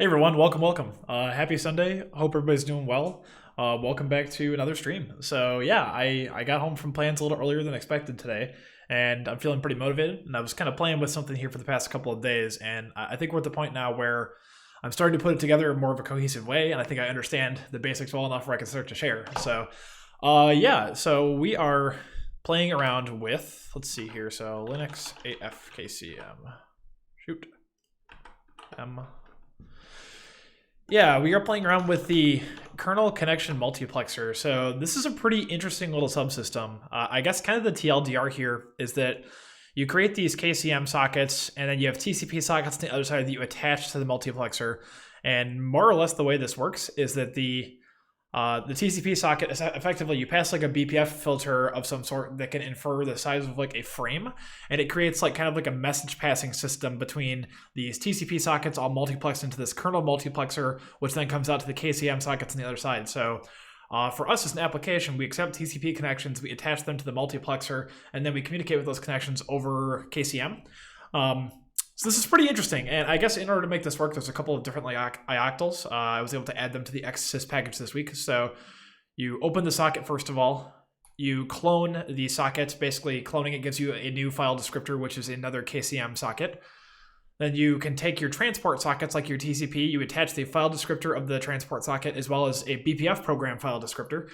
Hey everyone, welcome. Happy Sunday. Hope everybody's doing well. Welcome back to another stream. So yeah, I got home from plans a little earlier than expected today, and I'm feeling pretty motivated. And I was kind of playing with something here for the past couple of days, and I think we're at the point now where I'm starting to put it together in more of a cohesive way, and I think I understand the basics well enough where I can start to share. So, yeah, so we are playing around with, let's see here. So Linux AFKCM, shoot, M. Yeah, we are playing around with the kernel connection multiplexer. So this is a pretty interesting little subsystem. I guess kind of the TLDR here is that you create these KCM sockets, and then you have TCP sockets on the other side that you attach to the multiplexer. And more or less the way this works is that the TCP socket is effectively you pass like a BPF filter of some sort that can infer the size of like a frame, and it creates like kind of like a message passing system between these TCP sockets all multiplexed into this kernel multiplexer, which then comes out to the KCM sockets on the other side. So for us as an application, we accept TCP connections, we attach them to the multiplexer, and then we communicate with those connections over KCM. So this is pretty interesting, and I guess in order to make this work, there's a couple of different like ioctls. I was able to add them to the xsys package this week. So you open the socket first of all, you clone the socket, basically cloning it gives you a new file descriptor, which is another KCM socket. Then you can take your transport sockets like your TCP, you attach the file descriptor of the transport socket as well as a BPF program file descriptor.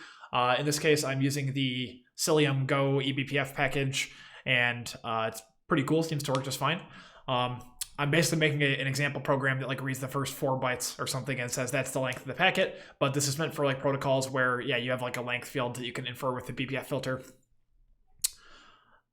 In this case, I'm using the Cilium Go eBPF package, and it's pretty cool, seems to work just fine. I'm basically making an example program that like reads the first 4 bytes or something and says that's the length of the packet, but this is meant for like protocols where, yeah, you have like a length field that you can infer with the BPF filter.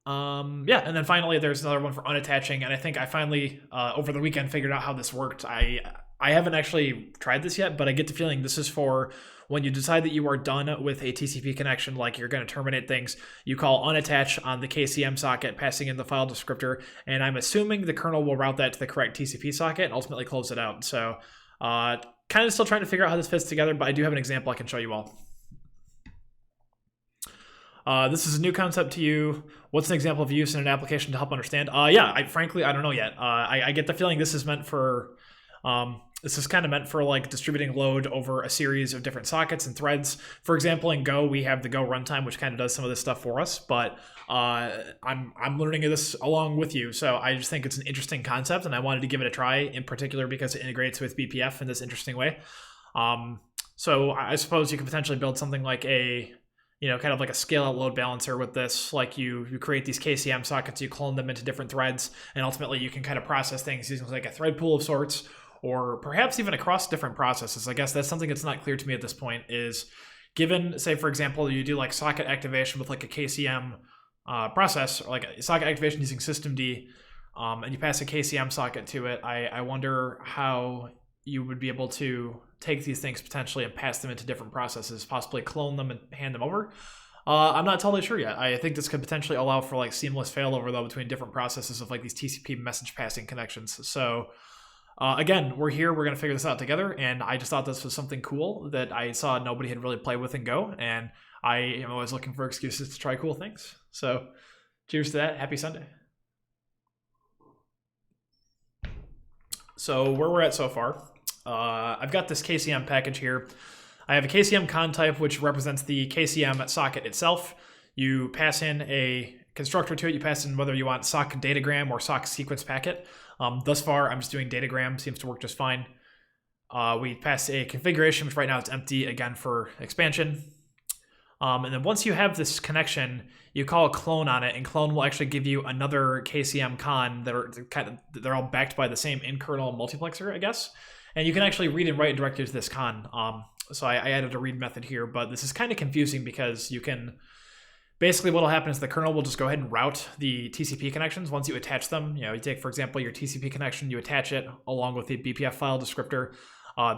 Yeah, and then finally there's another one for unattaching, and I think I finally, over the weekend, figured out how this worked. I haven't actually tried this yet, but I get the feeling this is for when you decide that you are done with a TCP connection, like you're going to terminate things, you call unattach on the KCM socket, passing in the file descriptor, and I'm assuming the kernel will route that to the correct TCP socket and ultimately close it out. So kind of still trying to figure out how this fits together, but I do have an example I can show you all. This is a new concept to you. What's an example of use in an application to help understand? Yeah, frankly, I don't know yet. I get the feeling this is meant for... this is kind of meant for like distributing load over a series of different sockets and threads. For example, in Go, we have the Go runtime, which kind of does some of this stuff for us, but I'm learning this along with you. So I just think it's an interesting concept, and I wanted to give it a try in particular because it integrates with BPF in this interesting way. So I suppose you could potentially build something like a, kind of like a scale-out load balancer with this. Like you create these KCM sockets, you clone them into different threads, and ultimately you can kind of process things using like a thread pool of sorts, or perhaps even across different processes. I guess that's something that's not clear to me at this point is given, say, for example, you do like socket activation with like a KCM process, or like a socket activation using systemd, and you pass a KCM socket to it. I wonder how you would be able to take these things potentially and pass them into different processes, possibly clone them and hand them over. I'm not totally sure yet. I think this could potentially allow for like seamless failover though between different processes of like these TCP message passing connections. So again, we're here, we're going to figure this out together, and I just thought this was something cool that I saw nobody had really played with in Go, and I am always looking for excuses to try cool things. So cheers to that. Happy Sunday. So where we're at so far, I've got this KCM package here. I have a KCM con type, which represents the KCM socket itself. You pass in a constructor to it. You pass in whether you want sock datagram or sock sequence packet. Thus far, I'm just doing datagram. Seems to work just fine. We pass a configuration, which right now it's empty, again for expansion. And then once you have this connection, you call a clone on it, and clone will actually give you another KCM con that are they're all backed by the same in-kernel multiplexer, I guess. And you can actually read and write directly to this con. So I added a read method here, but this is kind of confusing because you can... Basically, what will happen is the kernel will just go ahead and route the TCP connections once you attach them. You take, for example, your TCP connection, you attach it along with the BPF file descriptor.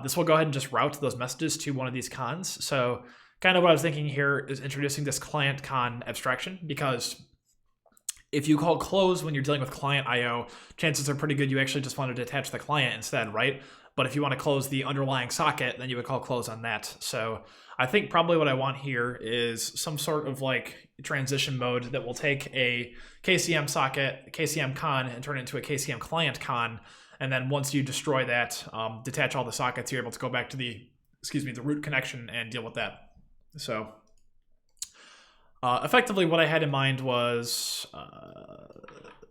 This will go ahead and just route those messages to one of these cons. So kind of what I was thinking here is introducing this client con abstraction, because if you call close when you're dealing with client IO, chances are pretty good you actually just wanted to attach the client instead, right? But if you want to close the underlying socket, then you would call close on that. So I think probably what I want here is some sort of like transition mode that will take a KCM socket, KCM con, and turn it into a KCM client con, And then once you destroy that, detach all the sockets, you're able to go back to the root connection and deal with that. So effectively what I had in mind was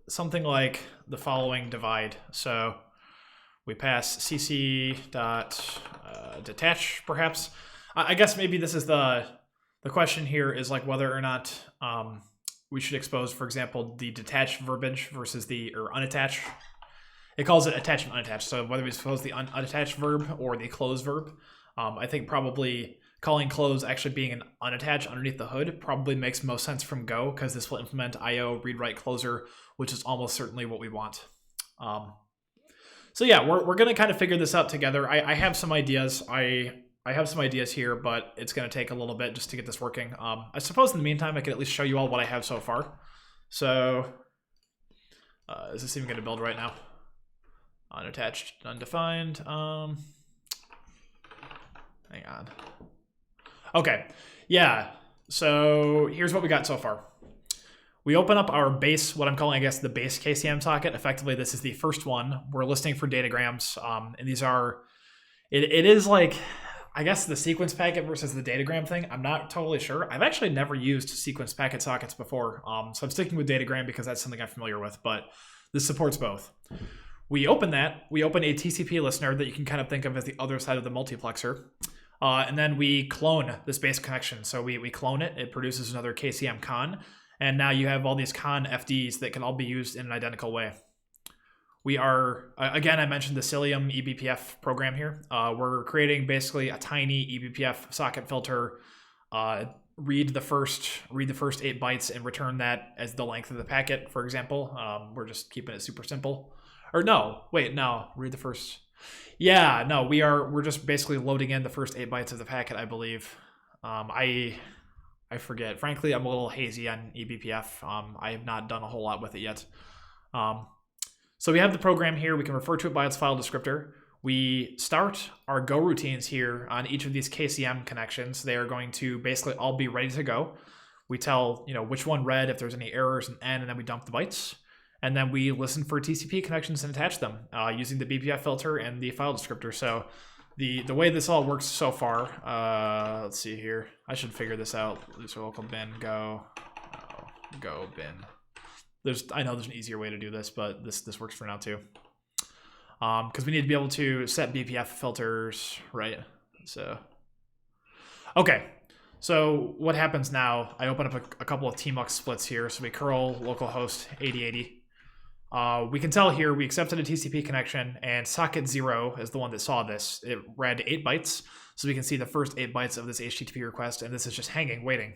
something like the following divide. So we pass cc dot detach, perhaps. I guess maybe this is the question here is like whether or not we should expose, for example, the detached verbiage versus or unattach. It calls it attached and unattached. So whether we expose the unattached verb or the close verb, I think probably calling close actually being an unattached underneath the hood probably makes most sense from Go, because this will implement IO read write closer, which is almost certainly what we want. So yeah, we're going to kind of figure this out together. I have some ideas. I have some ideas here, but it's going to take a little bit just to get this working. I suppose in the meantime, I can at least show you all what I have so far. So is this even going to build right now? Unattached, undefined. Hang on. Okay, yeah. So here's what we got so far. We open up our base, what I'm calling, I guess, the base KCM socket. Effectively, this is the first one. We're listening for datagrams, and these are, it is like, I guess, the sequence packet versus the datagram thing. I'm not totally sure. I've actually never used sequence packet sockets before, so I'm sticking with datagram because that's something I'm familiar with, but this supports both. We open that. We open a TCP listener that you can kind of think of as the other side of the multiplexer. And then we clone this base connection. So we clone it. It produces another KCM con. And now you have all these con FDs that can all be used in an identical way. We are, again, I mentioned the Cilium eBPF program here. We're creating basically a tiny eBPF socket filter, read the first 8 bytes and return that as the length of the packet, for example. We're just keeping it super simple. Or no, wait, no, read the first. Yeah, no, we're just basically loading in the first 8 bytes of the packet, I believe. I forget. Frankly, I'm a little hazy on eBPF. I have not done a whole lot with it yet. So we have the program here. We can refer to it by its file descriptor. We start our Go routines here on each of these KCM connections. They are going to basically all be ready to go. We tell, which one read, if there's any errors, and then we dump the bytes. And then we listen for TCP connections and attach them using the BPF filter and the file descriptor. So the way this all works so far, let's see here. I should figure this out. There's a local bin, go bin. I know there's an easier way to do this, but this works for now too. Because we need to be able to set BPF filters, right? So, okay. So what happens now, I open up a couple of tmux splits here. So we curl localhost 8080. We can tell here we accepted a TCP connection, and socket 0 is the one that saw this. It read 8 bytes, so we can see the first 8 bytes of this HTTP request, and this is just hanging, waiting.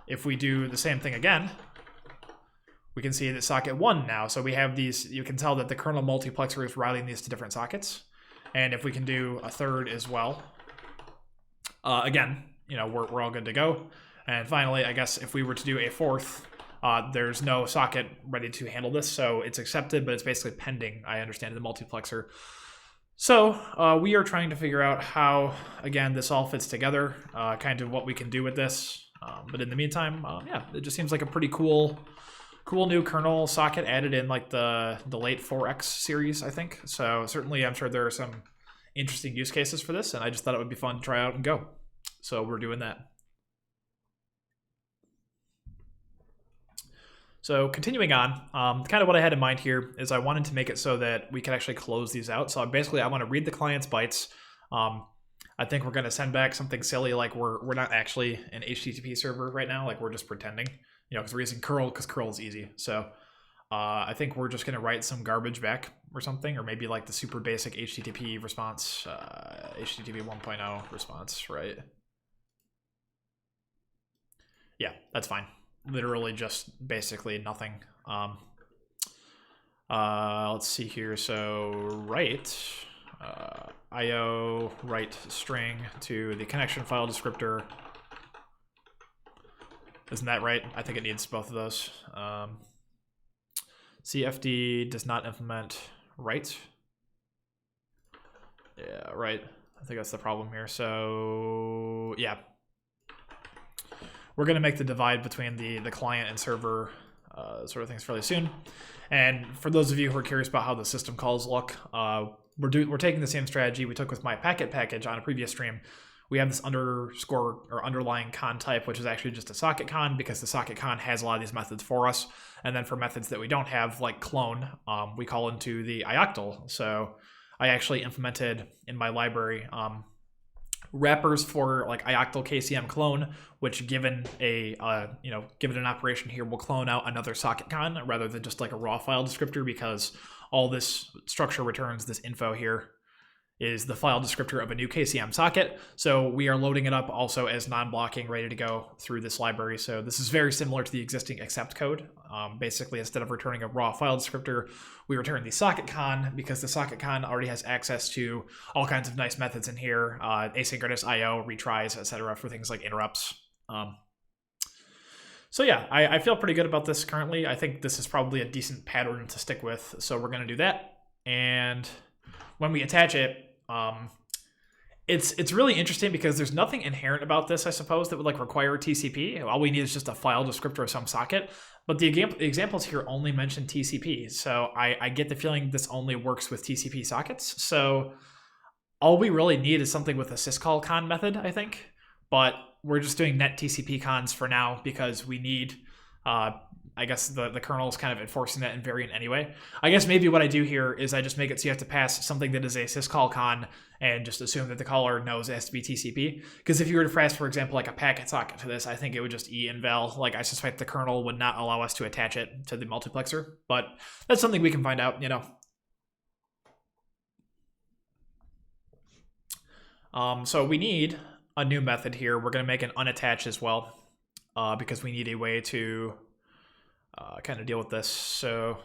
If we do the same thing again, we can see that socket 1 now. So we have these, you can tell that the kernel multiplexer is routing these to different sockets. And if we can do a third as well, again, we're all good to go. And finally, I guess if we were to do a fourth, there's no socket ready to handle this, so it's accepted, but it's basically pending, I understand, in the multiplexer. So we are trying to figure out how, again, this all fits together, kind of what we can do with this. But in the meantime, yeah, it just seems like a pretty cool new kernel socket added in like the late 4X series, I think. So certainly I'm sure there are some interesting use cases for this, and I just thought it would be fun to try out and go. So we're doing that. So continuing on, kind of what I had in mind here is I wanted to make it so that we can actually close these out. So basically I want to read the client's bytes. I think we're going to send back something silly like we're not actually an HTTP server right now, like we're just pretending, because we're using curl because curl is easy. So I think we're just going to write some garbage back or something, or maybe like the super basic HTTP response, HTTP 1.0 response, right? Yeah, that's fine. Literally just basically nothing. Let's see here. So write IO write string to the connection file descriptor. Isn't that right? I think it needs both of those. CFD does not implement write. Yeah, right. I think that's the problem here. So yeah. We're going to make the divide between the client and server sort of things fairly soon. And for those of you who are curious about how the system calls look, we're taking the same strategy we took with my packet package on a previous stream. We have this underscore or underlying con type, which is actually just a socket con, because the socket con has a lot of these methods for us. And then for methods that we don't have, like clone, we call into the ioctl. So I actually implemented in my library wrappers for like ioctl KCM clone, which given given an operation here, will clone out another socket con rather than just like a raw file descriptor, because all this structure returns, this info here, is the file descriptor of a new KCM socket. So we are loading it up also as non-blocking, ready to go through this library. So this is very similar to the existing accept code. Basically, instead of returning a raw file descriptor, we return the socket con, because the socket con already has access to all kinds of nice methods in here, asynchronous IO, retries, etc., for things like interrupts. So yeah, I feel pretty good about this currently. I think this is probably a decent pattern to stick with. So we're going to do that. And when we attach it, it's really interesting because there's nothing inherent about this, I suppose, that would like require TCP. All we need is just a file descriptor of some socket. But the examples here only mention TCP. So I get the feeling this only works with TCP sockets. So all we really need is something with a syscall con method, I think. But we're just doing net TCP cons for now because we need, I guess the kernel is kind of enforcing that invariant anyway. I guess maybe what I do here is I just make it so you have to pass something that is a syscall con and just assume that the caller knows it has to be TCP. Because if you were to pass, for example, like a packet socket to this, I think it would just e-inval. Like I suspect the kernel would not allow us to attach it to the multiplexer, but that's something we can find out, So we need a new method here. We're going to make an unattach as well, because we need a way to kind of deal with this. So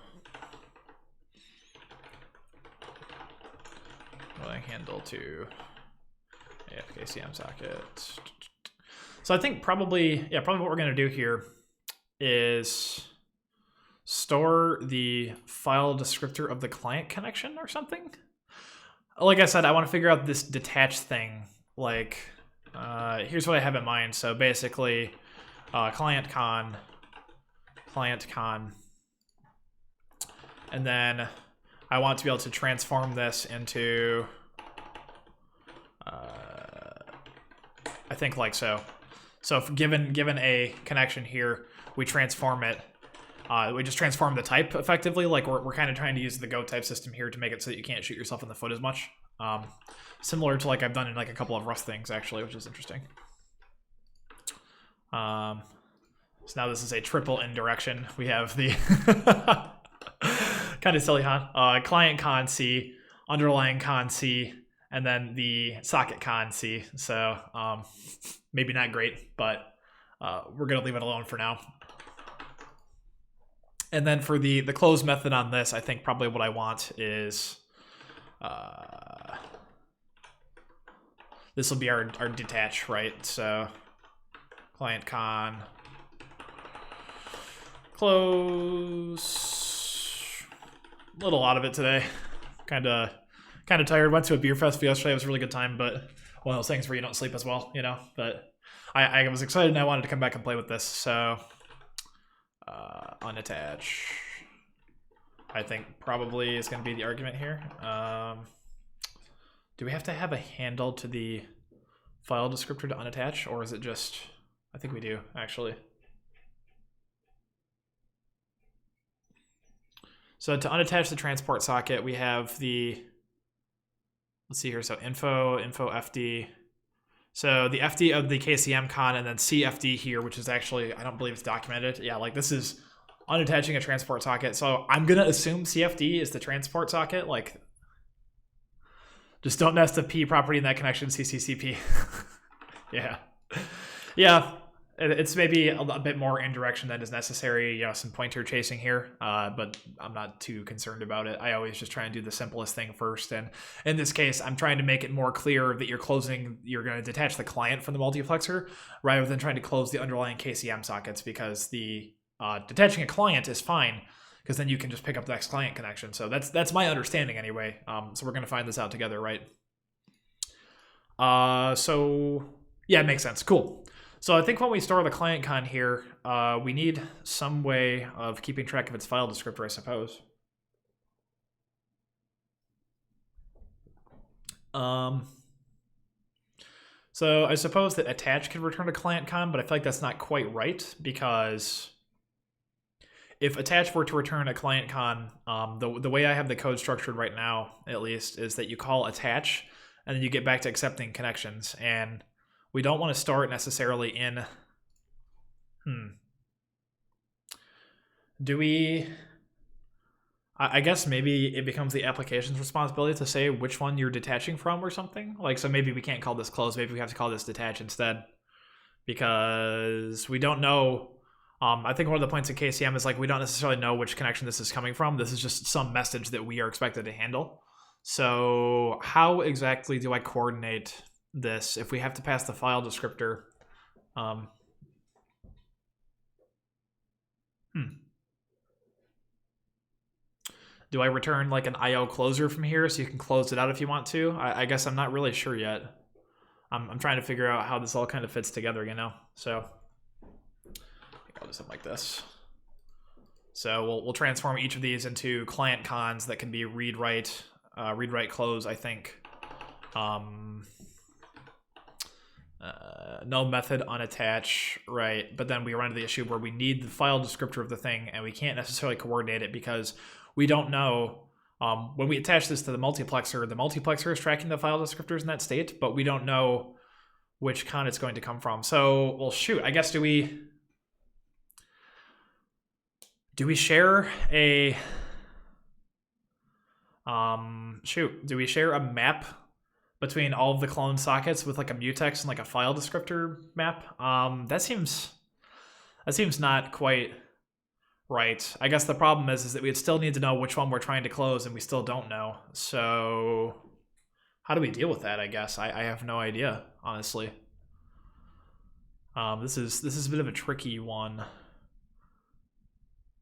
rolling handle to AFKCM socket. So I think probably what we're going to do here is store the file descriptor of the client connection or something. Like I said, I want to figure out this detach thing. Like, here's what I have in mind. So basically, client con, and then I want to be able to transform this into, I think like so. So if given a connection here, we transform it. We just transform the type effectively. Like we're kind of trying to use the Go type system here to make it so that you can't shoot yourself in the foot as much. Similar to like I've done in like a couple of Rust things actually, which is interesting. So now this is a triple indirection. We have the kind of silly, huh? Client con C, underlying con C, and then the socket con C. So maybe not great, but we're gonna leave it alone for now. And then for the close method on this, I think probably what I want is this will be our detach, right? So client con close. A little out of it today. Kind of tired. Went to a beer fest yesterday. It was a really good time, but one of those things where you don't sleep as well, But I was excited and I wanted to come back and play with this. So unattach, I think probably is going to be the argument here. Do we have to have a handle to the file descriptor to unattach, or is it just? I think we do actually. So to unattach the transport socket, we have the, let's see here, so info FD. So the FD of the KCM con and then CFD here, which is actually, I don't believe it's documented. Yeah, like this is unattaching a transport socket. So I'm going to assume CFD is the transport socket. Like, just don't nest the P property in that connection, CCCP. Yeah. Yeah. It's maybe a bit more indirection than is necessary, some pointer chasing here, but I'm not too concerned about it. I always just try and do the simplest thing first, and in this case, I'm trying to make it more clear that you're going to detach the client from the multiplexer, rather than trying to close the underlying KCM sockets, because the detaching a client is fine, because then you can just pick up the next client connection. So that's my understanding anyway. So we're going to find this out together, right? So yeah, it makes sense. Cool. So I think when we store the client con here, we need some way of keeping track of its file descriptor, I suppose. So I suppose that attach could return a client con, but I feel like that's not quite right, because if attach were to return a client con, the way I have the code structured right now, at least, is that you call attach, and then you get back to accepting connections. And we don't want to store it necessarily in... Do we... I guess maybe it becomes the application's responsibility to say which one you're detaching from or something. Like, so maybe we can't call this close. Maybe we have to call this detach instead, because we don't know. I think one of the points of KCM is like we don't necessarily know which connection this is coming from. This is just some message that we are expected to handle. So how exactly do I coordinate this if we have to pass the file descriptor? Do I return like an IO closer from here so you can close it out if you want to? I guess I'm not really sure yet. I'm trying to figure out how this all kind of fits together, you know? So I think I'll do something like this. So we'll transform each of these into client cons that can be read write close, I think. No method unattach, right? But then we run into the issue where we need the file descriptor of the thing, and we can't necessarily coordinate it because we don't know. When we attach this to the multiplexer is tracking the file descriptors in that state, but we don't know which con it's going to come from. So, well, shoot, I guess do we share a do we share a map between all of the clone sockets with like a mutex and like a file descriptor map? That seems not quite right. I guess the problem is that we'd still need to know which one we're trying to close, and we still don't know. So how do we deal with that? I guess I have no idea, honestly. This is a bit of a tricky one.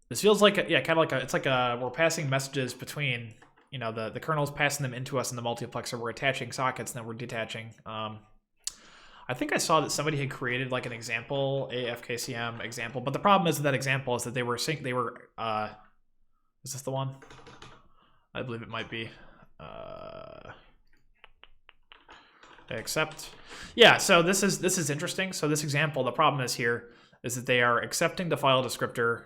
This feels like we're passing messages between, you know, the kernel's passing them into us in the multiplexer. We're attaching sockets and then we're detaching. I think I saw that somebody had created like an example, AFKCM example, but the problem is with that example is that is this the one? I believe it might be. Accept. Yeah, so this is interesting. So this example, the problem is that they are accepting the file descriptor,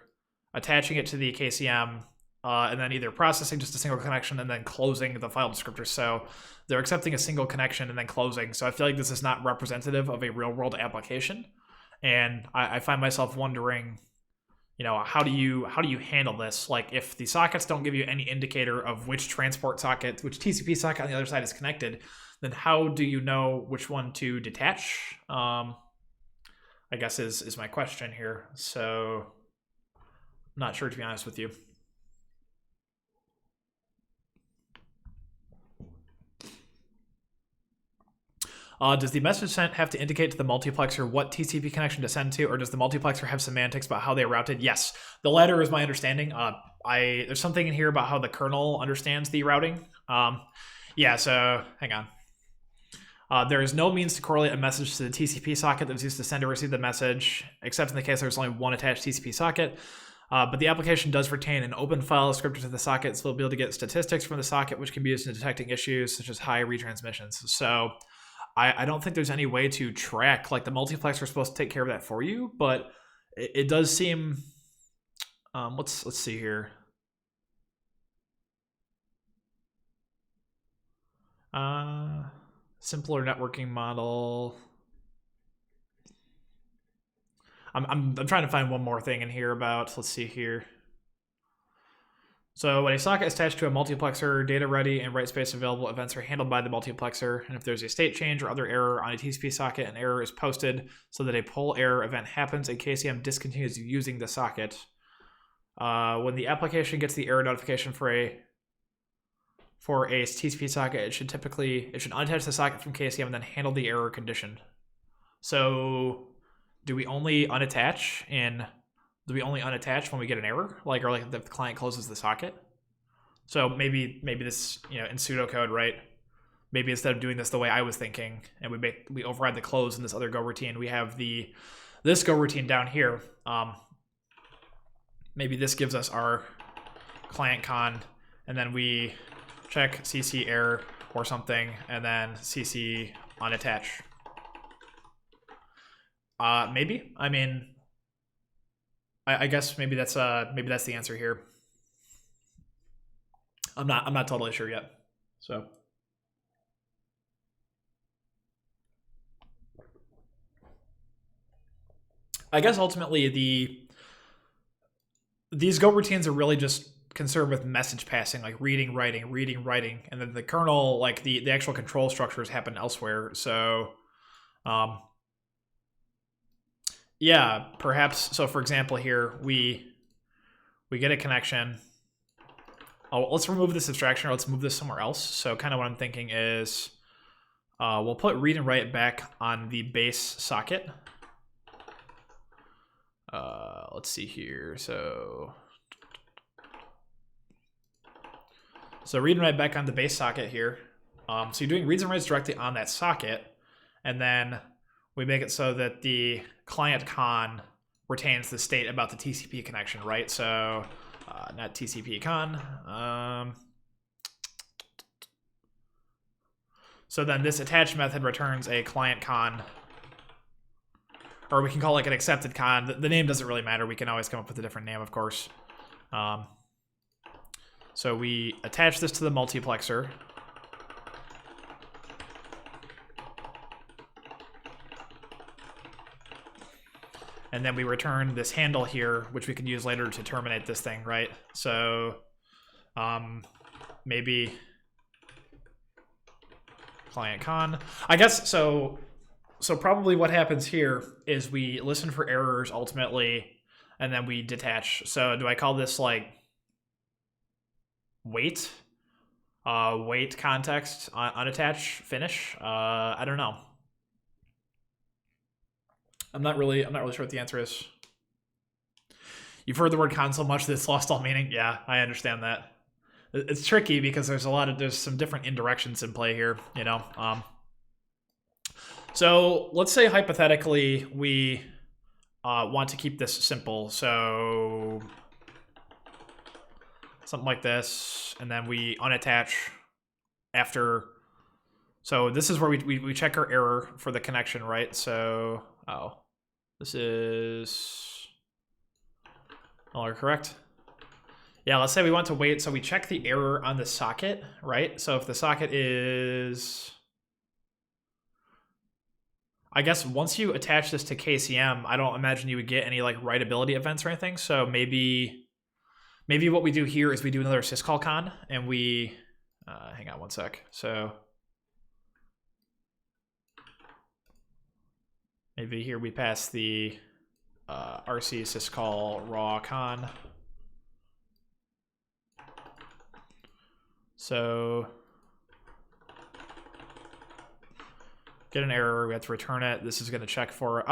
attaching it to the KCM, and then either processing just a single connection and then closing the file descriptor. So they're accepting a single connection and then closing. So I feel like this is not representative of a real world application. And I find myself wondering, you know, how do you handle this? Like if the sockets don't give you any indicator of which transport socket, which TCP socket on the other side is connected, then how do you know which one to detach? I guess is my question here. So I'm not sure, to be honest with you. Does the message sent have to indicate to the multiplexer what TCP connection to send to, or does the multiplexer have semantics about how they are routed? Yes, the latter is my understanding. There's something in here about how the kernel understands the routing. Yeah, so hang on. There is no means to correlate a message to the TCP socket that was used to send or receive the message, except in the case there's only one attached TCP socket. But the application does retain an open file descriptor to the socket, so we'll be able to get statistics from the socket, which can be used in detecting issues such as high retransmissions. So I don't think there's any way to track, like the multiplexer is supposed to take care of that for you, but it does seem, let's see here. Simpler networking model. I'm trying to find one more thing in here about, let's see here. So when a socket is attached to a multiplexer, data ready and write space available events are handled by the multiplexer. And if there's a state change or other error on a TCP socket, an error is posted so that a pull error event happens and KCM discontinues using the socket. When the application gets the error notification for a TCP socket, it should unattach the socket from KCM and then handle the error condition. So do we only unattach when we get an error, or like if the client closes the socket? So maybe this, you know, in pseudocode, right? maybe instead of doing this the way I was thinking, and we override the close in this other go routine, we have this go routine down here. Maybe this gives us our client con, and then we check CC error or something, and then CC unattach. Maybe. I mean, I guess maybe that's the answer here. I'm not totally sure yet. So I guess ultimately these go routines are really just concerned with message passing, like reading, writing, and then the kernel, like the actual control structures happen elsewhere. So yeah, perhaps. So for example, here we get a connection. Oh, let's remove this abstraction, or let's move this somewhere else. So kind of what I'm thinking is we'll put read and write back on the base socket. Let's see here. So read and write back on the base socket here. So you're doing reads and writes directly on that socket, and then we make it so that the client con retains the state about the TCP connection, right? So not TCP con. So then this attach method returns a client con, or we can call it like an accepted con. The name doesn't really matter. We can always come up with a different name, of course. So we attach this to the multiplexer. And then we return this handle here, which we can use later to terminate this thing, right? So maybe client con. I guess so probably what happens here is we listen for errors ultimately, and then we detach. So do I call this like wait? Wait context, unattach, finish? I don't know. I'm not really sure what the answer is. You've heard the word con so much that it's lost all meaning. Yeah, I understand that. It's tricky because there's some different indirections in play here, you know. So let's say hypothetically we want to keep this simple. So something like this, and then we unattach after. So this is where we check our error for the connection, right? So this is no longer correct. Yeah, let's say we want to wait. So we check the error on the socket, right? So if the socket is, I guess once you attach this to KCM, I don't imagine you would get any like writability events or anything. So maybe what we do here is we do another syscall con, and we hang on one sec. So maybe here we pass the RC syscall raw con. So get an error, we have to return it. This is going to check for,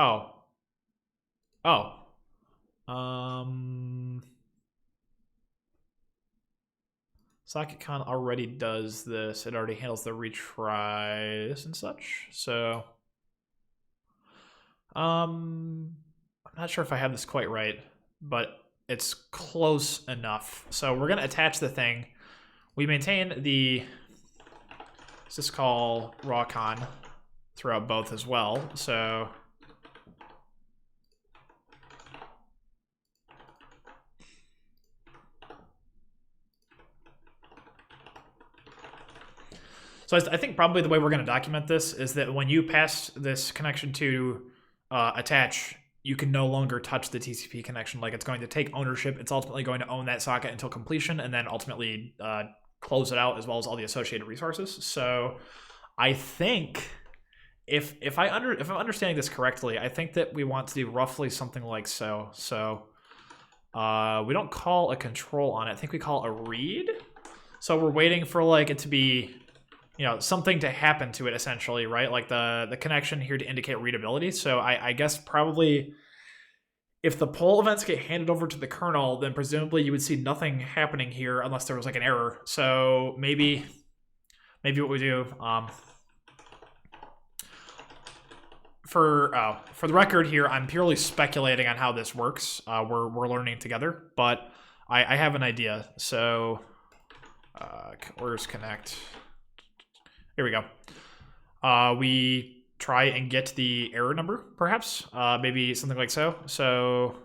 socket con already does this. It already handles the retries and such. So I'm not sure if I have this quite right, but it's close enough. So we're going to attach the thing. We maintain the syscall raw con throughout both as well. So I think probably the way we're going to document this is that when you pass this connection to attach, you can no longer touch the TCP connection. Like, it's going to take ownership. It's ultimately going to own that socket until completion, and then ultimately close it out, as well as all the associated resources. So I think if I'm understanding this correctly, I think that we want to do roughly something like so. So we don't call a control on it. I think we call a read. So we're waiting for like it to be, you know, something to happen to it essentially, right? Like the connection here to indicate readability. So I guess probably if the poll events get handed over to the kernel, then presumably you would see nothing happening here unless there was like an error. So maybe maybe what we do, for the record here, I'm purely speculating on how this works. We're learning together, but I have an idea. So, orders connect. Here we go. We try and get the error number, perhaps. Maybe something like so. So,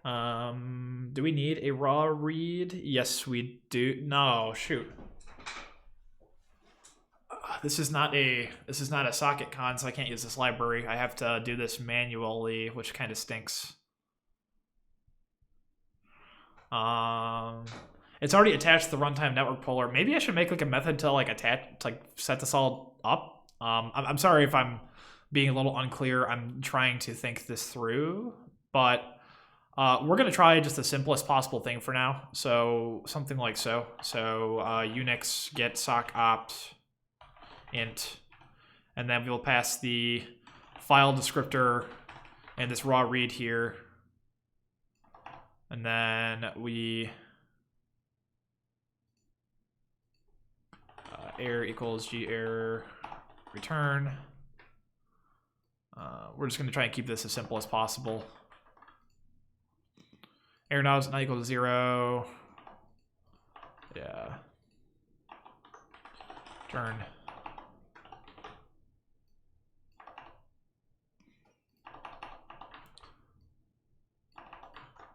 do we need a raw read? Yes, we do. No, shoot. This is not a socket con, so I can't use this library. I have to do this manually, which kind of stinks. It's already attached to the runtime network polar. Maybe I should make like a method to like attach, to like set this all up. I'm sorry if I'm being a little unclear. I'm trying to think this through, but we're gonna try just the simplest possible thing for now. So something like so. So Unix get sock opt int, and then we'll pass the file descriptor and this raw read here, and then we error equals g error return. We're just going to try and keep this as simple as possible. Error now is not equal to 0. Yeah. Turn.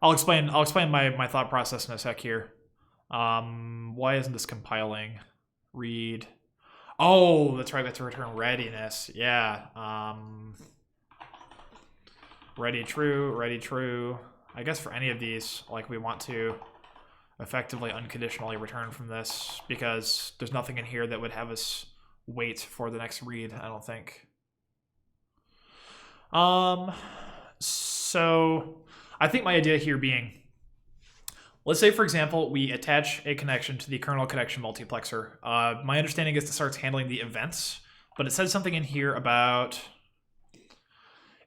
I'll explain my thought process in a sec here. Why isn't this compiling? Read. Oh, that's right, we have to return readiness. Yeah. Ready true, ready true. I guess for any of these, like, we want to effectively unconditionally return from this because there's nothing in here that would have us wait for the next read, I don't think. So I think my idea here being, let's say, for example, we attach a connection to the kernel connection multiplexer. My understanding is it starts handling the events, but it says something in here about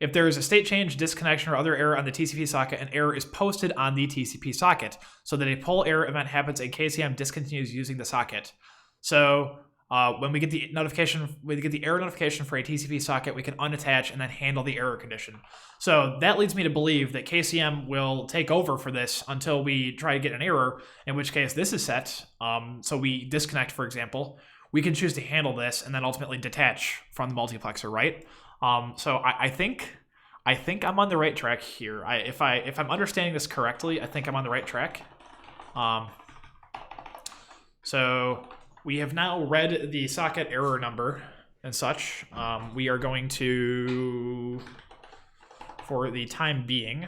if there is a state change, disconnection, or other error on the TCP socket, an error is posted on the TCP socket so that a poll error event happens and KCM discontinues using the socket. So when we get the error notification for a TCP socket, we can unattach and then handle the error condition. So that leads me to believe that KCM will take over for this until we try to get an error, in which case this is set. So we disconnect, for example. We can choose to handle this and then ultimately detach from the multiplexer, right? So I think I'm on the right track here. If I'm understanding this correctly, I think I'm on the right track. So we have now read the socket error number and such. We are going to, for the time being,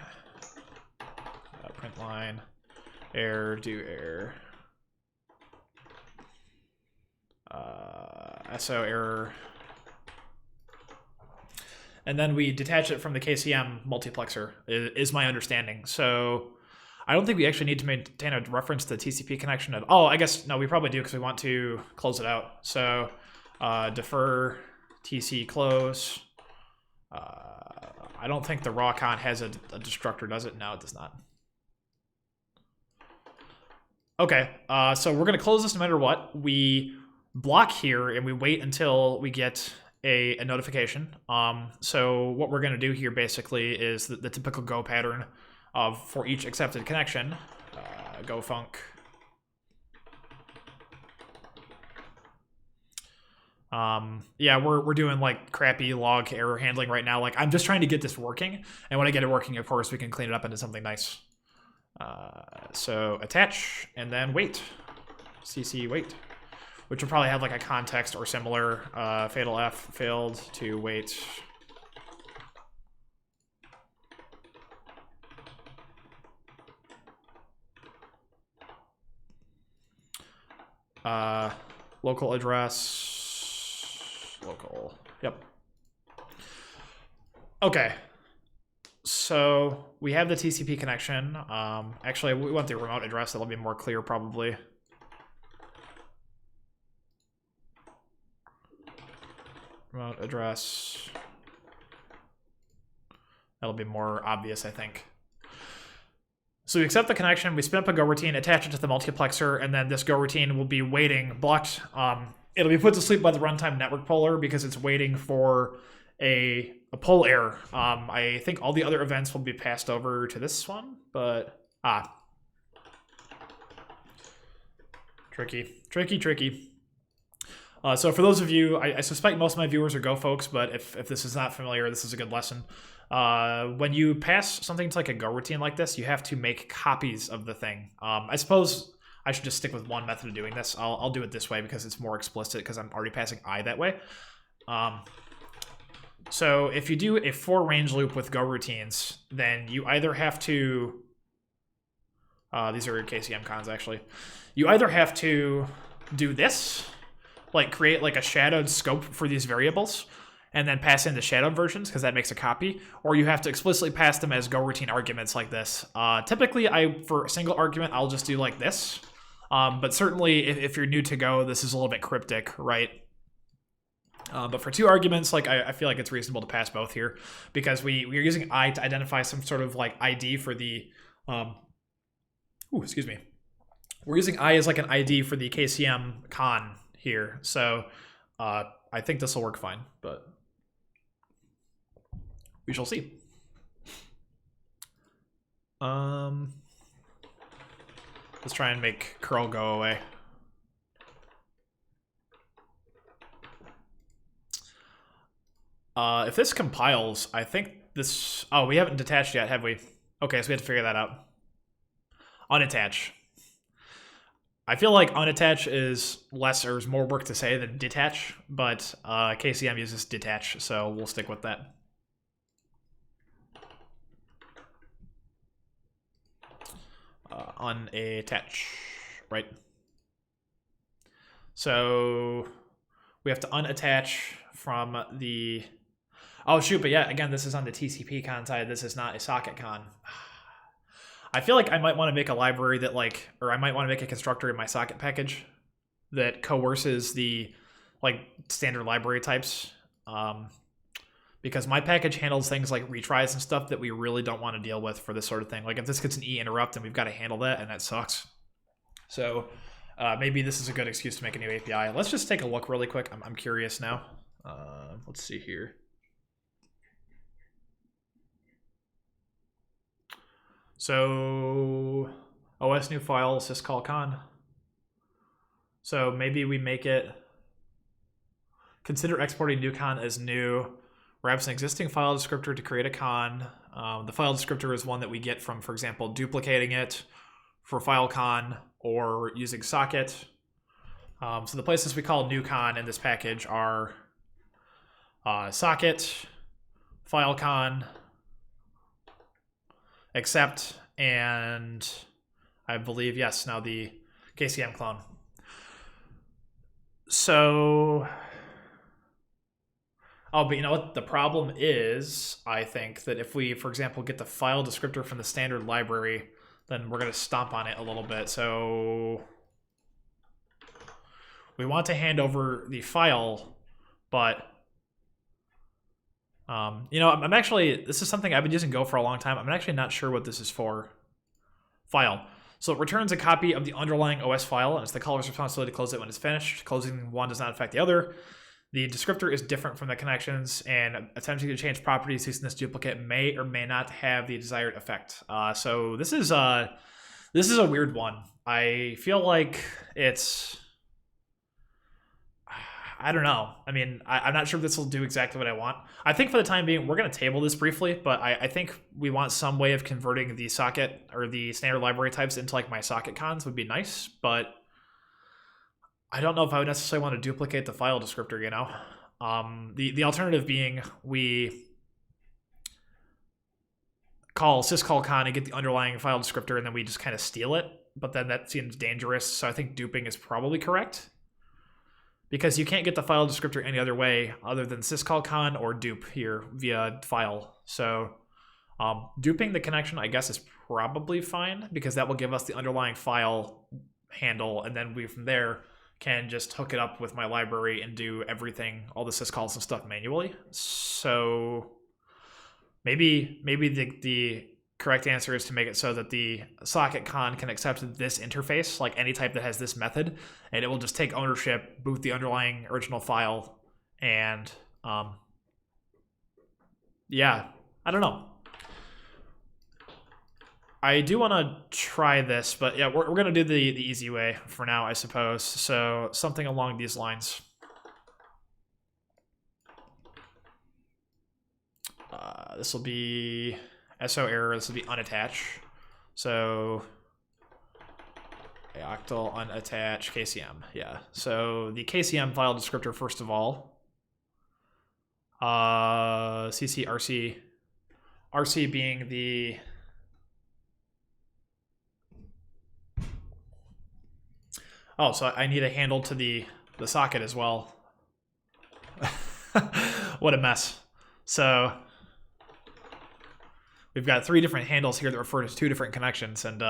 print line error do error so error, and then we detach it from the KCM multiplexer is my understanding. So I don't think we actually need to maintain a reference to the TCP connection at all. I guess, no, we probably do because we want to close it out. So defer TC close. I don't think the raw con has a destructor, does it? No, it does not. Okay, so we're going to close this no matter what. We block here and we wait until we get a notification. So what we're going to do here basically is the typical Go pattern of for each accepted connection, go func. Yeah, we're doing like crappy log error handling right now. Like, I'm just trying to get this working, and when I get it working, of course, we can clean it up into something nice. So attach and then wait, cc wait, which will probably have like a context or similar. Fatal F failed to wait. Local address, local, yep. Okay, so we have the TCP connection. Actually, we want the remote address. That'll be more clear probably. Remote address. That'll be more obvious, I think. So we accept the connection, we spin up a go routine, attach it to the multiplexer, and then this go routine will be waiting, blocked. It'll be put to sleep by the runtime network poller because it's waiting for a poll error. I think all the other events will be passed over to this one, but tricky. So for those of you, I suspect most of my viewers are Go folks, but if this is not familiar, this is a good lesson. When you pass something to like a Go routine like this, you have to make copies of the thing. I suppose I should just stick with one method of doing this. I'll do it this way because it's more explicit because I'm already passing I that way. So if you do a for range loop with Go routines, then you either have to, these are KCM cons actually, you either have to do this, like create like a shadowed scope for these variables, and then pass in the shadowed versions because that makes a copy, or you have to explicitly pass them as Go routine arguments like this. Typically, for a single argument, I'll just do like this. But certainly, if you're new to Go, this is a little bit cryptic, right? But for two arguments, like I feel like it's reasonable to pass both here because we're using I to identify some sort of like ID for the, excuse me. We're using I as like an ID for the KCM con here. So I think this will work fine, but we shall see. Let's try and make curl go away. If this compiles, I think this... Oh, we haven't detached yet, have we? Okay, so we have to figure that out. Unattach. I feel like unattach is less or is more work to say than detach, but KCM uses detach, so we'll stick with that. Unattach, right? So we have to unattach from the... Oh, shoot, but yeah, again, this is on the TCP con side. This is not a socket con. I feel like I might want to make a library that like, or I might want to make a constructor in my socket package that coerces the like standard library types. Because my package handles things like retries and stuff that we really don't want to deal with for this sort of thing. Like if this gets an E interrupt, then we've got to handle that, and that sucks. So maybe this is a good excuse to make a new API. Let's just take a look really quick. I'm curious now. Let's see here. So OS new file syscall con. So maybe we make it consider exporting new con as new. Wraps an existing file descriptor to create a con. The file descriptor is one that we get from, for example, duplicating it for file con or using socket. So the places we call new con in this package are socket, file con, accept, and I believe, yes, now the KCM clone. So, oh, but you know what? The problem is, I think, that if we, for example, get the file descriptor from the standard library, then we're going to stomp on it a little bit. So we want to hand over the file, but you know, I'm actually, this is something I've been using Go for a long time. I'm actually not sure what this is for. File. So it returns a copy of the underlying OS file, and it's the caller's responsibility to close it when it's finished. Closing one does not affect the other. The descriptor is different from the connections, and attempting to change properties using this duplicate may or may not have the desired effect. So this is a weird one. I feel like it's... I don't know. I mean, I'm not sure if this will do exactly what I want. I think for the time being, we're going to table this briefly, but I think we want some way of converting the socket or the standard library types into like my socket cons would be nice, but I don't know if I would necessarily want to duplicate the file descriptor, you know? The alternative being we call syscall con and get the underlying file descriptor, and then we just kind of steal it, but then that seems dangerous, so I think duping is probably correct. Because you can't get the file descriptor any other way other than syscall con or dupe here via file. So duping the connection, I guess, is probably fine because that will give us the underlying file handle, and then we from there can just hook it up with my library and do everything, all the syscalls and stuff manually. So maybe the correct answer is to make it so that the socket con can accept this interface, like any type that has this method, and it will just take ownership, boot the underlying original file, and yeah, I don't know. I do want to try this, but yeah, we're going to do the easy way for now, I suppose. So something along these lines. This will be SO error. This will be unattach. So octal unattach KCM. Yeah. So the KCM file descriptor, first of all. CC RC. RC being the... Oh, so I need a handle to the socket as well. What a mess. So we've got 3 different handles here that refer to 2 different connections, and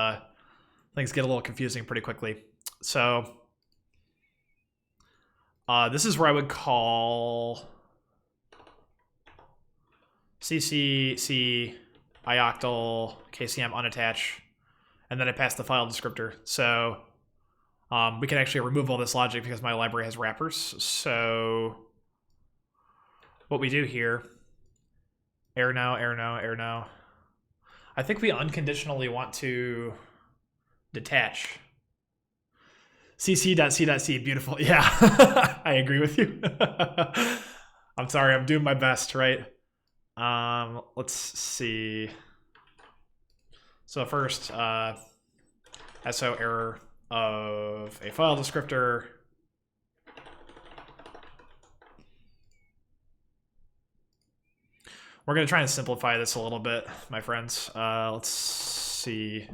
things get a little confusing pretty quickly. So this is where I would call CC ioctal KCM unattach, and then I pass the file descriptor. So we can actually remove all this logic because my library has wrappers. So what we do here, error now, error now, error now. I think we unconditionally want to detach. CC.C.C, beautiful. Yeah, I agree with you. I'm sorry, I'm doing my best, right? Let's see. So first, SO error of a file descriptor. We're going to try and simplify this a little bit, my friends. Let's see.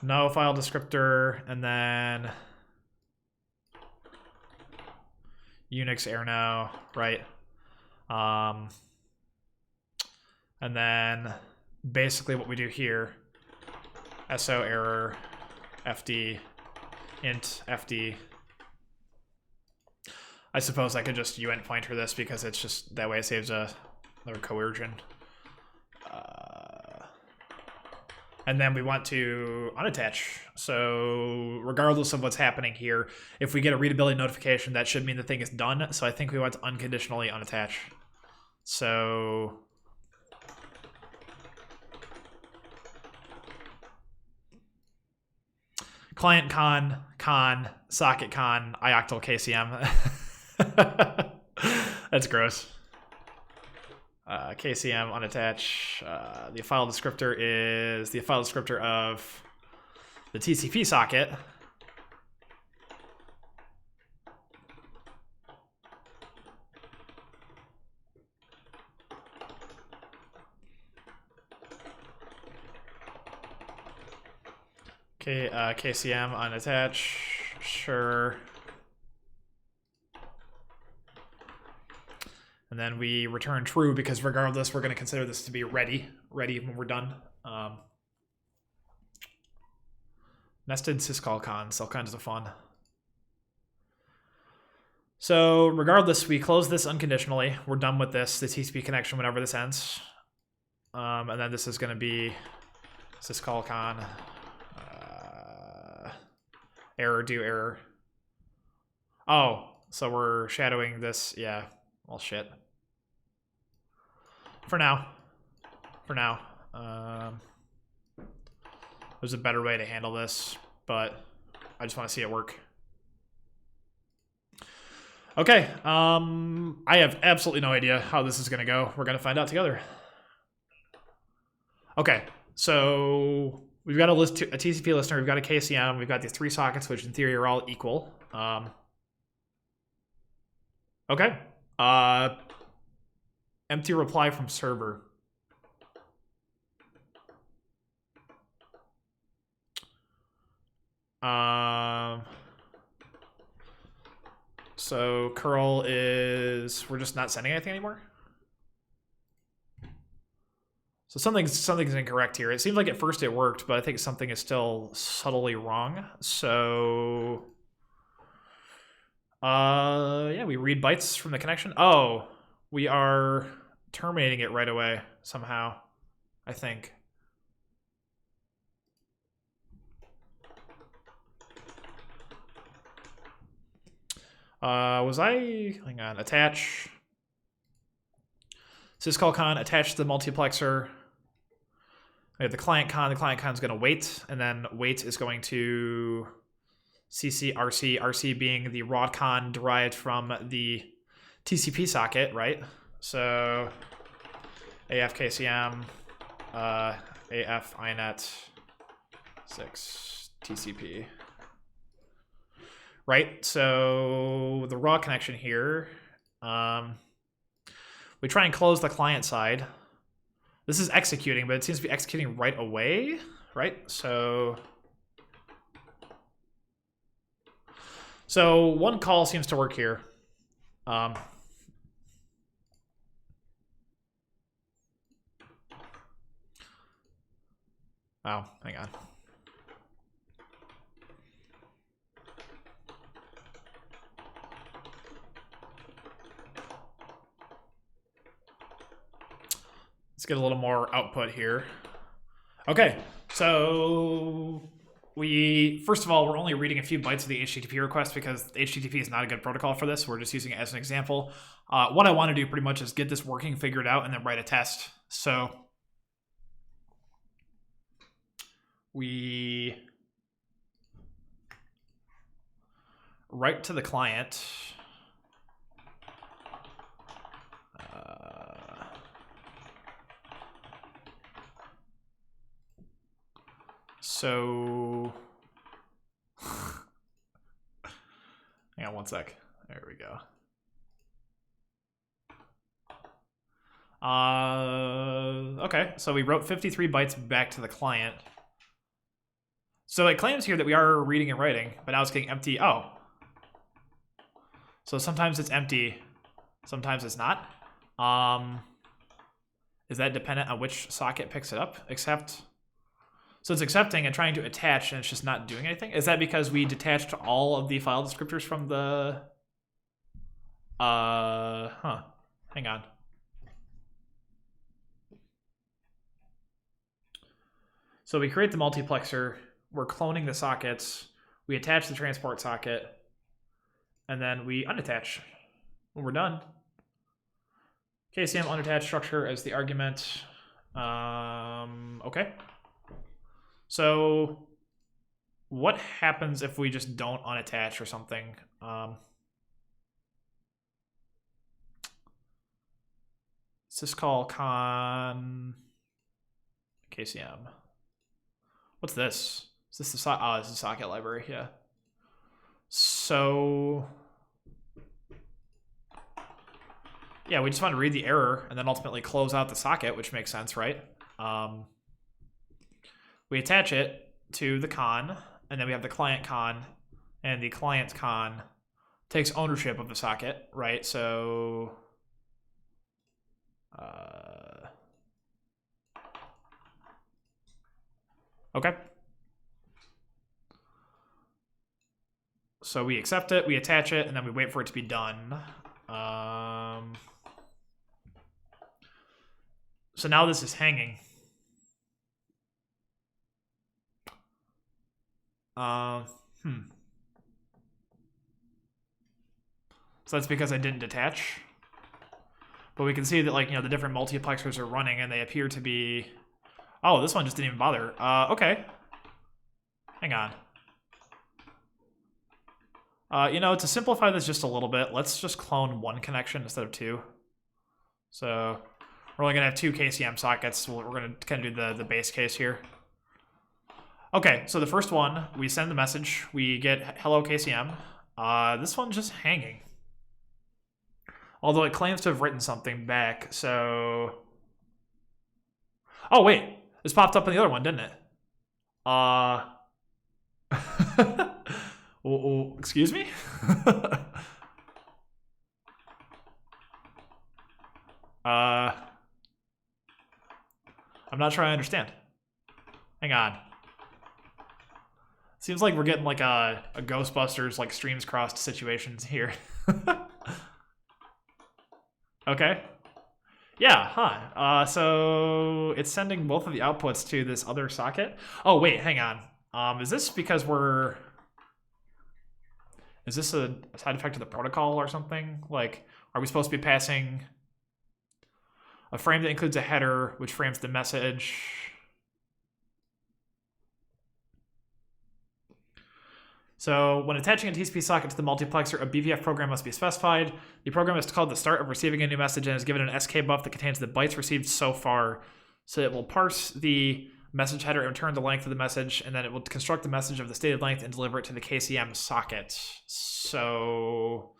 No file descriptor, and then Unix error now, right? And then basically what we do here, SO error, FD, int FD. I suppose I could just uint pointer this because it's just that way it saves another coercion. And then we want to unattach. So regardless of what's happening here, if we get a readability notification, that should mean the thing is done. So I think we want to unconditionally unattach. So client con, socket con, ioctal KCM. That's gross. KCM unattach. The file descriptor is the file descriptor of the TCP socket. Okay, KCM unattach. Sure. And then we return true because regardless, we're going to consider this to be ready when we're done. Nested syscall cons, all kinds of fun. So regardless, we close this unconditionally. We're done with this, the TCP connection whenever this ends. And then this is going to be syscall con, error, do error. Oh, so we're shadowing this, yeah. Well, shit. For now. There's a better way to handle this, but I just want to see it work. Okay, I have absolutely no idea how this is going to go. We're going to find out together. Okay, so we've got a TCP listener, we've got a KCM, we've got these 3 sockets, which in theory are all equal. Okay. Empty reply from server. So curl is, we're just not sending anything anymore. So something's incorrect here. It seems like at first it worked, but I think something is still subtly wrong. So yeah, we read bytes from the connection. Oh, we are terminating it right away somehow, I think. Was I, hang on, attach, syscall con, attach the multiplexer. We have the client con is going to wait, and then wait is going to CC RC, RC being the raw con derived from the TCP socket, right? So AF KCM, AF INET 6 TCP. Right, so the raw connection here, we try and close the client side. This is executing, but it seems to be executing right away, right? So one call seems to work here. Oh, hang on. Let's get a little more output here. Okay, so first of all, we're only reading a few bytes of the HTTP request because HTTP is not a good protocol for this. We're just using it as an example. What I want to do pretty much is get this working, figure it out, and then write a test. So we write to the client. So hang on one sec. There we go. Okay, so we wrote 53 bytes back to the client. So it claims here that we are reading and writing, but now it's getting empty. Oh. So sometimes it's empty, sometimes it's not. Is that dependent on which socket picks it up? Except, so it's accepting and trying to attach, and it's just not doing anything? Is that because we detached all of the file descriptors from the... Hang on. So we create the multiplexer, we're cloning the sockets, we attach the transport socket, and then we unattach when we're done. KCM unattached structure as the argument. Okay. So what happens if we just don't unattach or something? Syscall con KCM. What's this? Is this the socket? Oh, this is the socket library, yeah. So yeah, we just want to read the error and then ultimately close out the socket, which makes sense, right? We attach it to the con, and then we have the client con, and the client con takes ownership of the socket, right? So okay. So we accept it, we attach it, and then we wait for it to be done. So now this is hanging. So that's because I didn't detach. But we can see that, like, you know, the different multiplexers are running and they appear to be... Oh, this one just didn't even bother. Okay. Hang on. You know, to simplify this just a little bit, let's just clone one connection instead of two. So we're only going to have two KCM sockets. We're going to kind of do the base case here. Okay, so the first one, we send the message. We get hello KCM. This one's just hanging. Although it claims to have written something back, so... Oh, wait. This popped up in the other one, didn't it? Excuse me? I'm not sure I understand. Hang on. Seems like we're getting like a Ghostbusters, like, streams crossed situations here. Okay. Yeah, huh. So it's sending both of the outputs to this other socket. Oh, wait, hang on. Is this because is this a side effect of the protocol or something? Like, are we supposed to be passing a frame that includes a header, which frames the message? So when attaching a TCP socket to the multiplexer, a BVF program must be specified. The program is called the start of receiving a new message and is given an SK buff that contains the bytes received so far. So it will parse the message header and return the length of the message, and then it will construct the message of the stated length and deliver it to the KCM socket. So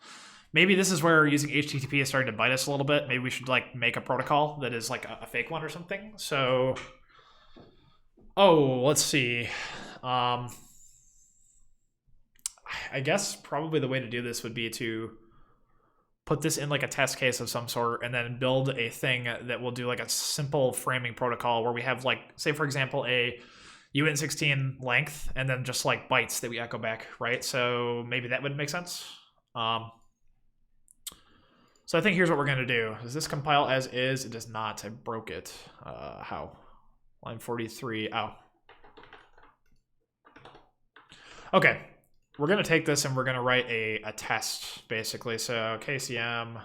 maybe this is where using HTTP is starting to bite us a little bit. Maybe we should like make a protocol that is like a fake one or something. So, oh, let's see. I guess probably the way to do this would be to put this in like a test case of some sort and then build a thing that will do like a simple framing protocol where we have like, say for example, a uint16 length and then just like bytes that we echo back, right? So maybe that would make sense. So I think here's what we're gonna do. Does this compile as is? It does not. I broke it. How? Line 43. Oh. Okay. We're going to take this and we're going to write a test, basically. So KCM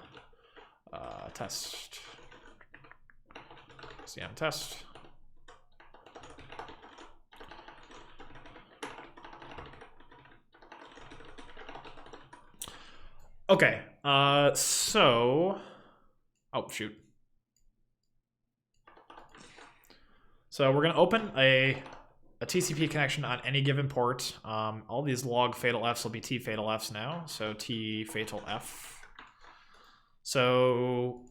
test. KCM test. Okay. So... Oh, shoot. So we're going to open a TCP connection on any given port. All these log fatal Fs will be T fatal Fs now. So T fatal F. So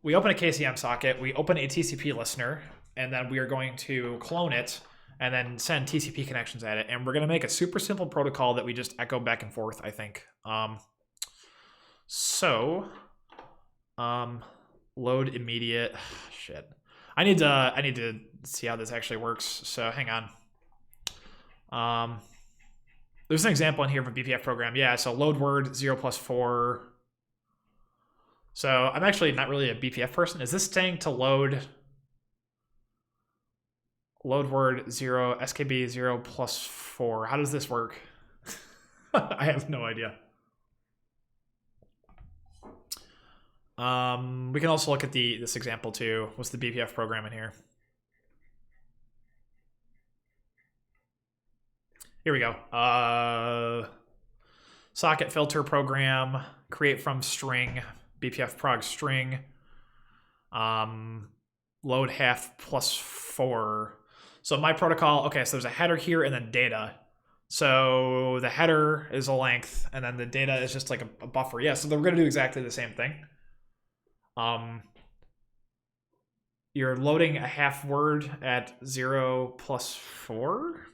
we open a KCM socket, we open a TCP listener, and then we are going to clone it and then send TCP connections at it. And we're going to make a super simple protocol that we just echo back and forth, I think. Load immediate. Shit. I need to see how this actually works. So hang on. There's an example in here of a BPF program. Yeah, so load word 0 + 4. So I'm actually not really a BPF person. Is this saying to load word 0, SKB 0 + 4? How does this work? I have no idea. We can also look at this example too. What's the BPF program in here? Here we go. Socket filter program, create from string, BPF prog string, load half + 4. So my protocol, okay, so there's a header here and then data. So the header is a length and then the data is just like a buffer. Yeah, so we're gonna do exactly the same thing. You're loading a half word at 0 + 4?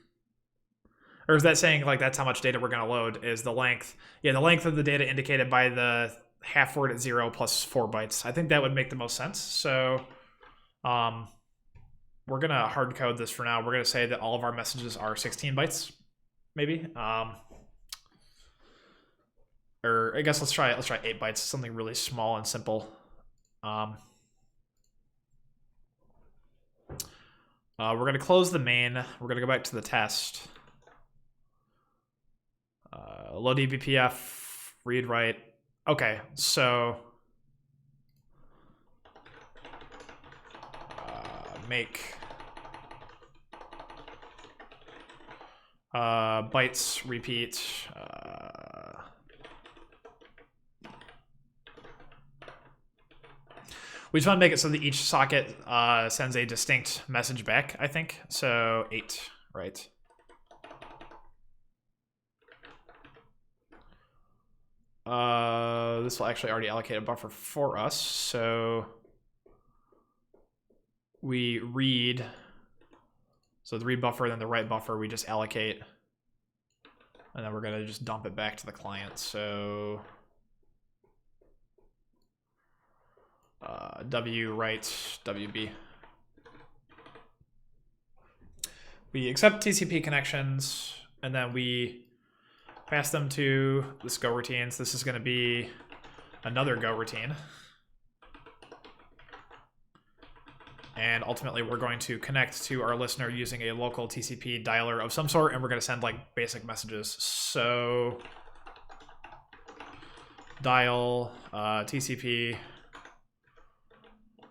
Or is that saying like that's how much data we're going to load is the length? Yeah, the length of the data indicated by the half word at 0 + 4 bytes. I think that would make the most sense. So we're going to hard code this for now. We're going to say that all of our messages are 16 bytes, maybe. Or I guess let's try 8 bytes, something really small and simple. We're going to close the main. We're going to go back to the test. Load eBPF, read write. Okay, so make bytes repeat. We just want to make it so that each socket sends a distinct message back, I think. So 8, right? This will actually already allocate a buffer for us. So we read. So the read buffer, then the write buffer, we just allocate. And then we're going to just dump it back to the client. So W write WB. We accept TCP connections, and then we pass them to this go routine. So this is going to be another go routine. And ultimately, we're going to connect to our listener using a local TCP dialer of some sort, and we're going to send like basic messages. So dial TCP,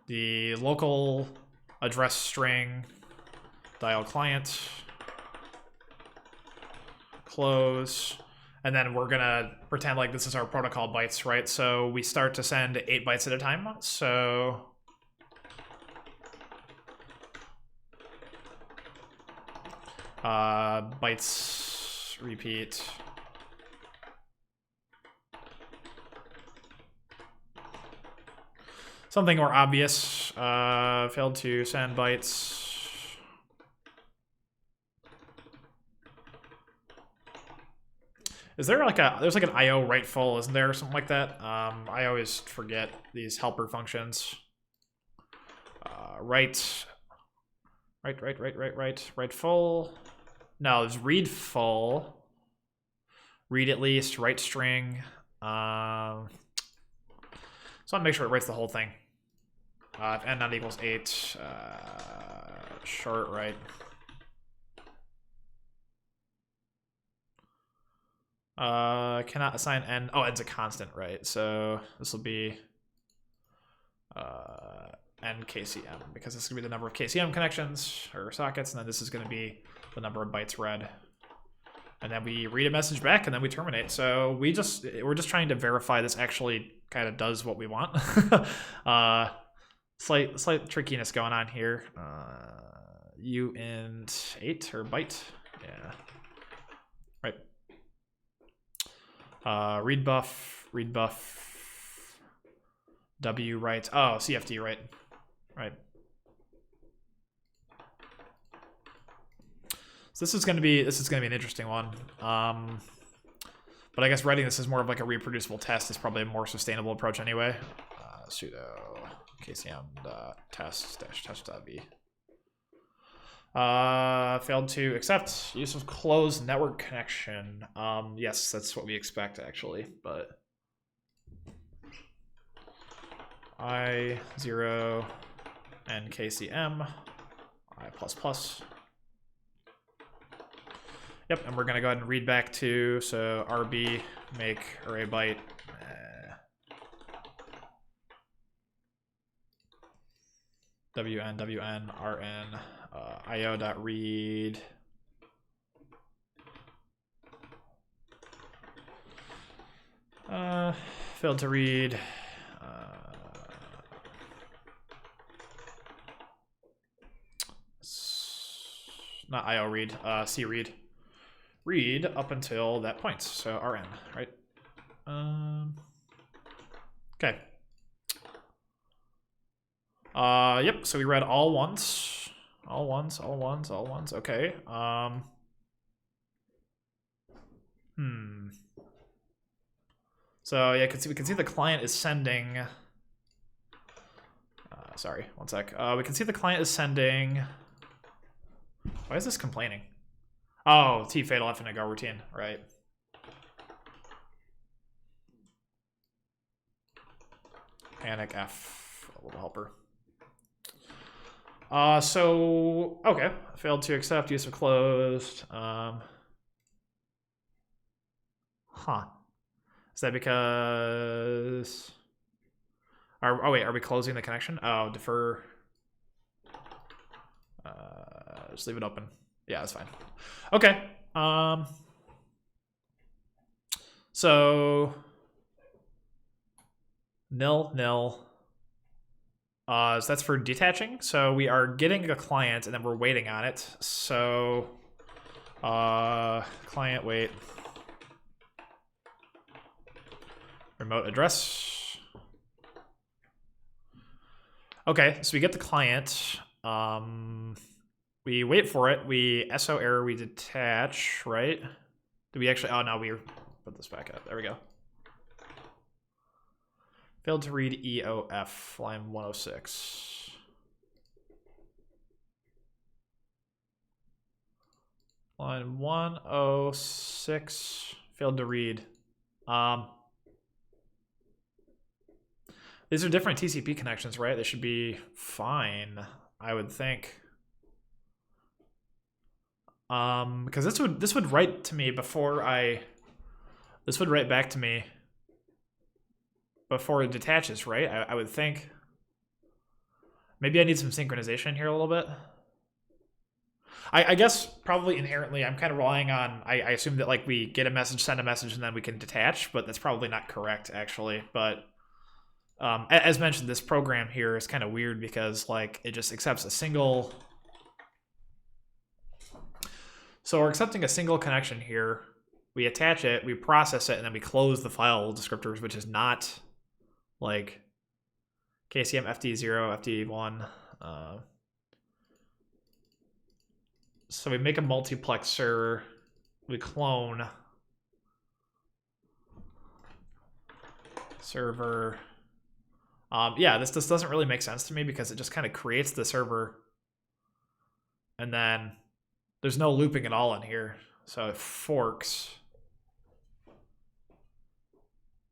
the local address string, dial client, close, and then we're going to pretend like this is our protocol bytes, right? So we start to send 8 bytes at a time. So bytes repeat. Something more obvious. Failed to send bytes. Is there like there's like an IO write full, isn't there, or something like that? I always forget these helper functions. Write full. No, there's read full. Read at least, write string. So I want to make sure it writes the whole thing. If n not equals 8, short write. Cannot assign n. Oh, n's a constant, right? So this will be n KCM, because this is going to be the number of KCM connections or sockets, and then this is going to be the number of bytes read. And then we read a message back, and then we terminate. So we're just trying to verify this actually kind of does what we want. Slight trickiness going on here. Uint 8 or byte, yeah, right. Read buff, W write. Oh, CFD right. So this is going to be an interesting one. But I guess writing this is more of like a reproducible test is probably a more sustainable approach anyway. Sudo kcm test-v. Failed to accept use of closed network connection. Yes, that's what we expect actually, but I0 and KCM I++. Yep, and we're gonna go ahead and read back to, so RB make array byte. WN RN IO.read. Failed to read. Not IO read, C read. Read up until that point, so RN, right? Okay. Yep, so we read all ones. All ones. Okay. So yeah, we can see the client is sending. Sorry, one sec. We can see the client is sending. Why is this complaining? Oh, T fatal F in a go routine, right? Panic F, a little helper. So okay, failed to accept use of closed. Is that because? Oh wait, are we closing the connection? Oh, defer. Just leave it open. Yeah, that's fine. Okay. So nil. So that's for detaching. So we are getting a client and then we're waiting on it. So client wait. Remote address. Okay, so we get the client. We wait for it. We SO error, we detach, right? Did we actually? Oh no, we put this back up. There we go. Failed to read EOF, line 106. Line 106, failed to read. These are different TCP connections, right? They should be fine. I would think. Because this would write to me before this would write back to me before it detaches, right? I would think. Maybe I need some synchronization here a little bit. I guess probably inherently I'm kind of relying on, I assume that like we get a message, send a message, and then we can detach, but that's probably not correct actually. But as mentioned, this program here is kind of weird because like it just accepts a single. So we're accepting a single connection here. We attach it, we process it, and then we close the file descriptors, which is not like KCM FD0, FD1. So we make a multiplexer, we clone server. Yeah, this doesn't really make sense to me because it just kind of creates the server and then there's no looping at all in here. So it forks.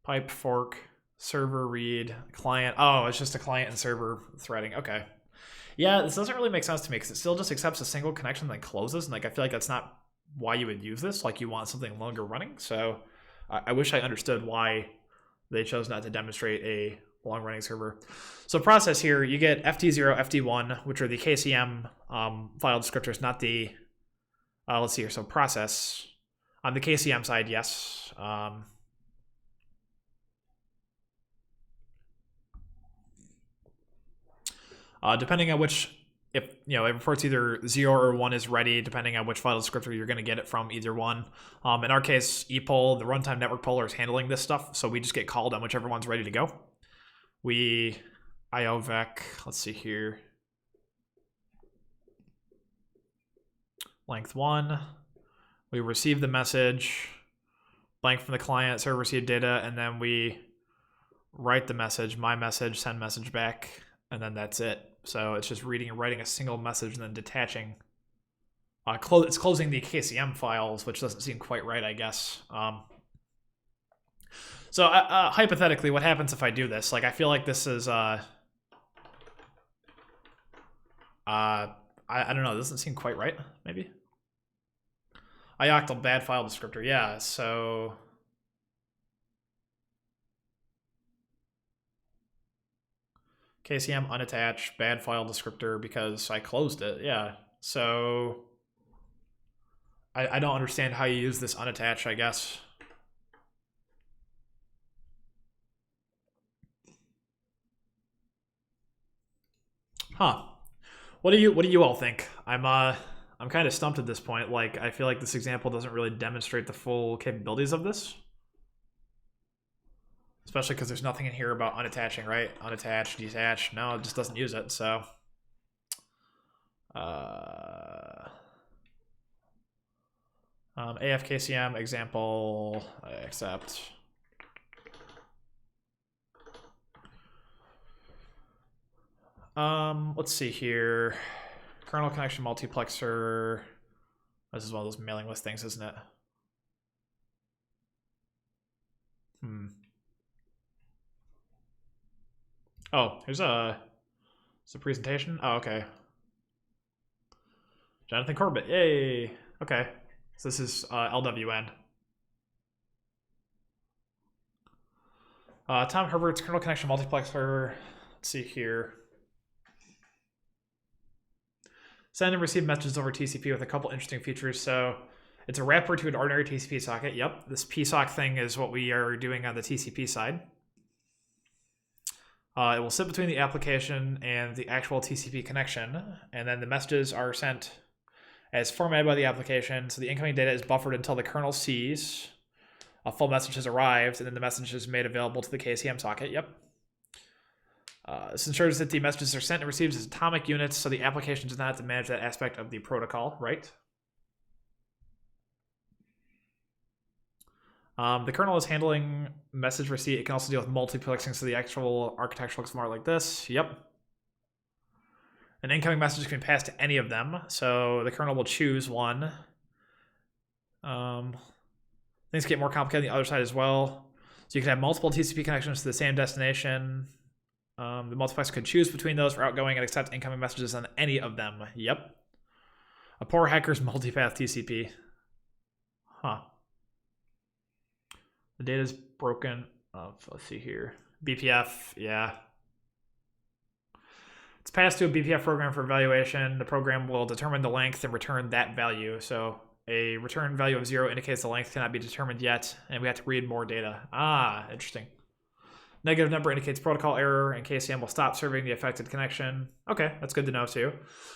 Pipe fork, server read, client. Oh, it's just a client and server threading. Okay. Yeah, this doesn't really make sense to me because it still just accepts a single connection then closes. And like I feel like that's not why you would use this. Like you want something longer running. So I wish I understood why they chose not to demonstrate a long running server. So process here, you get FD0, FD1, which are the KCM file descriptors, not the, let's see here. So process on the KCM side, yes. Depending on which, if it reports either 0 or 1 is ready, depending on which file descriptor you're going to get it from, either one. In our case, epoll, the runtime network poller, is handling this stuff, so we just get called on whichever one's ready to go. We IOVEC, let's see here. Length 1. We receive the message, blank from the client, server received data, and then we write the message, my message, send message back, and then that's it. So it's just reading and writing a single message and then detaching. It's closing the KCM files, which doesn't seem quite right, I guess. So hypothetically, what happens if I do this? Like, I feel like this is, I don't know, it doesn't seem quite right, maybe. IOCTL bad file descriptor, yeah, so... KCM unattached, bad file descriptor because I closed it, yeah. So I don't understand how you use this unattached, I guess. Huh. What do you all think? I'm kind of stumped at this point. Like, I feel like this example doesn't really demonstrate the full capabilities of this. Especially because there's nothing in here about unattaching, right? Unattached, detached. No, it just doesn't use it, so. AFKCM example, I accept. Let's see here. Kernel connection multiplexer. This is one of those mailing list things, isn't it? Oh, here's a presentation. Oh, okay. Jonathan Corbett, yay. Okay, so this is LWN. Tom Herbert's kernel connection multiplexer. Let's see here. Send and receive messages over TCP with a couple interesting features. So it's a wrapper to an ordinary TCP socket. Yep, this PSOC thing is what we are doing on the TCP side. It will sit between the application and the actual TCP connection, and then the messages are sent as formatted by the application. So the incoming data is buffered until the kernel sees a full message has arrived, and then the message is made available to the KCM socket. Yep. This ensures that the messages are sent and received as atomic units, so the application does not have to manage that aspect of the protocol, right? The kernel is handling message receipt. It can also deal with multiplexing, so the actual architecture looks more like this. Yep. An incoming message can be passed to any of them, so the kernel will choose one. Things get more complicated on the other side as well. So you can have multiple TCP connections to the same destination. The multiplex could choose between those for outgoing and accept incoming messages on any of them. Yep. A poor hacker's multipath TCP. Huh. The data's broken. Let's see here. BPF, yeah. It's passed to a BPF program for evaluation. The program will determine the length and return that value. So a return value of 0 indicates the length cannot be determined yet, and we have to read more data. Ah, interesting. Negative number indicates protocol error, and KCM will stop serving the affected connection. Okay, that's good to know too.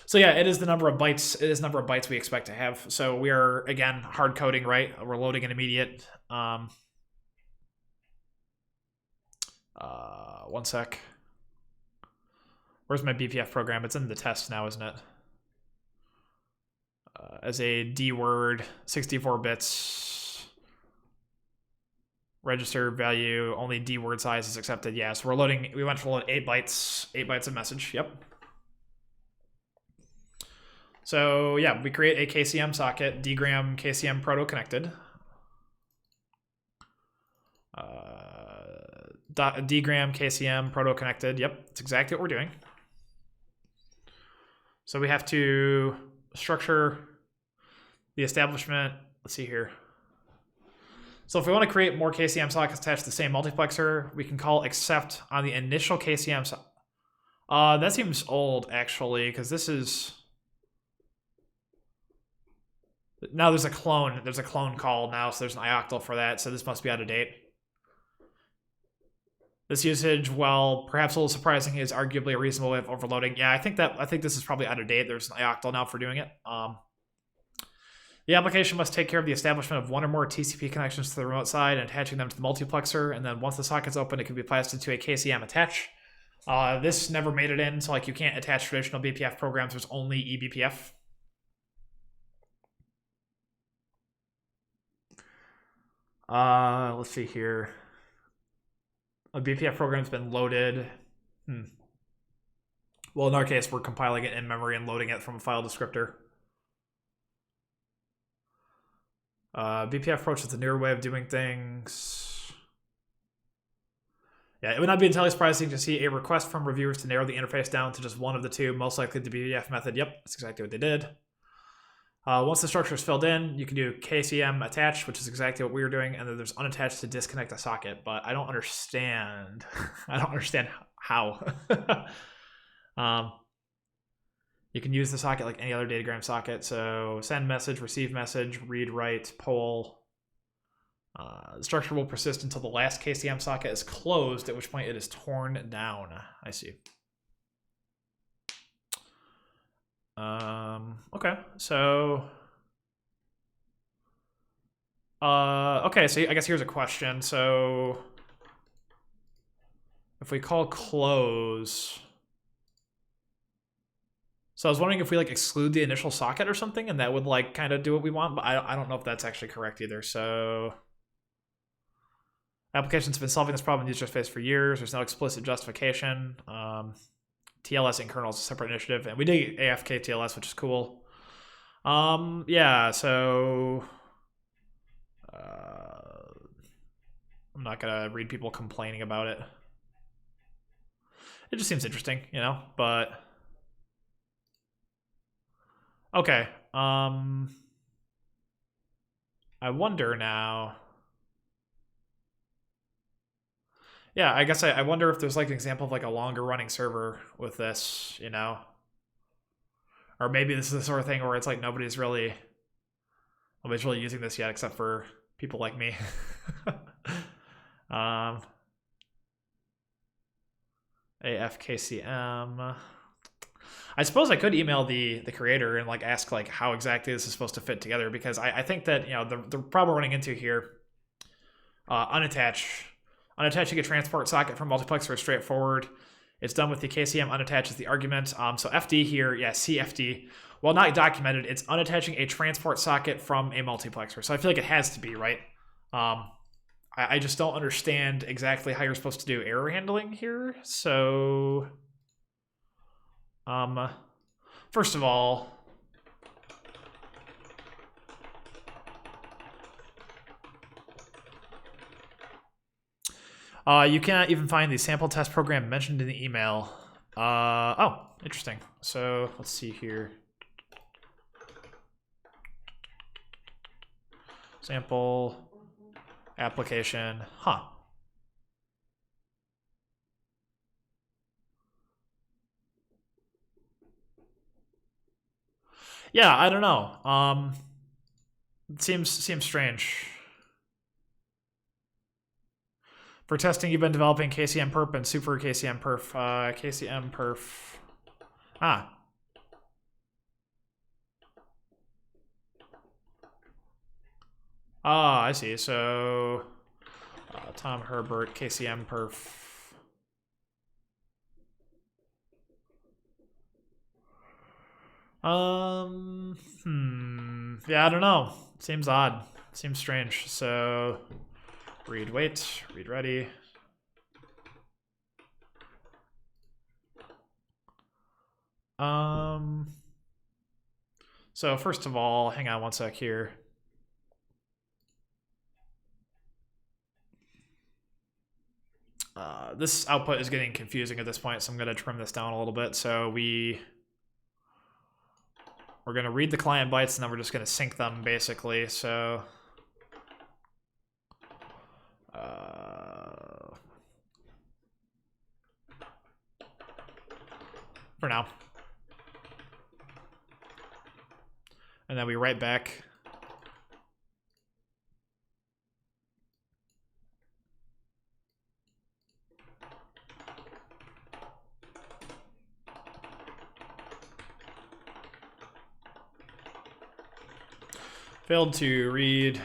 So yeah, it is the number of bytes. It is the number of bytes we expect to have. So we are, again, hard coding, right? We're loading an immediate. One sec. Where's my BPF program? It's in the test now, isn't it? As a D word, 64 bits. Register value, only D word size is accepted. Yeah, so we're loading, we went to load 8 bytes of message. Yep. So yeah, we create a KCM socket, dgram KCM proto connected. Dgram KCM proto connected. Yep, that's exactly what we're doing. So we have to structure the establishment. Let's see here. So if we want to create more KCM sockets attached to the same multiplexer, we can call accept on the initial KCM socket. That seems old, actually, because this is... Now there's a clone. There's a clone call now, so there's an ioctyl for that, so this must be out of date. This usage, while perhaps a little surprising, is arguably a reasonable way of overloading. Yeah, I think this is probably out of date. There's an ioctyl now for doing it. The application must take care of the establishment of one or more TCP connections to the remote side and attaching them to the multiplexer. And then once the socket's open, it can be passed into a KCM attach. This never made it in, so like you can't attach traditional BPF programs. There's only eBPF. Let's see here. A BPF program's been loaded. Well, in our case, we're compiling it in memory and loading it from a file descriptor. BPF approach is the newer way of doing things. Yeah, it would not be entirely surprising to see a request from reviewers to narrow the interface down to just one of the two, most likely the BPF method. Yep, that's exactly what they did. Once the structure is filled in, you can do KCM attach, which is exactly what we were doing, and then there's unattached to disconnect the socket, but I don't understand. I don't understand how. You can use the socket like any other datagram socket, so send message, receive message, read, write, poll. The structure will persist until the last KCM socket is closed, at which point it is torn down. I see. Okay, so okay, so I guess here's a question. So if we call close, so I was wondering if we like exclude the initial socket or something, and that would like kind of do what we want, but I don't know if that's actually correct either. So applications have been solving this problem in user space for years. There's no explicit justification. TLS in kernel is a separate initiative, and we did AFK TLS, which is cool. Yeah, so I'm not gonna read people complaining about it. It just seems interesting, you know, but okay. I wonder now. Yeah, I guess I wonder if there's like an example of like a longer running server with this, you know? Or maybe this is the sort of thing where it's like nobody's really using this yet except for people like me. AFKCM. I suppose I could email the creator and like ask like how exactly this is supposed to fit together, because I think that, you know, the problem we're running into here, unattaching a transport socket from multiplexer is straightforward. It's done with the KCM unattached as the argument. So FD here, yeah, CFD. While not documented, it's unattaching a transport socket from a multiplexer. So I feel like it has to be, right? I just don't understand exactly how you're supposed to do error handling here. So, first of all, You cannot even find the sample test program mentioned in the email. Oh, interesting. So let's see here. Sample application. Huh. Yeah, I don't know. It seems strange. For testing, you've been developing KCM perf and super KCM perf. KCM perf. Ah. Ah, I see. So Tom Herbert, KCM perf. Yeah, I don't know. Seems odd. Seems strange. So read wait, read ready. So first of all, hang on one sec here. This output is getting confusing at this point, so I'm going to trim this down a little bit. So we're going to read the client bytes, and then we're just going to sync them, basically. So for now. And then we write back. Failed to read.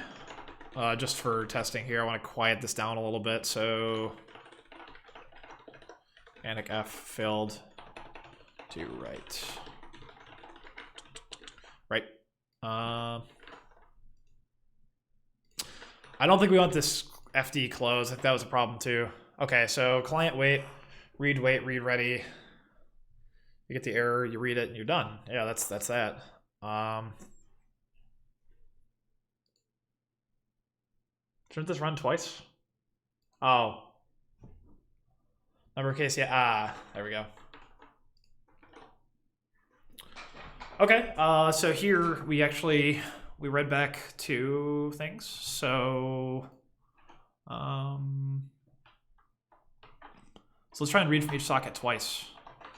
Just for testing here, I want to quiet this down a little bit. So Panic F failed to write. Right. I don't think we want this FD closed. I think that was a problem too. Okay, so client wait, read ready. You get the error, you read it, and you're done. Yeah, that's that. Shouldn't this run twice? Oh. Number case, yeah. There we go. Okay, so here we read back two things. So let's try and read from each socket twice,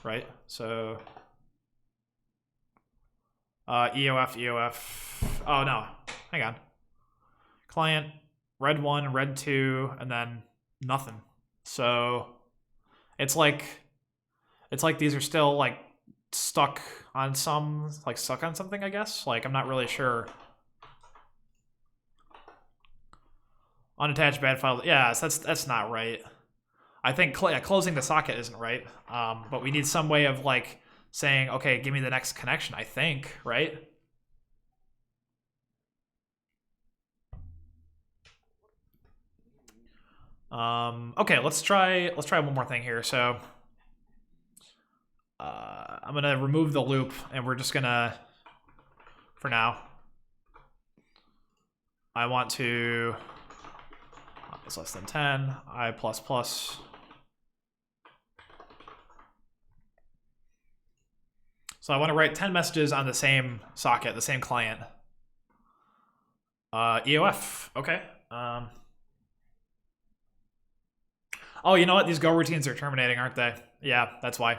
right? So EOF. Oh no, hang on. Client read 1, read 2, and then nothing. So it's like these are still like stuck on something, I guess. Like, I'm not really sure. Unattached bad file. Yeah, so that's not right. I think closing the socket isn't right. But we need some way of like saying, okay, give me the next connection, I think, right? Okay, let's try one more thing here. So I'm gonna remove the loop, and we're just gonna, for now, I want to is less than 10, I plus plus. So I want to write 10 messages on the same socket, the same client. EOF, okay. Oh, you know what? These Go routines are terminating, aren't they? Yeah, that's why.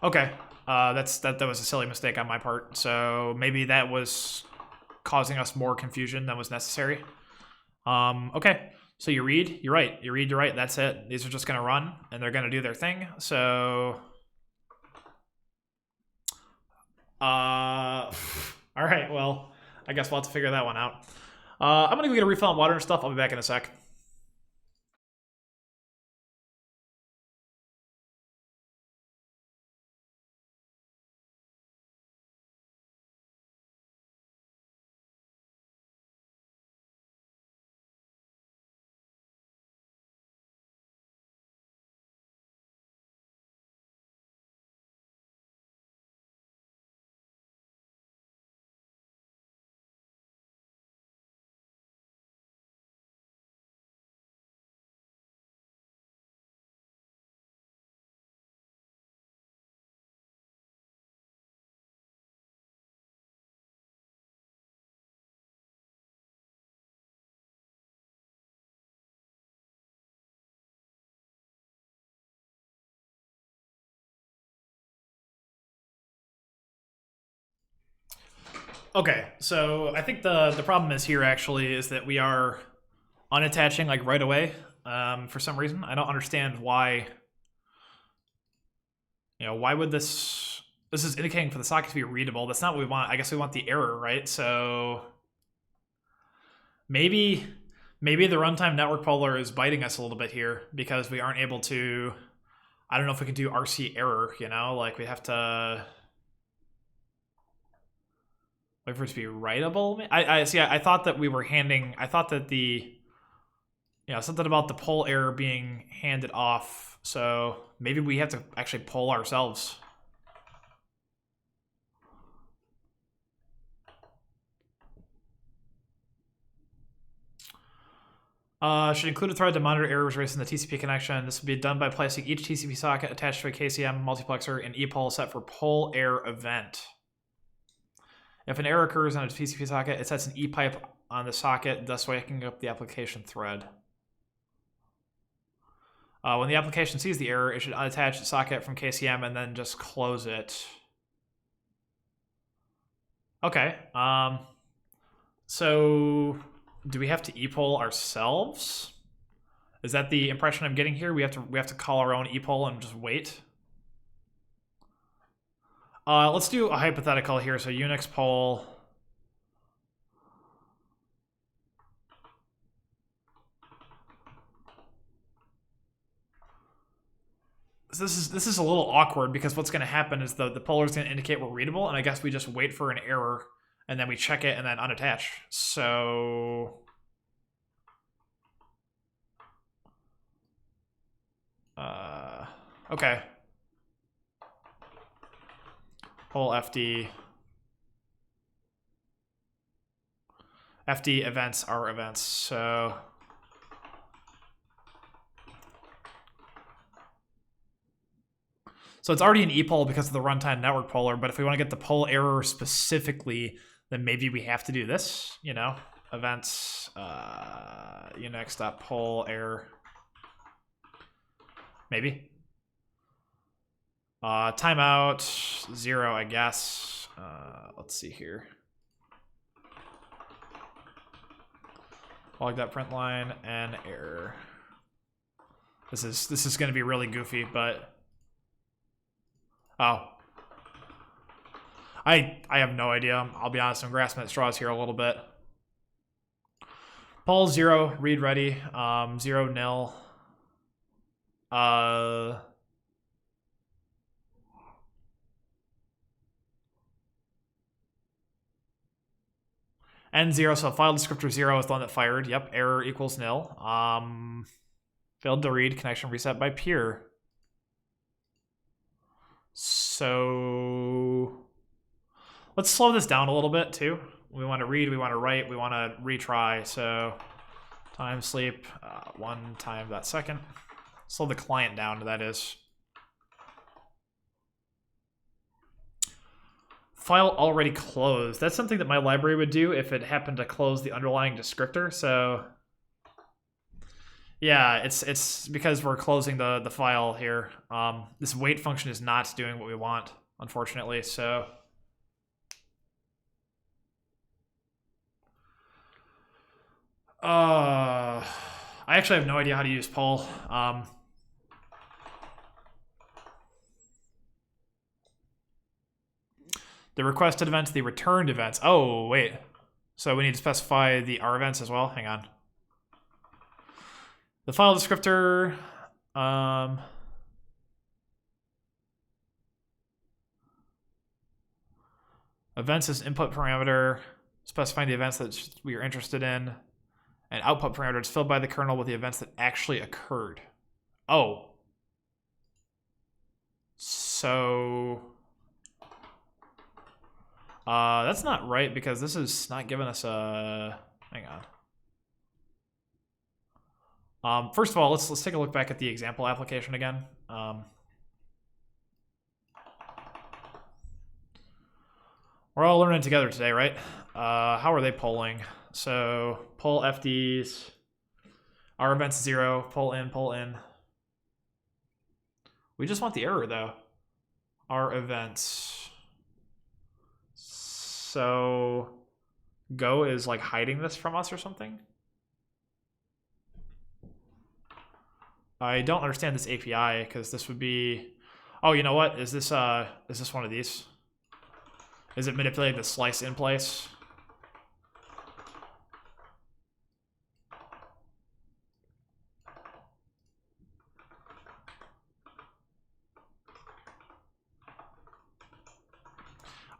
Okay, that was a silly mistake on my part. So maybe that was causing us more confusion than was necessary. Okay, so you read, you write. You read, you write. That's it. These are just going to run, and they're going to do their thing. So, all right. Well, I guess we'll have to figure that one out. I'm going to go get a refill on water and stuff. I'll be back in a sec. Okay, so I think the problem is here actually is that we are unattaching like right away for some reason. I don't understand why. Why would this is indicating for the socket to be readable. That's not what we want. I guess we want the error, right? So maybe the runtime network polar is biting us a little bit here because we aren't able to. I don't know if we can do RC error, like we have to wait for it to be writable. I see. I thought that we were handing. I thought that something about the poll error being handed off. So maybe we have to actually poll ourselves. Should include a thread to monitor errors raised in the TCP connection. This would be done by placing each TCP socket attached to a KCM multiplexer in ePoll set for poll error event. If an error occurs on a TCP socket, it sets an ePipe on the socket, thus waking up the application thread. When the application sees the error, it should unattach the socket from KCM and then just close it. Okay. So do we have to ePoll ourselves? Is that the impression I'm getting here? We have to call our own ePoll and just wait. Let's do a hypothetical here. So Unix poll. This is a little awkward because what's going to happen is the poller is going to indicate we're readable, and I guess we just wait for an error and then we check it and then unattach. So okay. Poll FD. FD events are events. So it's already an ePoll because of the runtime network poller, but if we want to get the poll error specifically, then maybe we have to do this, events unix.poll error. Maybe. Timeout 0, I guess. Let's see here. Log that print line and error. This is going to be really goofy, but oh, I have no idea. I'll be honest. I'm grasping at straws here a little bit. Poll 0, read ready. 0 nil. N0, so file descriptor 0 is the one that fired. Yep, error equals nil. Failed to read, connection reset by peer. So let's slow this down a little bit too. We want to read, we want to write, we want to retry. So time sleep 1 time that second. Slow the client down, that is. File already closed. That's something that my library would do if it happened to close the underlying descriptor. So yeah, it's because we're closing the file here. This wait function is not doing what we want, unfortunately. So I actually have no idea how to use poll. The requested events, the returned events. Oh, wait. So we need to specify the R events as well. Hang on. The file descriptor. Events is input parameter, specifying the events that we are interested in. And output parameter is filled by the kernel with the events that actually occurred. Oh. So that's not right because this is not giving us a. Hang on. First of all, let's take a look back at the example application again. We're all learning together today, right? How are they polling? So poll FDs, R events 0, pull in, pull in. We just want the error though. R events. So Go is like hiding this from us or something? I don't understand this API because this would be, oh, you know what? Is this one of these? Is it manipulating the slice in place?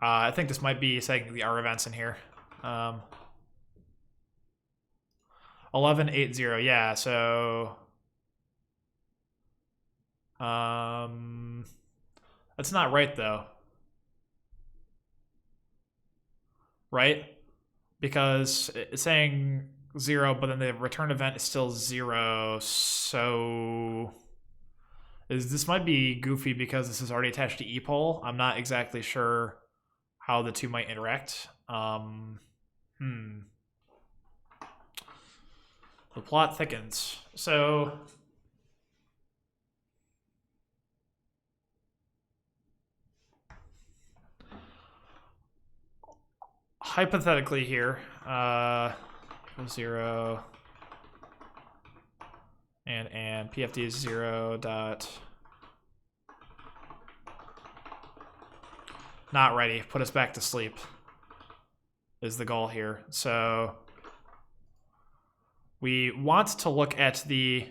I think this might be setting the R events in here. 1180, yeah, so that's not right though. Right? Because it's saying 0, but then the return event is still 0, so this might be goofy because this is already attached to epoll. I'm not exactly sure how the two might interact. The plot thickens. So hypothetically here, 0 and PFD is 0 dot not ready. Put us back to sleep is the goal here. So we want to look at the,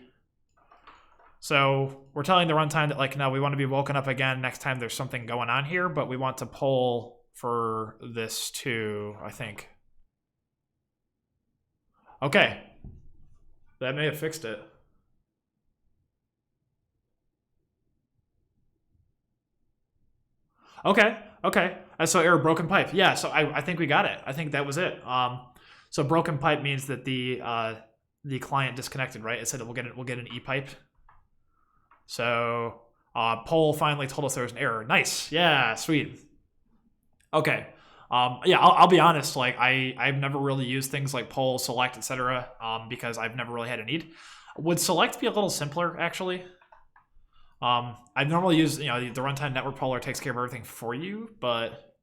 so we're telling the runtime that like, no, we want to be woken up again next time there's something going on here, but we want to poll for this too, I think. Okay. That may have fixed it. Okay. So error broken pipe. Yeah, so I think we got it. I think that was it. So broken pipe means that the client disconnected, right? It said that we'll get an e pipe. So poll finally told us there was an error. Nice. Yeah, sweet. Okay. Yeah, I'll be honest. Like I've never really used things like poll, select, etc. Because I've never really had a need. Would select be a little simpler actually? I normally use, the runtime network poller takes care of everything for you, but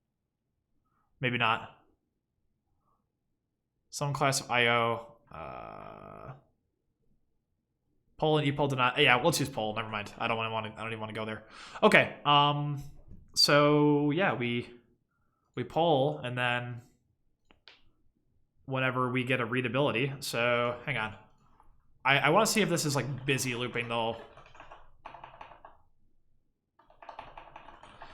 maybe not. Some class of IO. Poll and epoll do not. Yeah, let's use poll. Never mind. I don't even want to go there. Okay. So yeah, we poll and then whenever we get a readability. So hang on. I want to see if this is like busy looping though.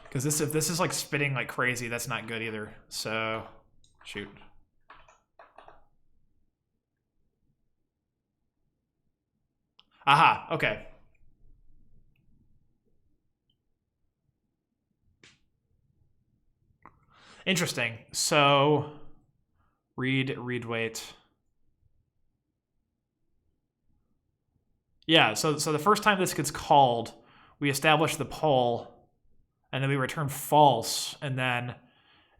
Because if this is like spitting like crazy, that's not good either. So, shoot. Aha, okay. Interesting. So, read wait. Yeah, so the first time this gets called, we establish the poll, and then we return false, and then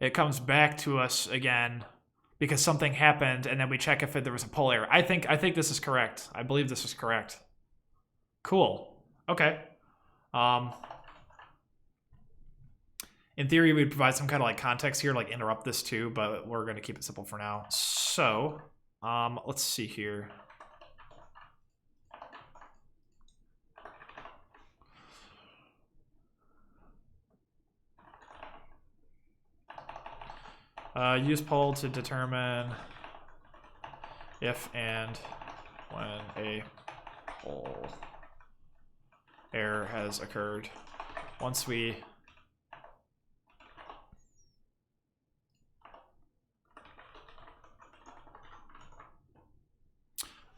it comes back to us again because something happened, and then we check if there was a poll error. I think this is correct. I believe this is correct. Cool. Okay. In theory, we'd provide some kind of like context here, like interrupt this too, but we're going to keep it simple for now. So, let's see here. Use poll to determine if and when a poll error has occurred. Once we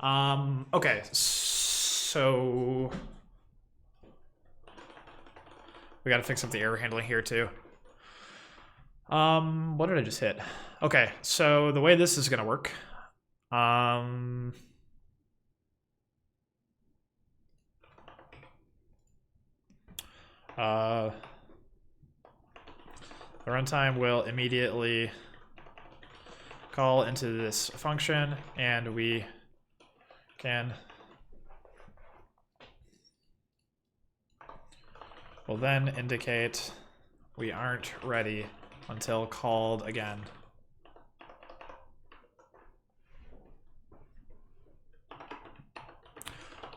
okay, so we got to fix up the error handling here too. What did I just hit? Okay, so the way this is gonna work, the runtime will immediately call into this function, and we will then indicate we aren't ready until called again.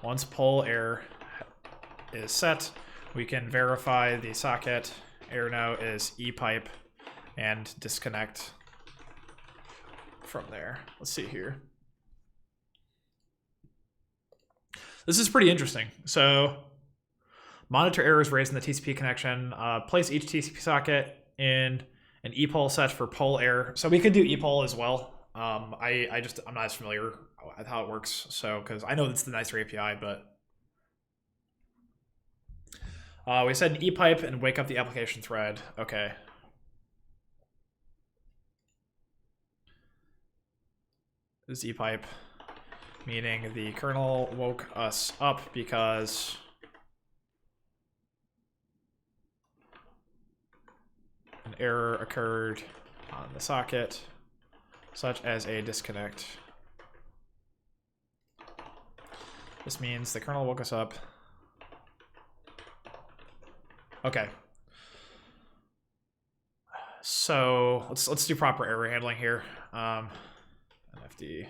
once poll error is set, we can verify the socket error now is epipe and disconnect from there. Let's see here. This is pretty interesting. So monitor errors raised in the TCP connection. Place each TCP socket in an epoll set for poll error. So we could do epoll as well. I'm not as familiar with how it works. So because I know it's the nicer API, but we said an epipe and wake up the application thread. Okay. This is epipe, meaning the kernel woke us up because an error occurred on the socket, such as a disconnect. This means the kernel woke us up. Okay. So let's do proper error handling here. NFD.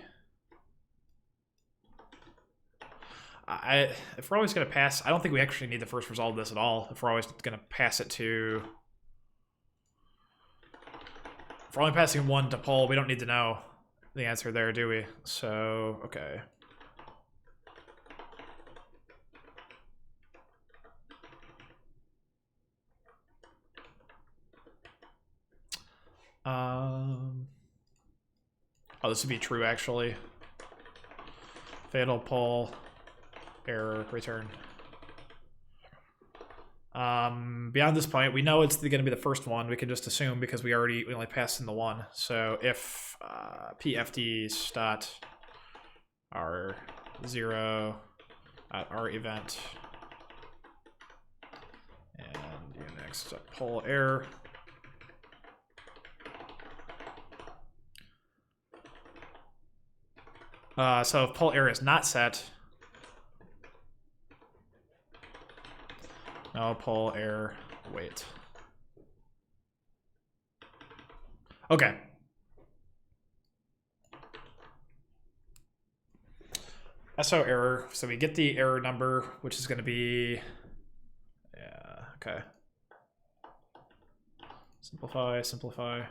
If we're always going to pass, I don't think we actually need to first resolve this at all. If we're always going to pass it to, if we're only passing one to poll, we don't need to know the answer there, do we? So, okay. Oh, this would be true, actually. Fatal poll, error, return. Beyond this point, we know it's going to be the first one. We can just assume because we only passed in the one. So if pfds dot r0 at r event and unix poll error. So if poll error is not set, no poll error, wait. Okay. SO error, so we get the error number, which is going to be, yeah, okay. Simplify, simplify.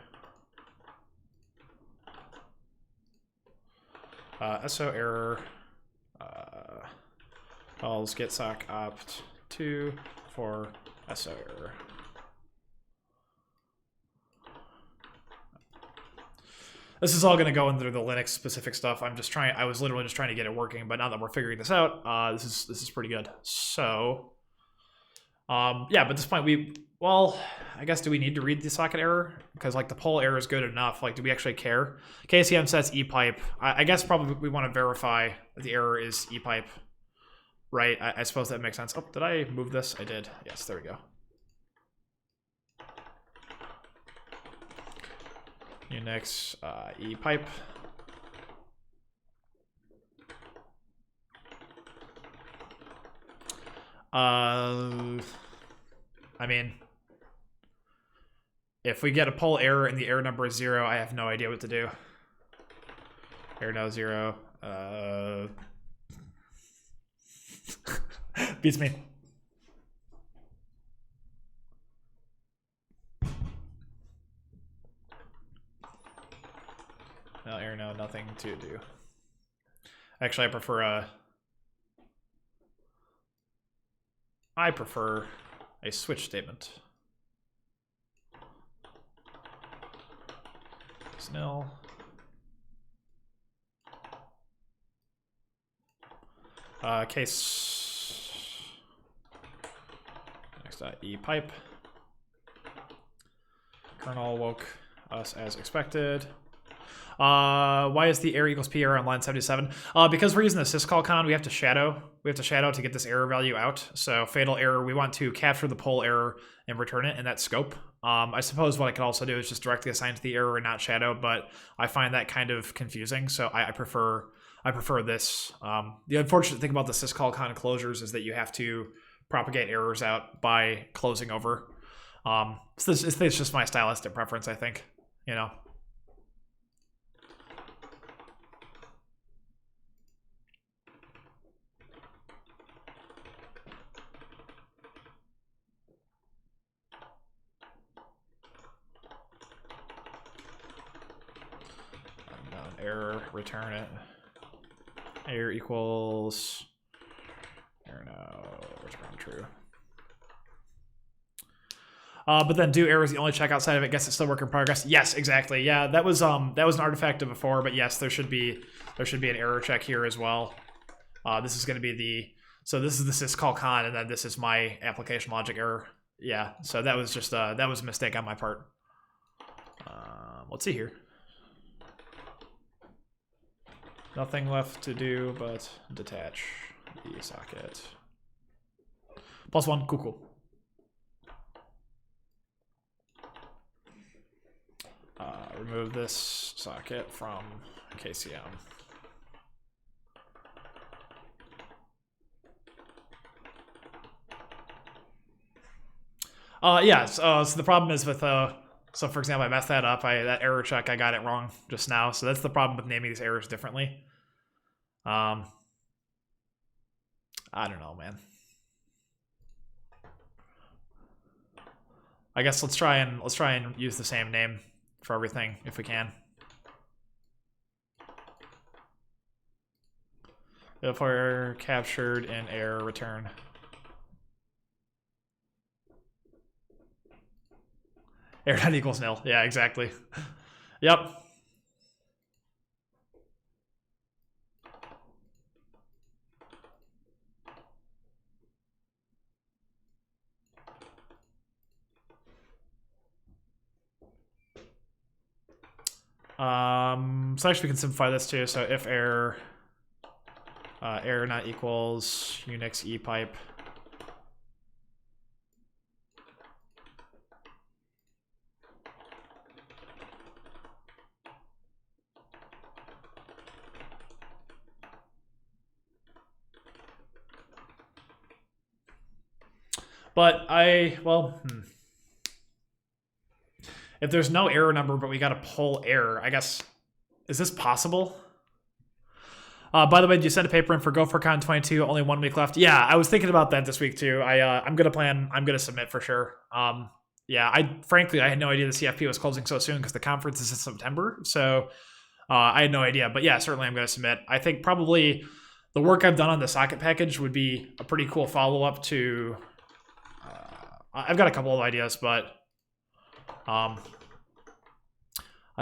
SO error calls get sock opt 2 for SO error. This is all going to go into the Linux specific stuff. I was literally just trying to get it working, but now that we're figuring this out, this is pretty good. So yeah, but at this point well, I guess, do we need to read the socket error? Because like the poll error is good enough. Like, do we actually care? KCM sets epipe. I guess probably we want to verify that the error is epipe, right? I suppose that makes sense. Oh, did I move this? I did. Yes, there we go. Unix epipe. I mean, if we get a poll error and the error number is 0, I have no idea what to do. Error now 0. Beats me. No error now, nothing to do. Actually, I prefer a switch statement. Nil. Case next epipe. Kernel woke us as expected. Why is the error equals P error on line 77? Because we're using the syscall con, we have to shadow to get this error value out. So fatal error, we want to capture the poll error and return it in that scope. I suppose what I could also do is just directly assign to the error and not shadow, but I find that kind of confusing. So I prefer this. The unfortunate thing about the syscall con closures is that you have to propagate errors out by closing over. So it's just my stylistic preference, I think, you know. error, return it. Error equals error no, return true. But then do error is the only check outside of it. Guess it's still work in progress. Yes, exactly. Yeah, that was an artifact of before, but yes, there should be an error check here as well. This is going to be so this is the syscall con, and then this is my application logic error. Yeah, so that was just that was a mistake on my part. Let's see here. Nothing left to do but detach the socket. +1, cool. Remove this socket from KCM. Yeah, so the problem is with, so for example, I messed that up. That error check, I got it wrong just now. So that's the problem with naming these errors differently. I don't know, man. I guess let's try and use the same name for everything if we can. If we're captured in error, return. Error not equals nil. Yeah, exactly. Yep. So actually we can simplify this too. So if error error not equals Unix epipe. But if there's no error number, but we got to pull error, I guess, is this possible? By the way, did you send a paper in for GopherCon 22? Only 1 week left. Yeah, I was thinking about that this week too. I'm gonna submit for sure. Yeah, frankly I had no idea the CFP was closing so soon because the conference is in September. So I had no idea. But yeah, certainly I'm gonna submit. I think probably the work I've done on the socket package would be a pretty cool follow-up to. I've got a couple of ideas, but I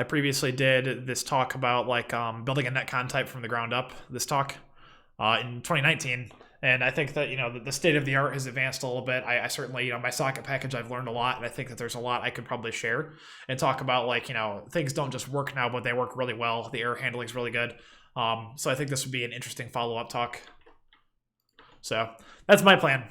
previously did this talk about building a netcon type from the ground up. This talk in 2019, and I think that the state of the art has advanced a little bit. I certainly my socket package I've learned a lot, and I think that there's a lot I could probably share and talk about things don't just work now, but they work really well. The error handling is really good. So I think this would be an interesting follow-up talk. So that's my plan.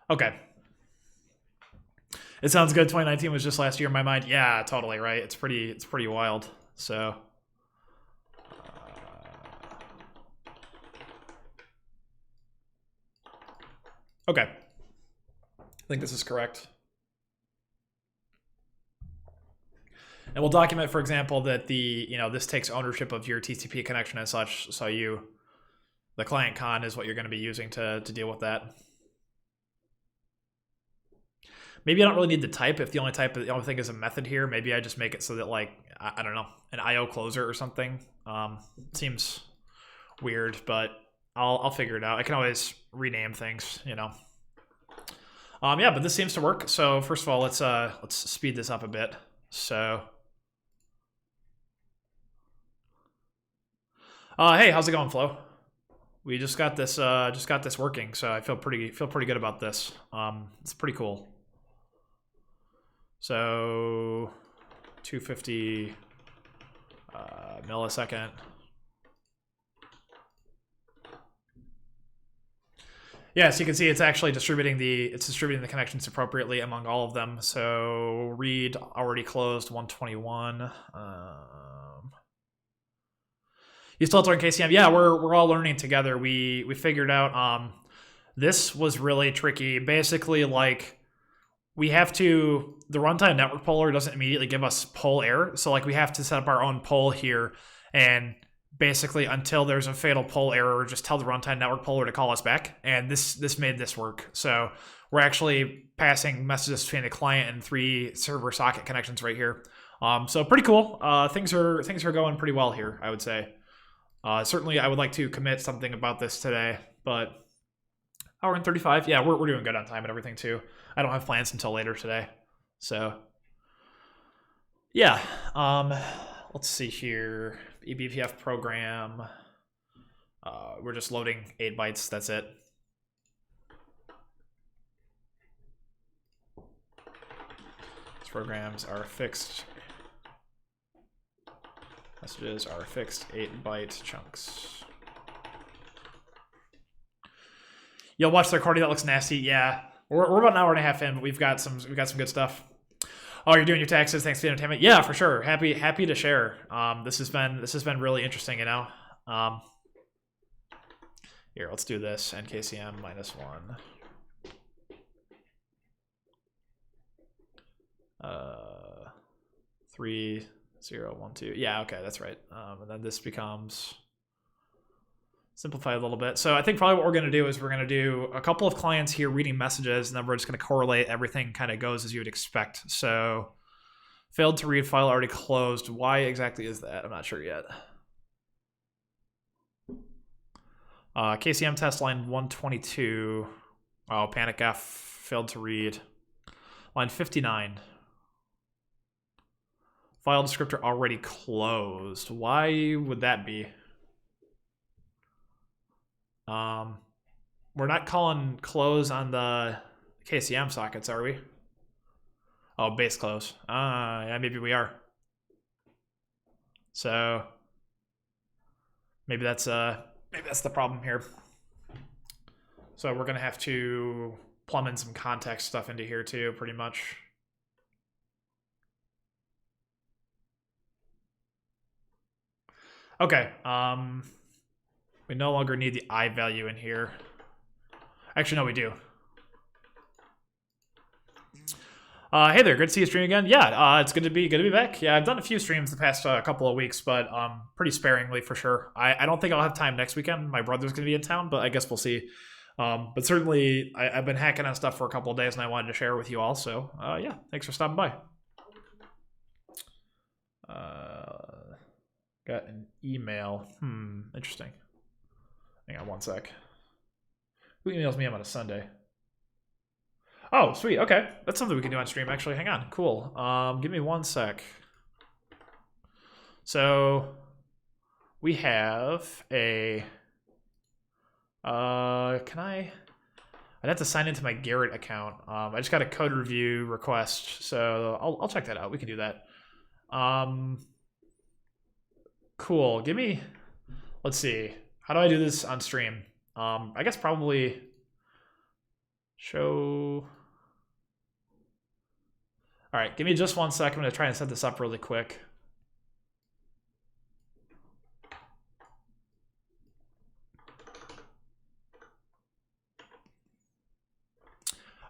Okay. It sounds good. 2019 was just last year in my mind. Yeah, totally right. It's pretty wild. So okay. I think this is correct. And we'll document, for example, that this takes ownership of your TCP connection and such. So the client con is what you're going to be using to deal with that. Maybe I don't really need the type. If the only thing is a method here, maybe I just make it so that I don't know, an IO closer or something. Seems weird, but I'll figure it out. I can always rename things, Yeah, but this seems to work. So first of all, let's speed this up a bit. So, hey, how's it going, Flo? We just got this working, so I feel pretty good about this. It's pretty cool. So 250 millisecond. Yeah, so you can see it's actually distributing the connections appropriately among all of them. So read already closed 121. You still have to learn KCM? Yeah, we're all learning together. We figured out this was really tricky. Basically, like, we have to, the runtime network poller doesn't immediately give us poll error. So like we have to set up our own poll here, and basically until there's a fatal poll error, just tell the runtime network poller to call us back. And this made this work. So we're actually passing messages between the client and 3 server socket connections right here. So pretty cool. Things are going pretty well here, I would say. Certainly I would like to commit something about this today, but hour and 35. Yeah, we're doing good on time and everything too. I don't have plans until later today. So yeah, let's see here. eBPF program. We're just loading 8 bytes. That's it. These programs are fixed. Messages are fixed 8-byte chunks. You'll watch the recording. That looks nasty. Yeah, we're about an hour and a half in, but we've got some good stuff. Oh, you're doing your taxes. Thanks for the entertainment. Yeah, for sure. Happy to share. This has been really interesting. You know. Here, let's do this. NKCM -1. 3 0 1 2. Yeah, okay, that's right. And then this becomes simplified a little bit. So I think probably what we're going to do is we're going to do a couple of clients here reading messages, and then we're just going to correlate everything kind of goes as you would expect. So failed to read file already closed. Why exactly is that? I'm not sure yet. KCM test line 122. Oh, panic F, failed to read. Line 59. File descriptor already closed. Why would that be? We're not calling close on the KCM sockets, are we? Oh, base close. Yeah, maybe we are. So maybe that's the problem here. So we're gonna have to plumb in some context stuff into here too, pretty much. Okay. We no longer need the I value in here. Actually, no, we do. Hey there, good to see you stream again. Yeah, it's good to be back. Yeah, I've done a few streams the past couple of weeks, but pretty sparingly for sure. I don't think I'll have time next weekend. My brother's gonna be in town, but I guess we'll see. But certainly, I've been hacking on stuff for a couple of days, and I wanted to share with you all. So yeah, thanks for stopping by. Got an email. Interesting. Hang on one sec. Who emails me? I'm on a Sunday. Oh, sweet. Okay. That's something we can do on stream, actually. Hang on. Cool. Give me one sec. So we have a... I'd have to sign into my Garrett account. I just got a code review request, so I'll check that out. We can do that. Cool. Give me... Let's see. How do I do this on stream? I guess probably show... All right, give me just one sec. I'm going to try and set this up really quick.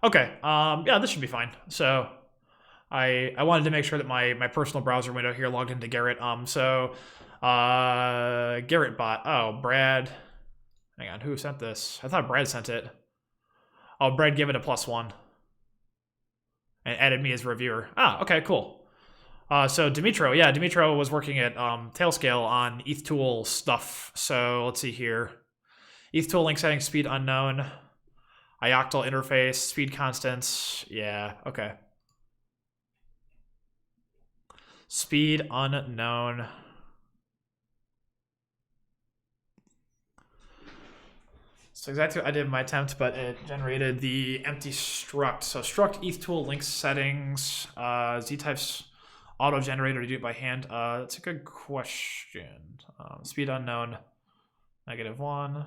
Okay, yeah, this should be fine. So I wanted to make sure that my personal browser window here logged into Garrett. Garrett bot. Oh, Brad. Hang on, who sent this? I thought Brad sent it. Oh, Brad gave it a +1. And added me as reviewer. Ah, okay, cool. So Dimitro, yeah, Dimitro was working at Tailscale on ETH-Tool stuff. So let's see here. ETH-Tool link settings, speed unknown. iOctal interface, speed constants. Yeah, okay. Speed unknown. So exactly what I did in my attempt, but it generated the empty struct. So struct ETH-Tool link settings, Z-types auto-generator to do it by hand. That's a good question. Speed unknown, -1.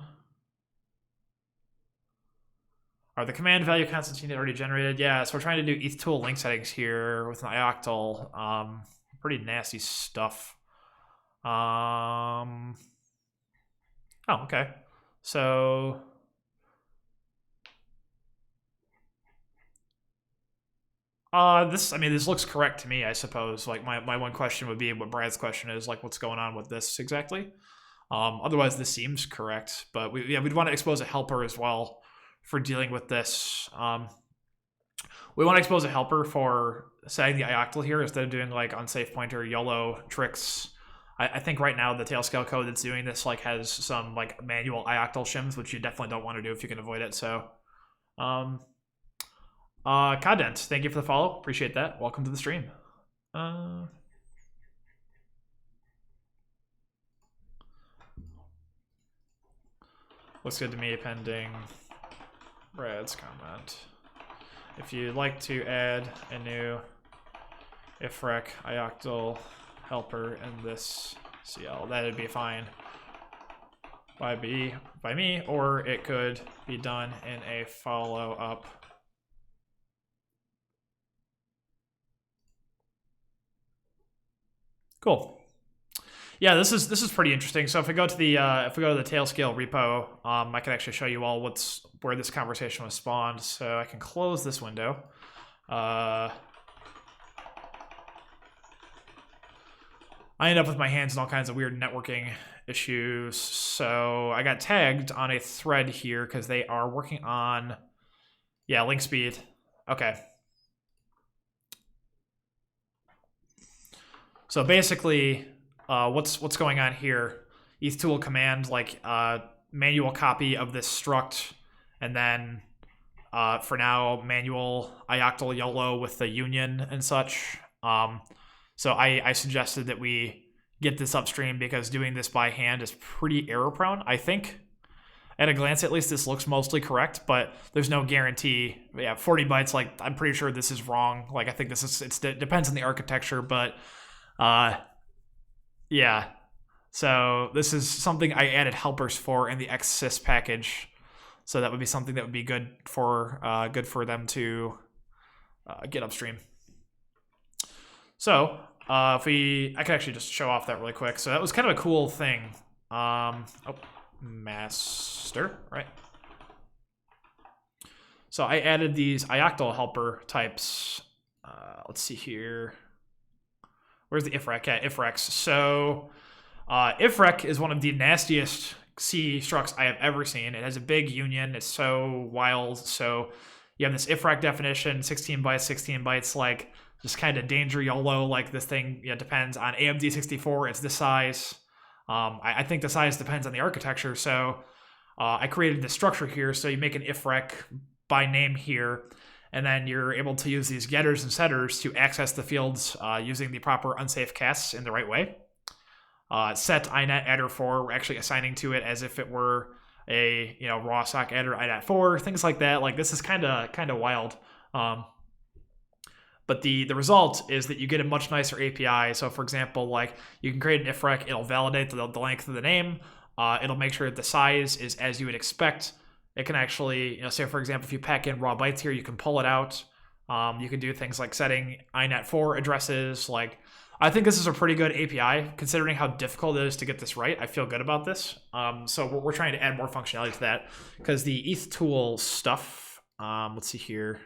Are the command value constants already generated? Yeah, so we're trying to do ETH-Tool link settings here with an iOctal. Pretty nasty stuff. Oh, okay. So This looks correct to me, I suppose. Like my one question would be what Brad's question is, like what's going on with this exactly. Otherwise this seems correct, but we'd want to expose a helper as well for dealing with this. We want to expose a helper for setting the ioctl here instead of doing like unsafe pointer YOLO tricks. I think right now the tail scale code that's doing this like has some like manual ioctl shims, which you definitely don't want to do if you can avoid it. So Cadent, thank you for the follow. Appreciate that. Welcome to the stream. Looks good to me pending Brad's comment. If you'd like to add a new ifrec ioctl helper in this CL, that'd be fine by me, or it could be done in a follow-up. Cool. Yeah, this is pretty interesting. So if we go to the tail scale repo, I can actually show you all where this conversation was spawned. So I can close this window. I end up with my hands in all kinds of weird networking issues. So I got tagged on a thread here because they are working on, link speed. Okay. So basically, what's going on here? ETH2 command like manual copy of this struct, and then for now manual ioctl YOLO with the union and such. So I suggested that we get this upstream because doing this by hand is pretty error prone. I think at a glance, at least, this looks mostly correct, but there's no guarantee. Yeah, 40 bytes. Like I'm pretty sure this is wrong. Like I think it depends on the architecture, but. Yeah, so this is something I added helpers for in the xsys package, so that would be something that would be good for them to get upstream. So I can actually just show off that really quick. So that was kind of a cool thing. Master, right? So I added these ioctl helper types. Let's see here. Where's the ifrec? Yeah, ifrecs. So ifrec is one of the nastiest C structs I have ever seen. It has a big union. It's so wild. So you have this ifrec definition, 16 bytes, like just kind of danger YOLO. Like this thing depends on AMD 64. It's this size. I think the size depends on the architecture. So I created this structure here. So you make an ifrec by name here. And then you're able to use these getters and setters to access the fields using the proper unsafe casts in the right way. Set inet adder 4, we're actually assigning to it as if it were a raw sock adder inet 4, things like that. Like this is kind of wild. But the result is that you get a much nicer API. So for example, like you can create an ifrec, it'll validate the length of the name. It'll make sure that the size is as you would expect. It can actually, say for example, if you pack in raw bytes here, you can pull it out. You can do things like setting inet4 addresses. Like, I think this is a pretty good API considering how difficult it is to get this right. I feel good about this. So we're trying to add more functionality to that because the ETH tool stuff. Let's see here.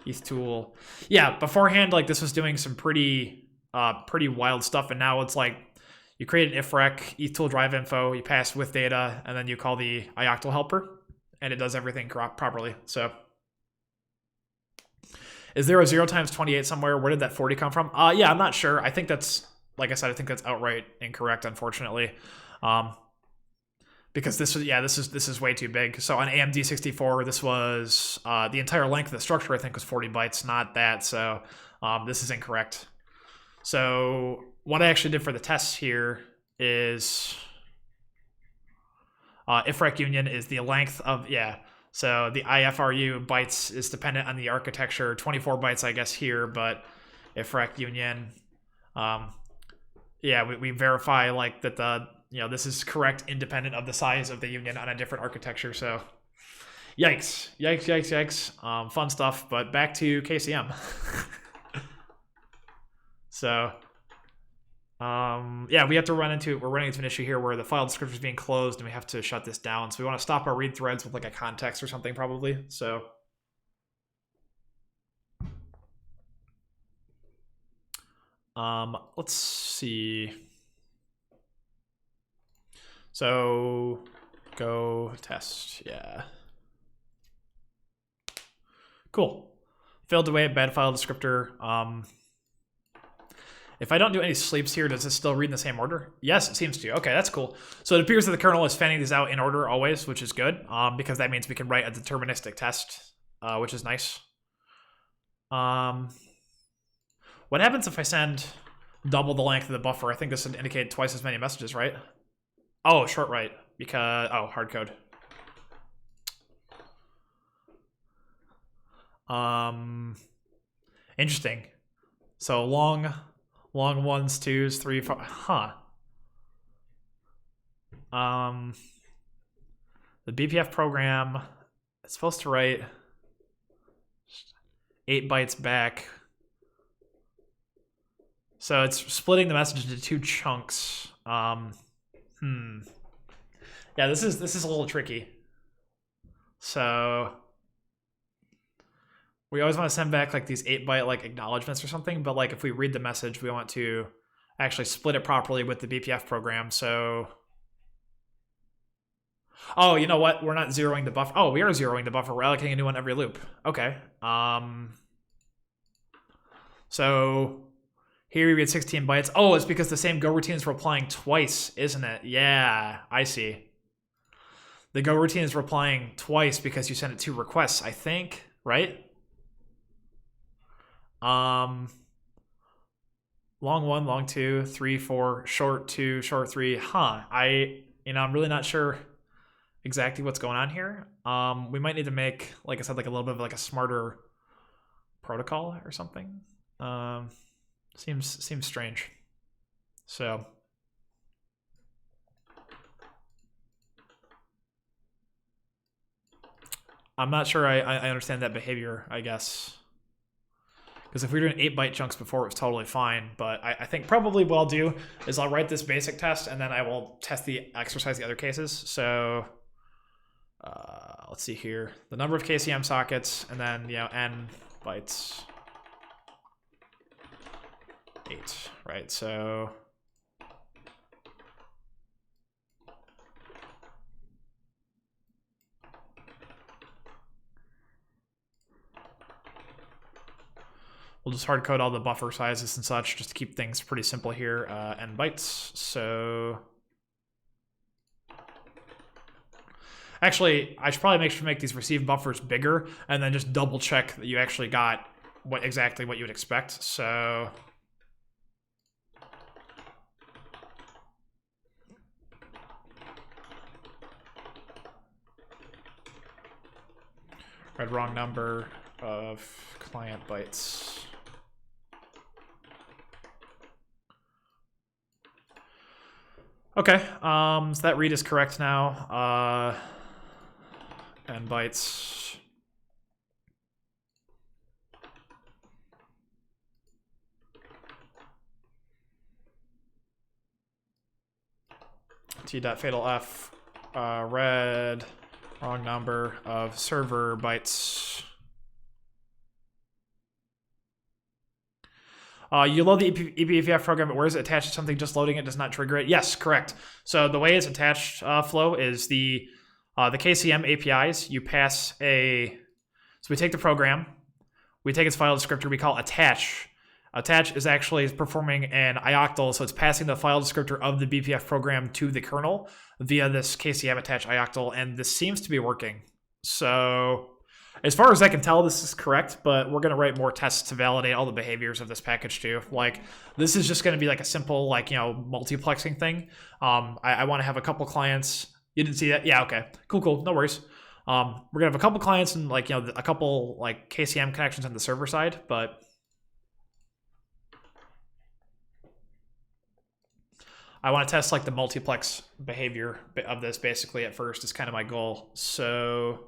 ETH tool. Yeah, beforehand, like this was doing some pretty wild stuff, and now it's like. You create an ifrec, ETH tool drive info, you pass with data, and then you call the ioctl helper, and it does everything properly. So, is there a 0 times 28 somewhere? Where did that 40 come from? Yeah, I'm not sure. I think that's, like I said, I think that's outright incorrect, unfortunately, because this is way too big. So on AMD 64, this was the entire length of the structure. I think was 40 bytes, not that. So this is incorrect. So what I actually did for the tests here is ifrec union is the length of, so the IFRU bytes is dependent on the architecture, 24 bytes, I guess, here, but ifrec union, we verify like that this is correct independent of the size of the union on a different architecture. So yikes. Fun stuff, but back to KCM. So, we have to we're running into an issue here where the file descriptor is being closed and we have to shut this down. So we want to stop our read threads with like a context or something probably. So, Let's see. So go test, yeah. Cool. Failed to wait, bad file descriptor. If I don't do any sleeps here, does it still read in the same order? Yes, it seems to. Okay, that's cool. So it appears that the kernel is fanning these out in order always, which is good, because that means we can write a deterministic test, which is nice. What happens if I send double the length of the buffer? I think this would indicate twice as many messages, right? Oh, short write, because, oh, hard code. Interesting. So long ones, twos, three, four, huh. The BPF program is supposed to write 8 bytes back. So it's splitting the message into 2 chunks. Yeah, this is a little tricky. So we always want to send back like these 8-byte like acknowledgments or something, but like if we read the message, we want to actually split it properly with the BPF program. So, oh, you know what? We're not zeroing the buffer. Oh, we are zeroing the buffer. We're allocating a new one every loop. Okay. So here we get 16 bytes. Oh, it's because the same go routine is replying twice, isn't it? Yeah, I see. The go routine is replying twice because you sent it 2 requests, I think, right? Long 1, long 2, 3, 4, short 2, short 3. Huh. I'm really not sure exactly what's going on here. We might need to make, like I said, like a little bit of like a smarter protocol or something. Seems strange. So I'm not sure I understand that behavior, I guess. Because if we were doing 8-byte chunks before, it was totally fine. But I think probably what I'll do is I'll write this basic test, and then I will exercise the other cases. So let's see here. The number of KCM sockets, and then, n bytes. 8, right? So we'll just hard code all the buffer sizes and such just to keep things pretty simple here. N bytes. So actually, I should probably make these receive buffers bigger and then just double check that you actually got exactly what you would expect. So read wrong number of client bytes. Okay, so that read is correct now. N bytes. T.fatal_f, read wrong number of server bytes. You load the eBPF program, but where is it attached to something? Just loading it does not trigger it. Yes, correct. So the way it's attached, flow, is the KCM APIs. You pass so we take the program, we take its file descriptor, we call attach. Attach is actually performing an ioctl, so it's passing the file descriptor of the BPF program to the kernel via this KCM attach ioctl, and this seems to be working. So as far as I can tell, this is correct, but we're going to write more tests to validate all the behaviors of this package too. Like, this is just going to be like a simple, like, multiplexing thing. I want to have a couple clients. You didn't see that? Yeah, okay. Cool. No worries. We're going to have a couple clients and, like, a couple, like, KCM connections on the server side, but I want to test, like, the multiplex behavior of this basically at first is kind of my goal. So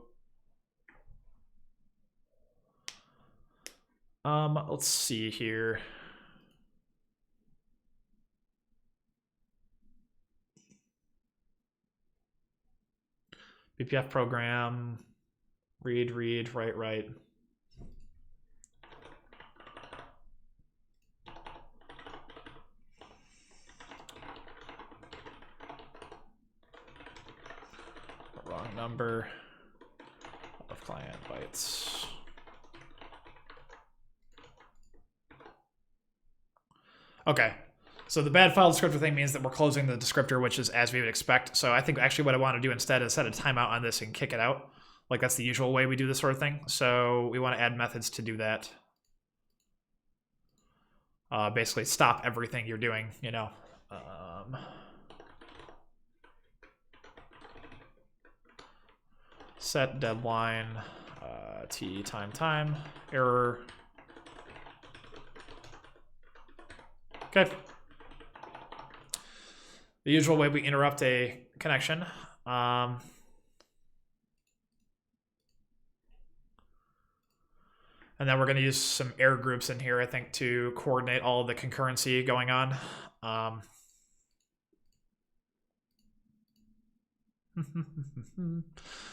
let's see here. BPF program, read, write. wrong number of client bytes. Okay, so the bad file descriptor thing means that we're closing the descriptor, which is as we would expect. So I think actually what I want to do instead is set a timeout on this and kick it out. Like that's the usual way we do this sort of thing. So we want to add methods to do that. Basically stop everything you're doing, you know. Set deadline, t time, error. Okay. The usual way we interrupt a connection. And then we're going to use some error groups in here, I think, to coordinate all of the concurrency going on.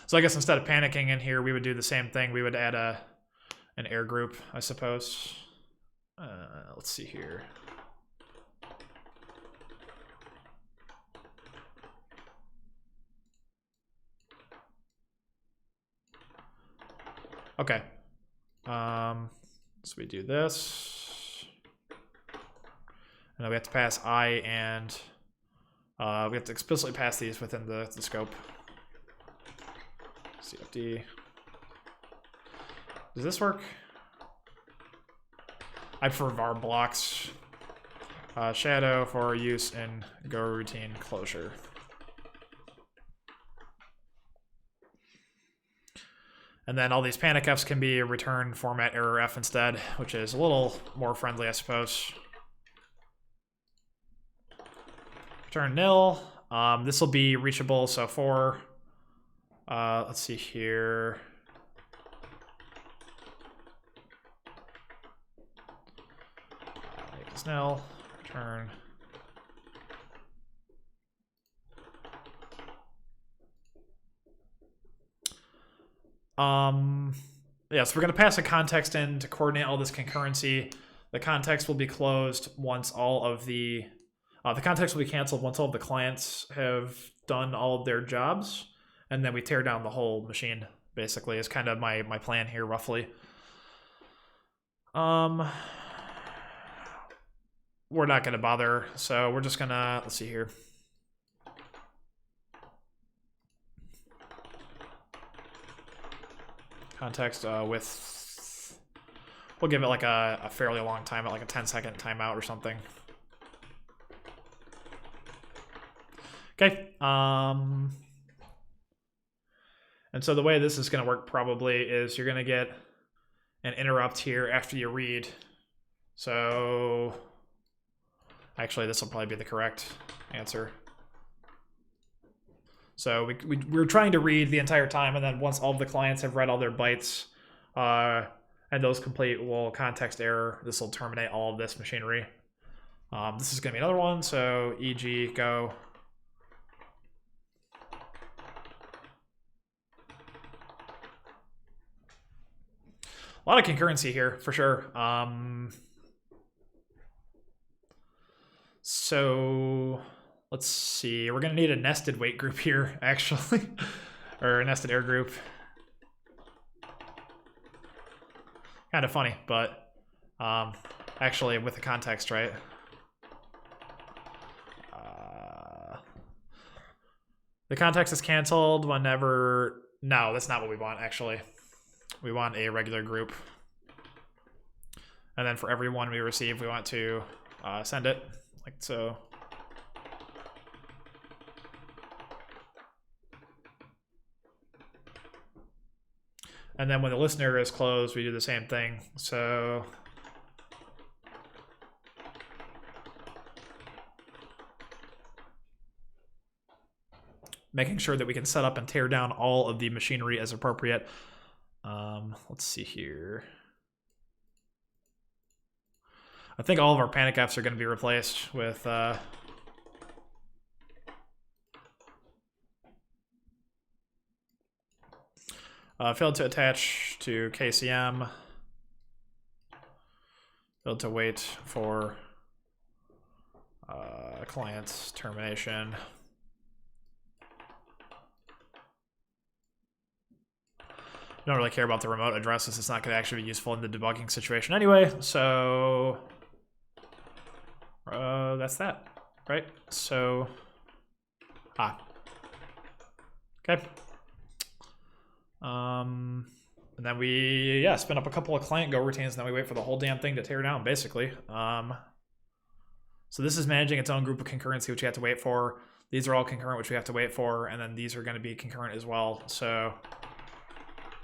So I guess instead of panicking in here, we would do the same thing. We would add an error group, I suppose. Let's see here. Okay. So we do this. And then we have to pass I and we have to explicitly pass these within the scope. CFD. Does this work? I prefer var blocks. Shadow for use in Go routine closure. And then all these panic Fs can be a return format error F instead, which is a little more friendly, I suppose. Return nil. This will be reachable, so for, let's see here. Make this nil. Return. Yeah, so we're going to pass a context in to coordinate all this concurrency. The context will be closed once all of the context will be canceled once all of the clients have done all of their jobs, and then we tear down the whole machine, basically, is kind of my plan here, roughly. We're not going to bother, so we're just going to, let's see here. Context with, we'll give it like a fairly long timeout, like a 10-second timeout or something. Okay. And so the way this is going to work probably is you're going to get an interrupt here after you read. So actually, this will probably be the correct answer. So we're trying to read the entire time, and then once all of the clients have read all their bytes, and those complete, will context error. This will terminate all of this machinery. This is going to be another one, so e.g. go. A lot of concurrency here, for sure. So let's see. We're going to need a nested wait group here, actually. Or a nested error group. Kind of funny, but actually with the context, right? The context is canceled whenever... No, that's not what we want, actually. We want a regular group. And then for every one we receive, we want to send it, like so. And then when the listener is closed, we do the same thing. So making sure that we can set up and tear down all of the machinery as appropriate. Let's see here. I think all of our panic Fs are going to be replaced with failed to attach to KCM. Failed to wait for client's termination. don't really care about the remote addresses. It's not going to actually be useful in the debugging situation anyway. So that's that, right? So, okay. And then we, spin up a couple of client go routines, and then we wait for the whole damn thing to tear down, basically. So this is managing its own group of concurrency, which you have to wait for. These are all concurrent, which we have to wait for, and then these are going to be concurrent as well. So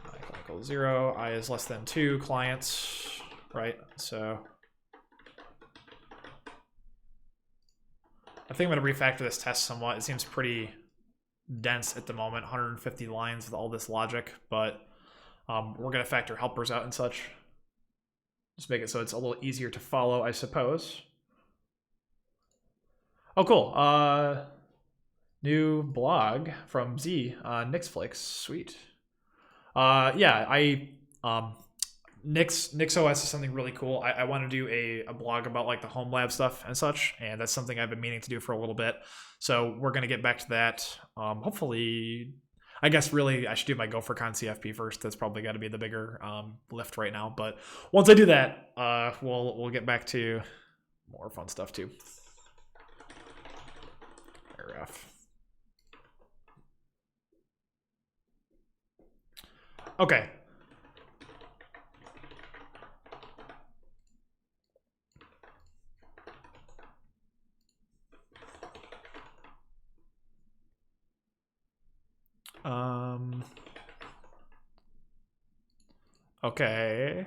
I equals 0, I is less than 2 clients, right? So I think I'm going to refactor this test somewhat. It seems pretty dense at the moment, 150 lines with all this logic, but we're going to factor helpers out and such. Just make it so it's a little easier to follow, I suppose. Oh, cool. New blog from Z on Nixflix. Sweet. NixOS is something really cool. I want to do a blog about like the home lab stuff and such, and that's something I've been meaning to do for a little bit. So we're going to get back to that. Hopefully, I guess really I should do my GopherCon CFP first. That's probably got to be the bigger lift right now. But once I do that, we'll get back to more fun stuff too. Paragraph. Okay. Okay.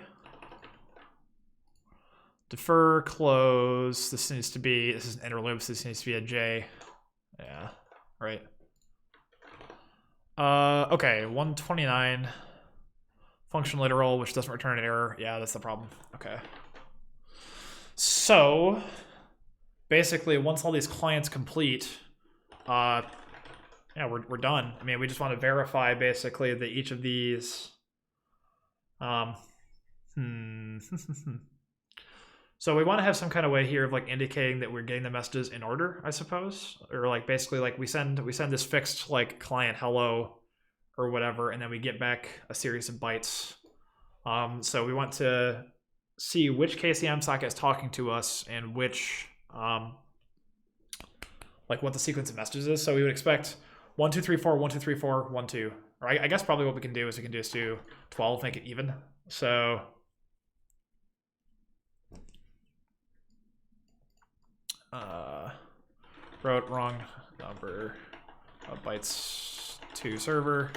Defer, close. This is an interloop, so this needs to be a J. Yeah, right. Okay, 129. Function literal, which doesn't return an error. Yeah, that's the problem. Okay. So, basically, once all these clients complete, we're done. I mean, we just want to verify, basically, that each of these... So we want to have some kind of way here of like indicating that we're getting the messages in order, I suppose, or like basically like we send this fixed like client hello or whatever, and then we get back a series of bytes. So we want to see which KCM socket is talking to us and which like what the sequence of messages is. So we would expect 1 2 3 4 1 2 3 4 1 2. Or I guess probably what we can do is we can just do 12, make it even. So wrote wrong number of bytes to server.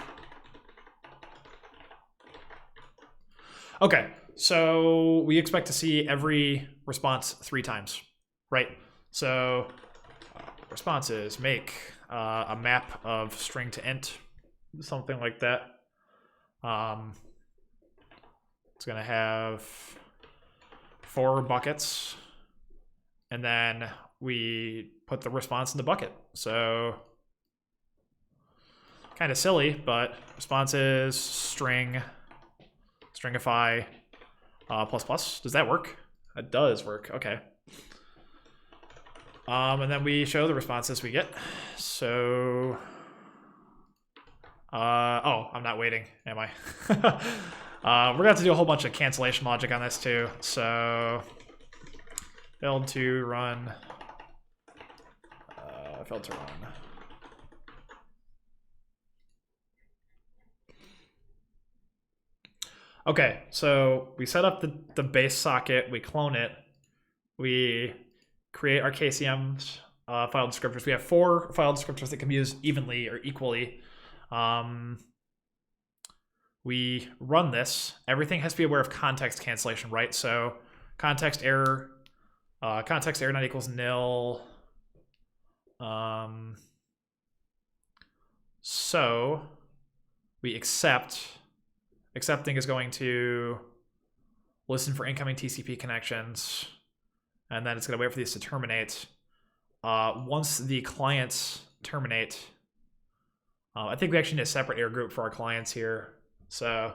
Okay, so we expect to see every response 3 times, right? So responses make a map of string to int, something like that. It's gonna have 4 buckets, and then we put the response in the bucket. So kind of silly, but response is stringify plus plus. Does that work? That does work. Okay. And then we show the responses we get. So I'm not waiting, am I? We're gonna have to do a whole bunch of cancellation logic on this too. So failed to run. Failed to run. Okay, so we set up the base socket, we clone it, we create our KCM file descriptors. We have 4 file descriptors that can be used evenly or equally. We run this. Everything has to be aware of context cancellation, right? So context error not equals nil. So we accepting is going to listen for incoming TCP connections, and then it's going to wait for these to terminate. Once the clients terminate, I think we actually need a separate error group for our clients here. So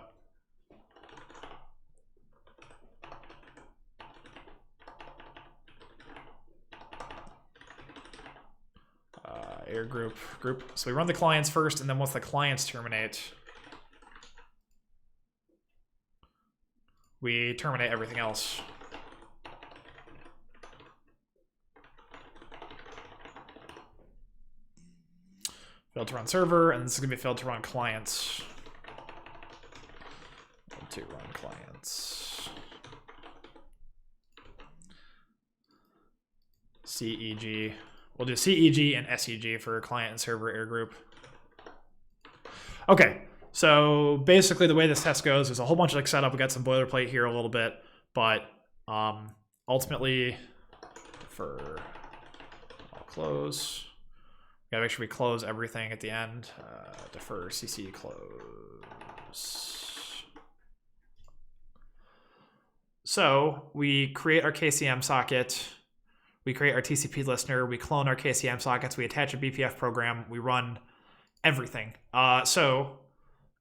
error group. So we run the clients first, and then once the clients terminate, we terminate everything else. Failed to run server, and this is going to be failed to run clients. Failed to run clients. CEG. We'll do CEG and SEG for client and server error group. Okay, so basically the way this test goes is a whole bunch of like setup. We got some boilerplate here a little bit, but ultimately, I'll close. We gotta make sure we close everything at the end. Defer CC close. So we create our KCM socket. We create our TCP listener, we clone our KCM sockets, we attach a BPF program, we run everything. So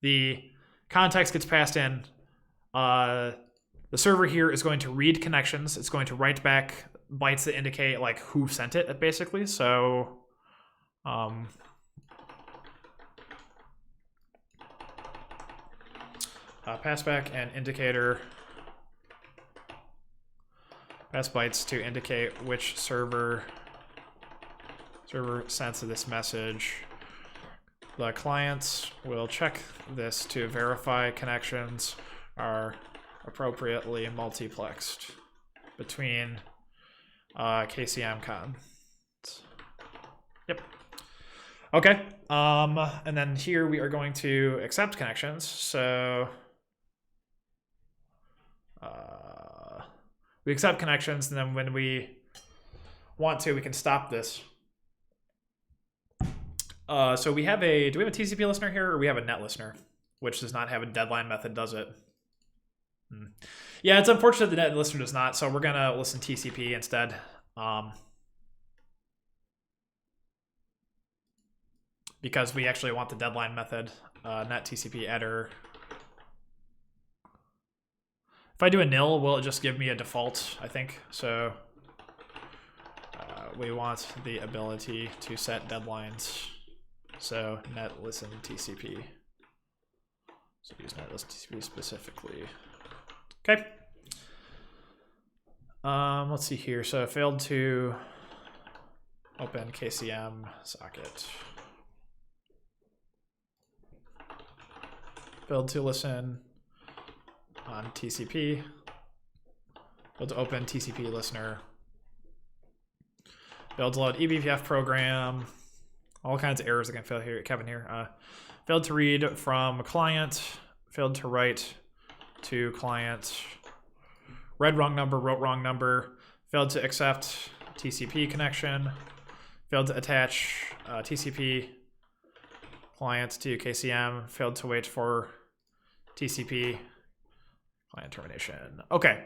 the context gets passed in. The server here is going to read connections. It's going to write back bytes that indicate like who sent it, basically. So passback and indicator. Pass bytes to indicate which server sends this message. The clients will check this to verify connections are appropriately multiplexed between KCM cons. Yep. Okay. And then here we are going to accept connections. So we accept connections, and then when we want to, we can stop this. So we have do we have a TCP listener here, or we have a net listener, which does not have a deadline method, does it? Yeah, it's unfortunate the net listener does not, so we're gonna listen TCP instead. Because we actually want the deadline method, net TCP header. If I do a nil, will it just give me a default, I think? So we want the ability to set deadlines. So net listen TCP. So use net listen TCP specifically. Okay. Let's see here. So I failed to open KCM socket. Failed to listen on TCP. Failed to open TCP listener. Failed to load eBPF program. All kinds of errors that can fail here, Kevin here. Failed to read from client. Failed to write to client. Read wrong number, wrote wrong number. Failed to accept TCP connection. Failed to attach TCP client to KCM. Failed to wait for TCP client termination. Okay.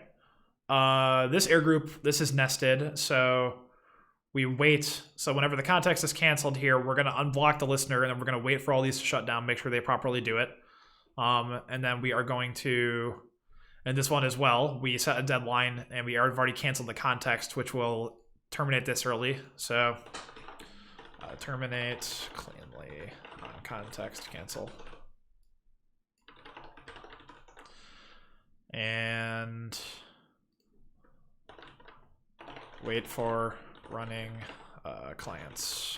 This error group, this is nested. So we wait. So whenever the context is canceled here, we're going to unblock the listener, and then we're going to wait for all these to shut down, make sure they properly do it. And then we are going to, and this one as well, we set a deadline, and we have already canceled the context, which will terminate this early. So terminate cleanly on context cancel. And wait for running clients.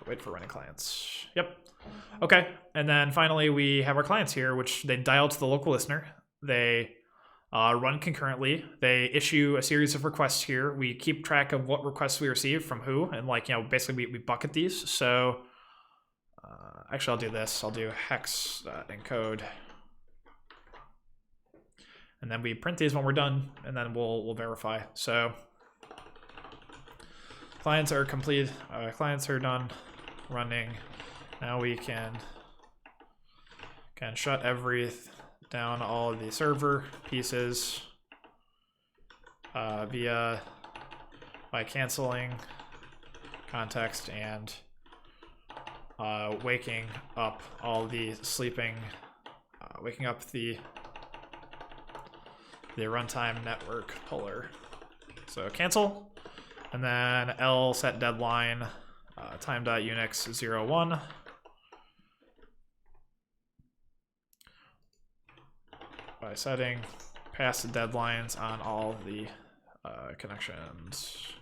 Wait for running clients. Yep. Okay. And then finally, we have our clients here, which they dial to the local listener. They run concurrently. They issue a series of requests here. We keep track of what requests we receive from who, and basically we bucket these. So actually, I'll do this. I'll do hex encode. And then we print these when we're done, and then we'll verify. So clients are complete. Clients are done running. Now we can shut down all of the server pieces by canceling context and waking up all the waking up the runtime network puller. So cancel, and then L set deadline time.unix 01. by setting past deadlines on all the connections,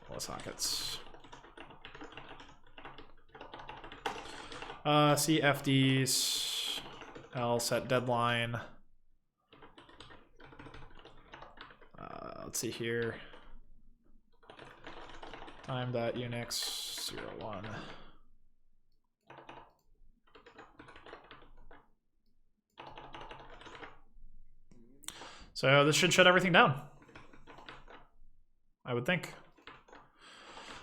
all the sockets. CFDs, L set deadline. Let's see here. Time.unix 01. So this should shut everything down, I would think.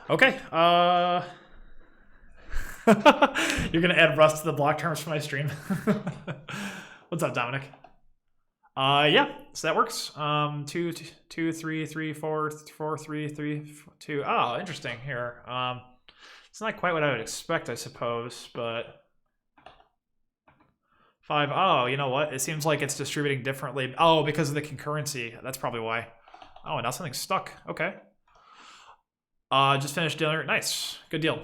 Okay. You're gonna add Rust to the block terms for my stream. What's up, Dominic? Yeah, so that works. 2, 2, 3, 3, 4, 4, 3, 3, 2. Oh, interesting here. It's not quite what I would expect, I suppose, but 5. Oh, you know what? It seems like it's distributing differently. Oh, because of the concurrency. That's probably why. Oh, and now something's stuck. Okay. Just finished dinner. Nice. Good deal.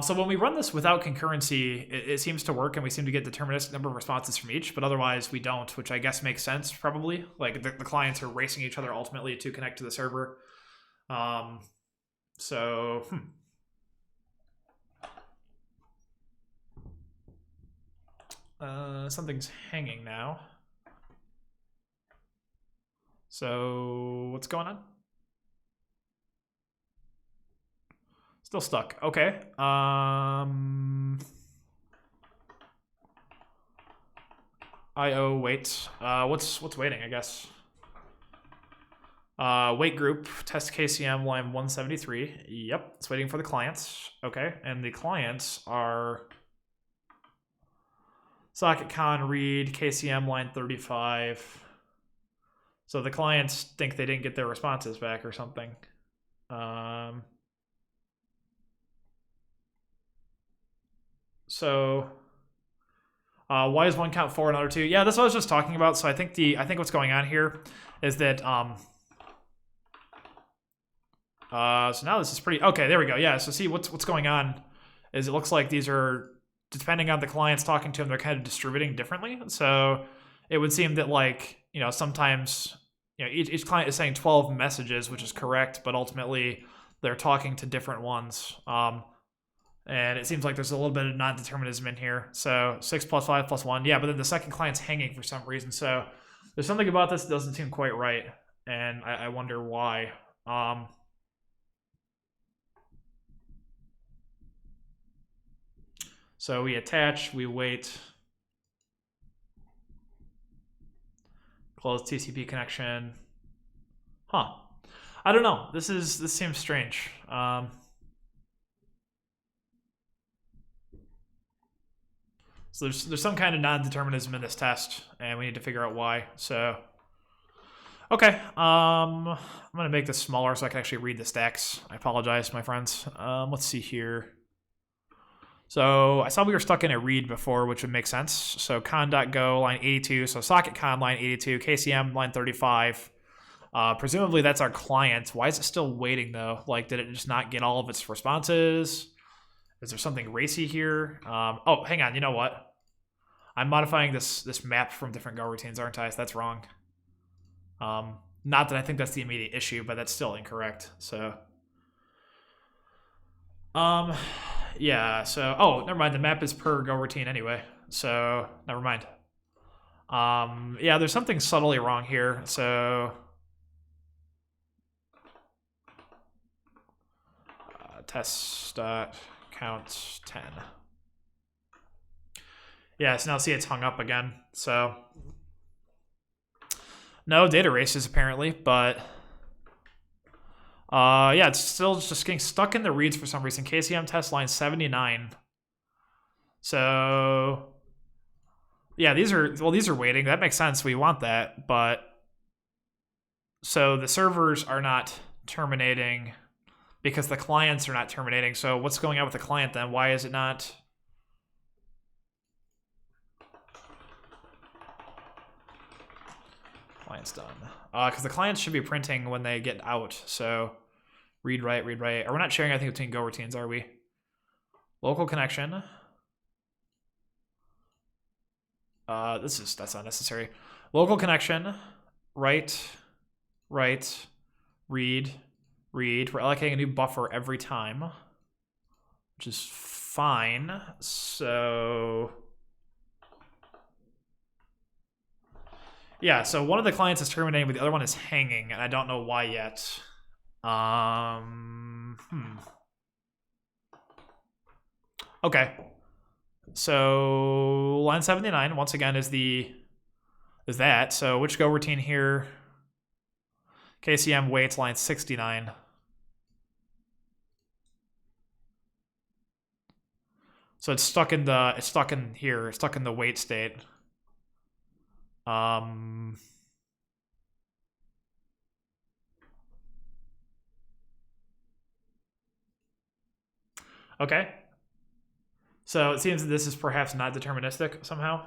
So when we run this without concurrency, it seems to work, and we seem to get deterministic number of responses from each, but otherwise we don't, which I guess makes sense, probably. Like, the clients are racing each other ultimately to connect to the server. Something's hanging now. So what's going on? Still stuck. Okay. IO wait. What's waiting, I guess? Wait group, test KCM line 173. Yep, it's waiting for the clients. Okay, and the clients are socket con read KCM line 35. So the clients think they didn't get their responses back or something. Why is one count 4 and other 2? Yeah, that's what I was just talking about. So I think what's going on here is that so now this is pretty okay. There we go. Yeah. So see what's going on is it looks like these are, depending on the clients talking to them, they're kind of distributing differently. So it would seem that, like, you know, sometimes, you know, each client is saying 12 messages, which is correct, but ultimately they're talking to different ones. And it seems like there's a little bit of non-determinism in here. So 6 plus 5 plus 1. Yeah, but then the second client's hanging for some reason. So there's something about this that doesn't seem quite right. And I wonder why. So we attach, we wait. Close TCP connection. Huh. I don't know. This seems strange. So there's some kind of non-determinism in this test, and we need to figure out why. So, okay, I'm gonna make this smaller so I can actually read the stacks. I apologize, my friends. Let's see here. So I saw we were stuck in a read before, which would make sense. So con.go line 82, so socket con line 82, KCM line 35. Presumably that's our client. Why is it still waiting though? Like, did it just not get all of its responses? Is there something racy here? Oh, hang on. You know what? I'm modifying this map from different Go routines, aren't I? So that's wrong. Not that I think that's the immediate issue, but that's still incorrect. So, yeah. So, oh, never mind. The map is per Go routine anyway. So, never mind. Yeah, there's something subtly wrong here. So, test.count 10. Yeah, so now see it's hung up again. So no data races apparently, but yeah, it's still just getting stuck in the reads for some reason. KCM test line 79. So yeah, these are waiting. That makes sense. We want that, but so the servers are not terminating because the clients are not terminating. So what's going on with the client then? Why is it not? Client's done. Because the clients should be printing when they get out. So read, write, read, write. We're not sharing anything between Go routines, are we? Local connection. That's unnecessary. Local connection, write, read. We're allocating a new buffer every time, which is fine. So yeah, so one of the clients is terminating, but the other one is hanging, and I don't know why yet. Okay. So line 79 once again is that. So which go routine here? KCM waits line 69. So it's stuck in the wait state. Okay. So it seems that this is perhaps not deterministic somehow.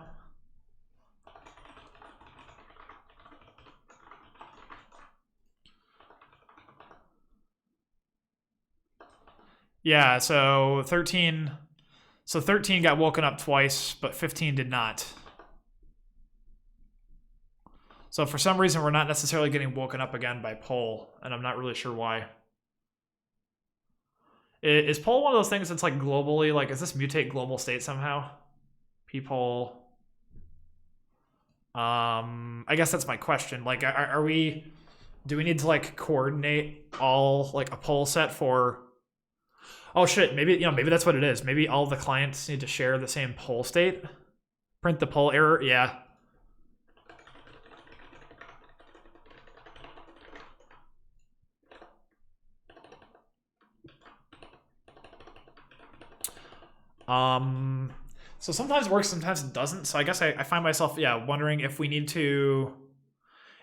Yeah, so 13 got woken up twice, but 15 did not. So for some reason, we're not necessarily getting woken up again by poll, and I'm not really sure why. Is poll one of those things that's like globally, like, is this mutate global state somehow? P-poll. I guess that's my question. Like, do we need to like coordinate all like a poll set for? Oh shit, maybe that's what it is. Maybe all the clients need to share the same poll state. Print the poll error, yeah. So sometimes it works, sometimes it doesn't. So I guess I find myself, wondering if we need to.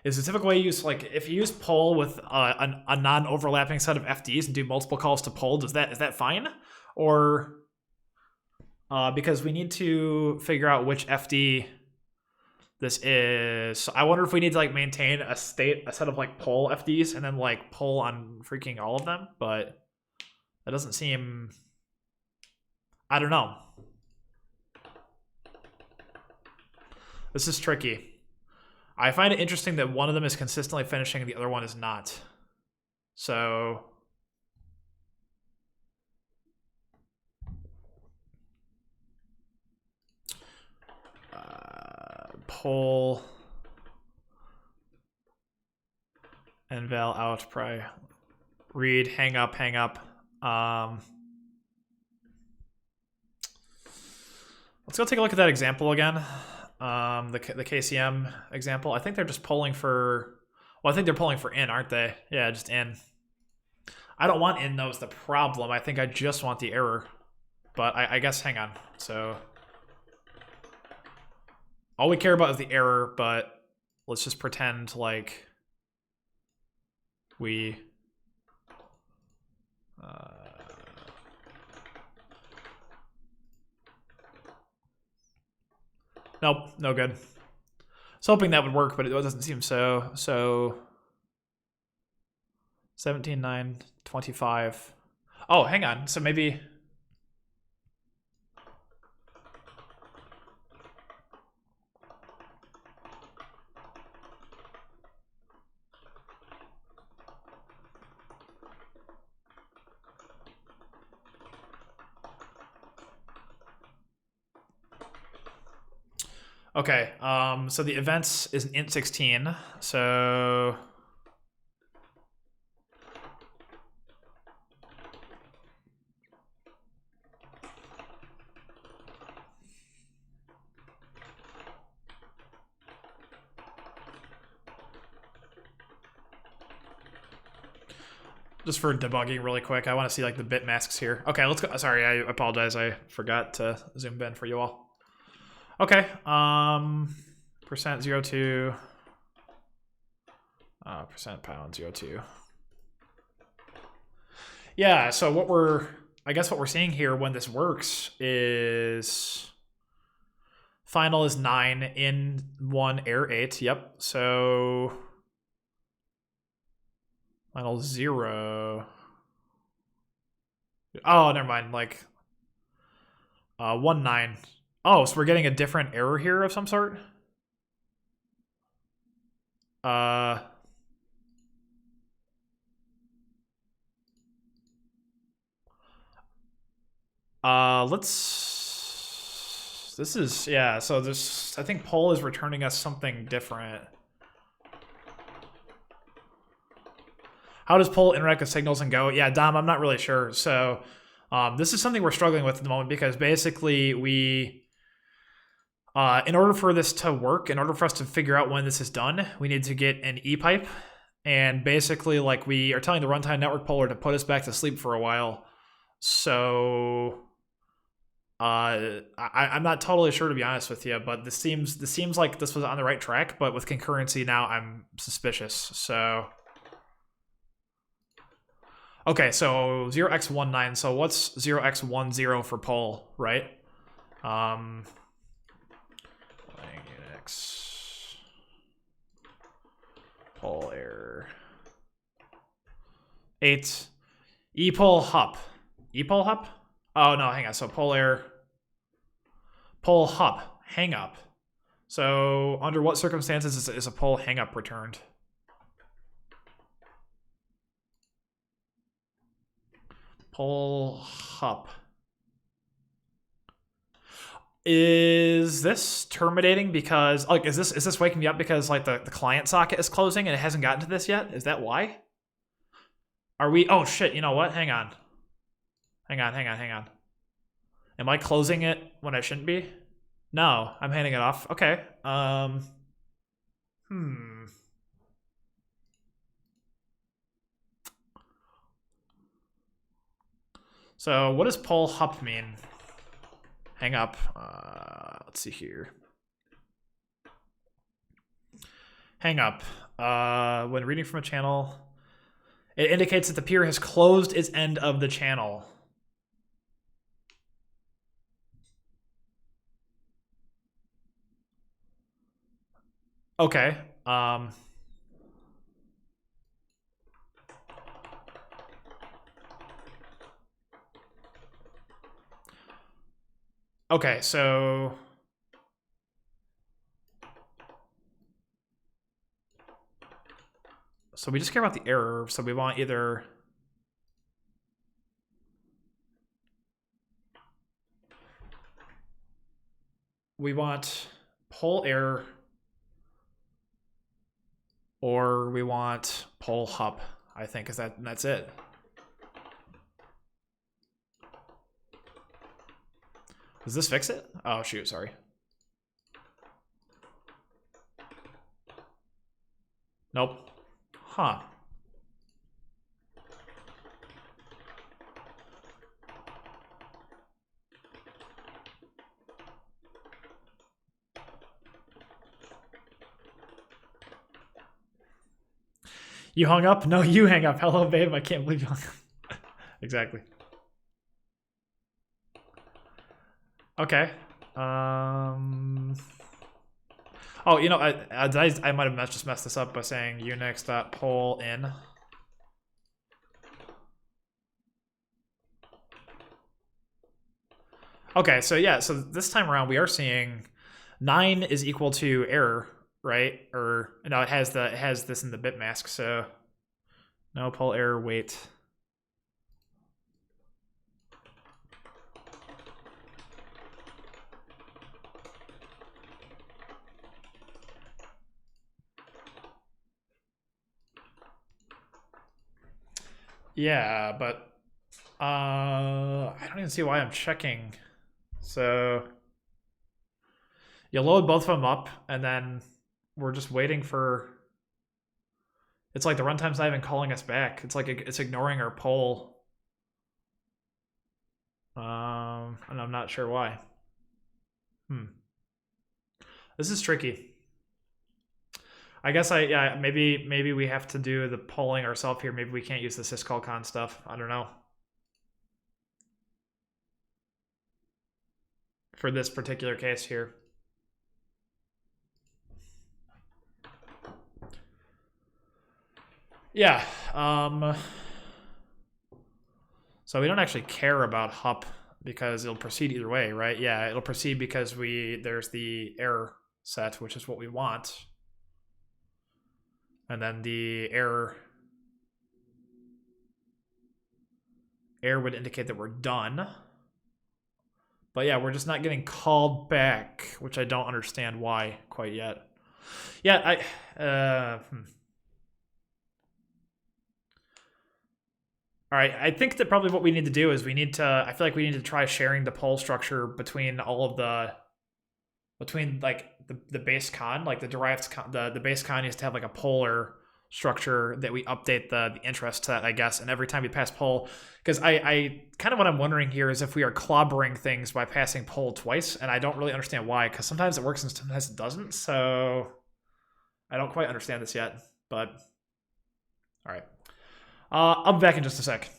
Is the typical way you use, like, if you use poll with a non-overlapping set of FDs and do multiple calls to poll, is that fine? Or because we need to figure out which FD this is. So I wonder if we need to like maintain a set of like poll FDs and then like poll on freaking all of them, but that doesn't seem. I don't know. This is tricky. I find it interesting that one of them is consistently finishing and the other one is not. So poll and val out pry read hang up. Let's go take a look at that example again. The KCM example. I think they're just polling for. Well, I think they're polling for in, aren't they? Yeah, just in. I don't want in, though, is the problem. I think I just want the error. But I guess, hang on. So all we care about is the error, but let's just pretend like we. Nope, no good. I was hoping that would work, but it doesn't seem so. So 17, 9, 25. Oh, hang on. So maybe. Okay, so the events is an int 16, so just for debugging really quick, I want to see like the bit masks here. Okay, let's go. Sorry, I apologize. I forgot to zoom in for you all. Okay, %02, %pound02. Yeah, so I guess what we're seeing here when this works is final is 9, in 1, error 8. Yep, so final 0. Oh, never mind, like 1, 9. Oh, so we're getting a different error here of some sort? This is, yeah, so this, I think poll is returning us something different. How does poll interact with signals and Go? Yeah, Dom, I'm not really sure. So this is something we're struggling with at the moment because basically we, in order for this to work, in order for us to figure out when this is done, we need to get an ePipe. And basically, like, we are telling the runtime network poller to put us back to sleep for a while. So I'm not totally sure, to be honest with you, but this seems like this was on the right track, but with concurrency now I'm suspicious. So okay, so 0x19, so what's 0x10 for poll, right? Unix poll error 8 epoll hup. Epoll hup? Oh no, hang on. So poll error poll hup hang up. So under what circumstances is a poll hang up returned? Poll hup. Is this terminating because, like, is this waking me up because, like, the client socket is closing and it hasn't gotten to this yet? Is that why? Are we, oh shit, you know what? Hang on. Hang on. Am I closing it when I shouldn't be? No, I'm handing it off. Okay. So what does poll hup mean? Hang up. Let's see here. Hang up. When reading from a channel, it indicates that the peer has closed its end of the channel. Okay. Okay, so we just care about the error, so we want either poll error or we want poll hup, I think, because that's it. Does this fix it? Oh shoot, sorry. Nope. Huh. You hung up? No, you hang up. Hello, babe. I can't believe you hung up. Exactly. Okay. Oh, you know, I might have just messed this up by saying unix.poll in. Okay, so yeah, so this time around we are seeing 9 is equal to error, right? Or no, it has this in the bit mask, so no poll error wait. Yeah, but I don't even see why I'm checking. So you load both of them up, and then we're just waiting for. It's like the runtime's not even calling us back. It's like it's ignoring our poll. And I'm not sure why. This is tricky. I guess maybe we have to do the polling ourselves here. Maybe we can't use the syscallcon stuff. I don't know. For this particular case here. Yeah. So we don't actually care about hup because it'll proceed either way, right? Yeah, it'll proceed because there's the error set, which is what we want. And then the error would indicate that we're done. But yeah, we're just not getting called back, which I don't understand why quite yet. Yeah, All right, I think that probably what we need to do is I feel like we need to try sharing the poll structure between all of like the base con, like the derived con, the base con needs to have like a polar structure that we update the interest to that, I guess, and every time we pass poll, because I kind of what I'm wondering here is if we are clobbering things by passing poll twice, and I don't really understand why, because sometimes it works and sometimes it doesn't, so I don't quite understand this yet, but all right. I'll be back in just a sec.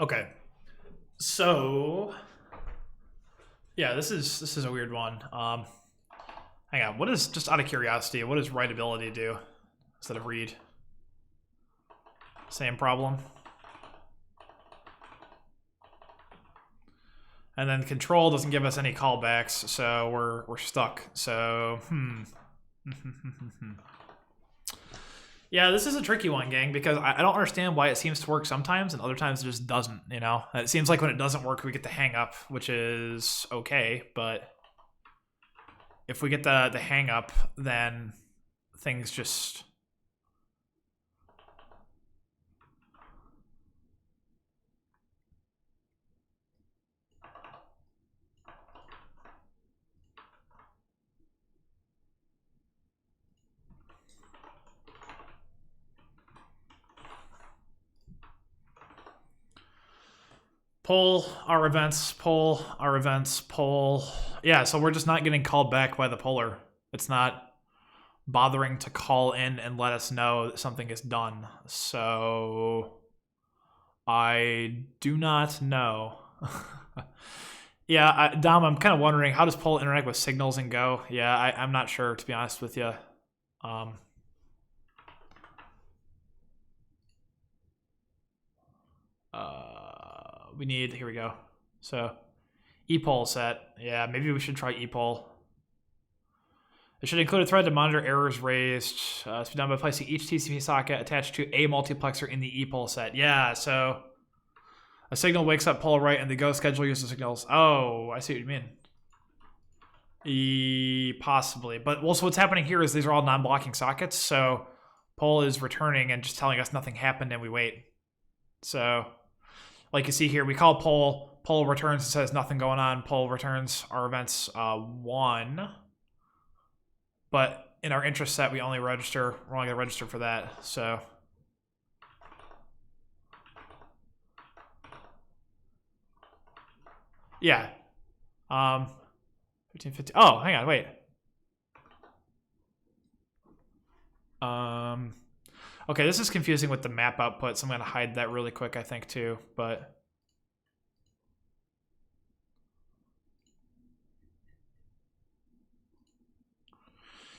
Okay, so yeah, this is a weird one. Hang on, what is, just out of curiosity, what does writability do instead of read? Same problem. And then control doesn't give us any callbacks, so we're stuck. So yeah, this is a tricky one, gang, because I don't understand why it seems to work sometimes and other times it just doesn't, you know? It seems like when it doesn't work, we get the hang up, which is okay, but if we get the hang up, then things just... Poll our events, poll our events, poll. Yeah, so we're just not getting called back by the poller. It's not bothering to call in and let us know that something is done. So I do not know. Yeah, Dom, I'm kind of wondering, how does poll interact with signals in Go? Yeah, I'm not sure, to be honest with you. We need, here we go. So epoll set. Yeah, maybe we should try epoll. It should include a thread to monitor errors raised. It's be done by placing each TCP socket attached to a multiplexer in the epoll set. Yeah, so a signal wakes up poll right and the Go schedule uses signals. Oh, I see what you mean. Possibly. But also what's happening here is these are all non-blocking sockets, so poll is returning and just telling us nothing happened and we wait. So like you see here, we call poll returns and says nothing going on, poll returns our events 1. But in our interest set, we're only going to register for that, so. Yeah. 1550. Oh, hang on, wait. Okay, this is confusing with the map output, so I'm going to hide that really quick, I think, too, but.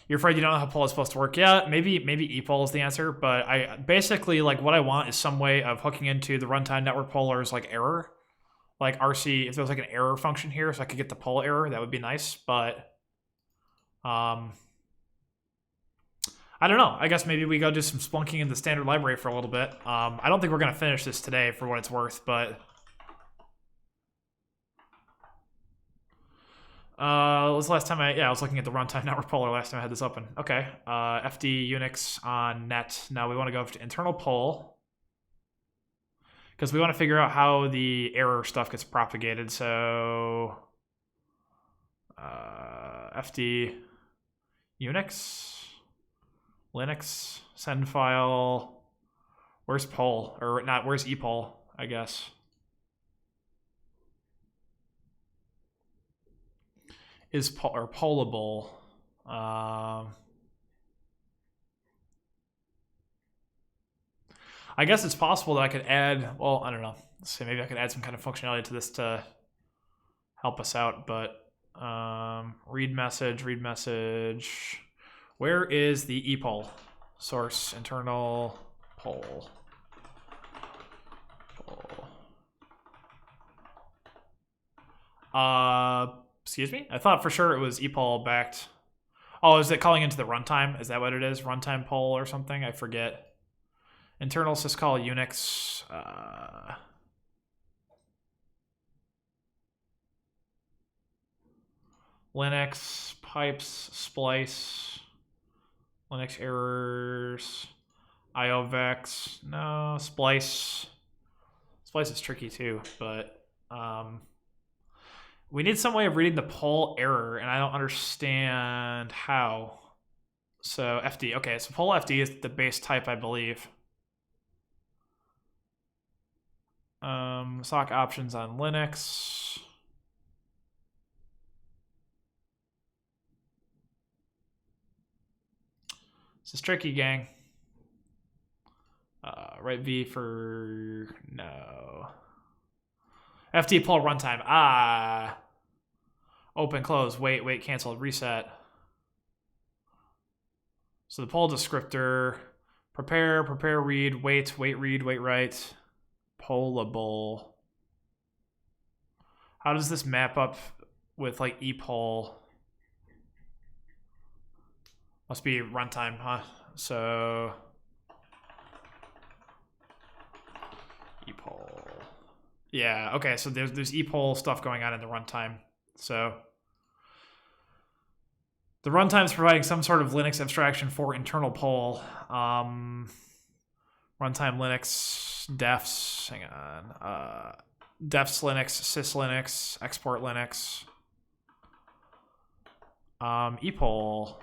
You're afraid you don't know how poll is supposed to work? Yeah, maybe epoll is the answer, but I basically, like, what I want is some way of hooking into the runtime network poller's, like, error. Like RC, if there was like an error function here so I could get the poll error, that would be nice, but I I don't know. I guess maybe we go do some splunking in the standard library for a little bit. I don't think we're going to finish this today for what it's worth, but... was the last time I was looking at the runtime network poller last time I had this open. Okay, FD Unix on net. Now we want to go to internal poll because we want to figure out how the error stuff gets propagated. So FD Unix, Linux, send file. Where's poll? Or not, where's epoll, I guess. Is pollable. I guess it's possible that I could add, well, I don't know. Let's see, maybe I could add some kind of functionality to this to help us out, but read message. Where is the epoll? Source, internal, poll. Excuse me? I thought for sure it was epoll backed. Oh, is it calling into the runtime? Is that what it is? Runtime poll or something? I forget. Internal syscall Unix. Linux, pipes, splice, Linux errors, IOVEX. No, splice. Splice is tricky too, but we need some way of reading the poll error, and I don't understand how. So FD, okay, so poll FD is the base type, I believe. Sock options on Linux. This is tricky, gang. Right V for no. FD poll runtime. Open, close, wait, cancel, reset. So the poll descriptor, prepare, read, wait, read, wait, write, pollable. How does this map up with like epoll? Must be runtime, huh? So epoll. Yeah, okay, so there's epoll stuff going on in the runtime. So the runtime is providing some sort of Linux abstraction for internal poll. Runtime Linux, defs, hang on. Defs Linux, sys Linux, export Linux. Epoll.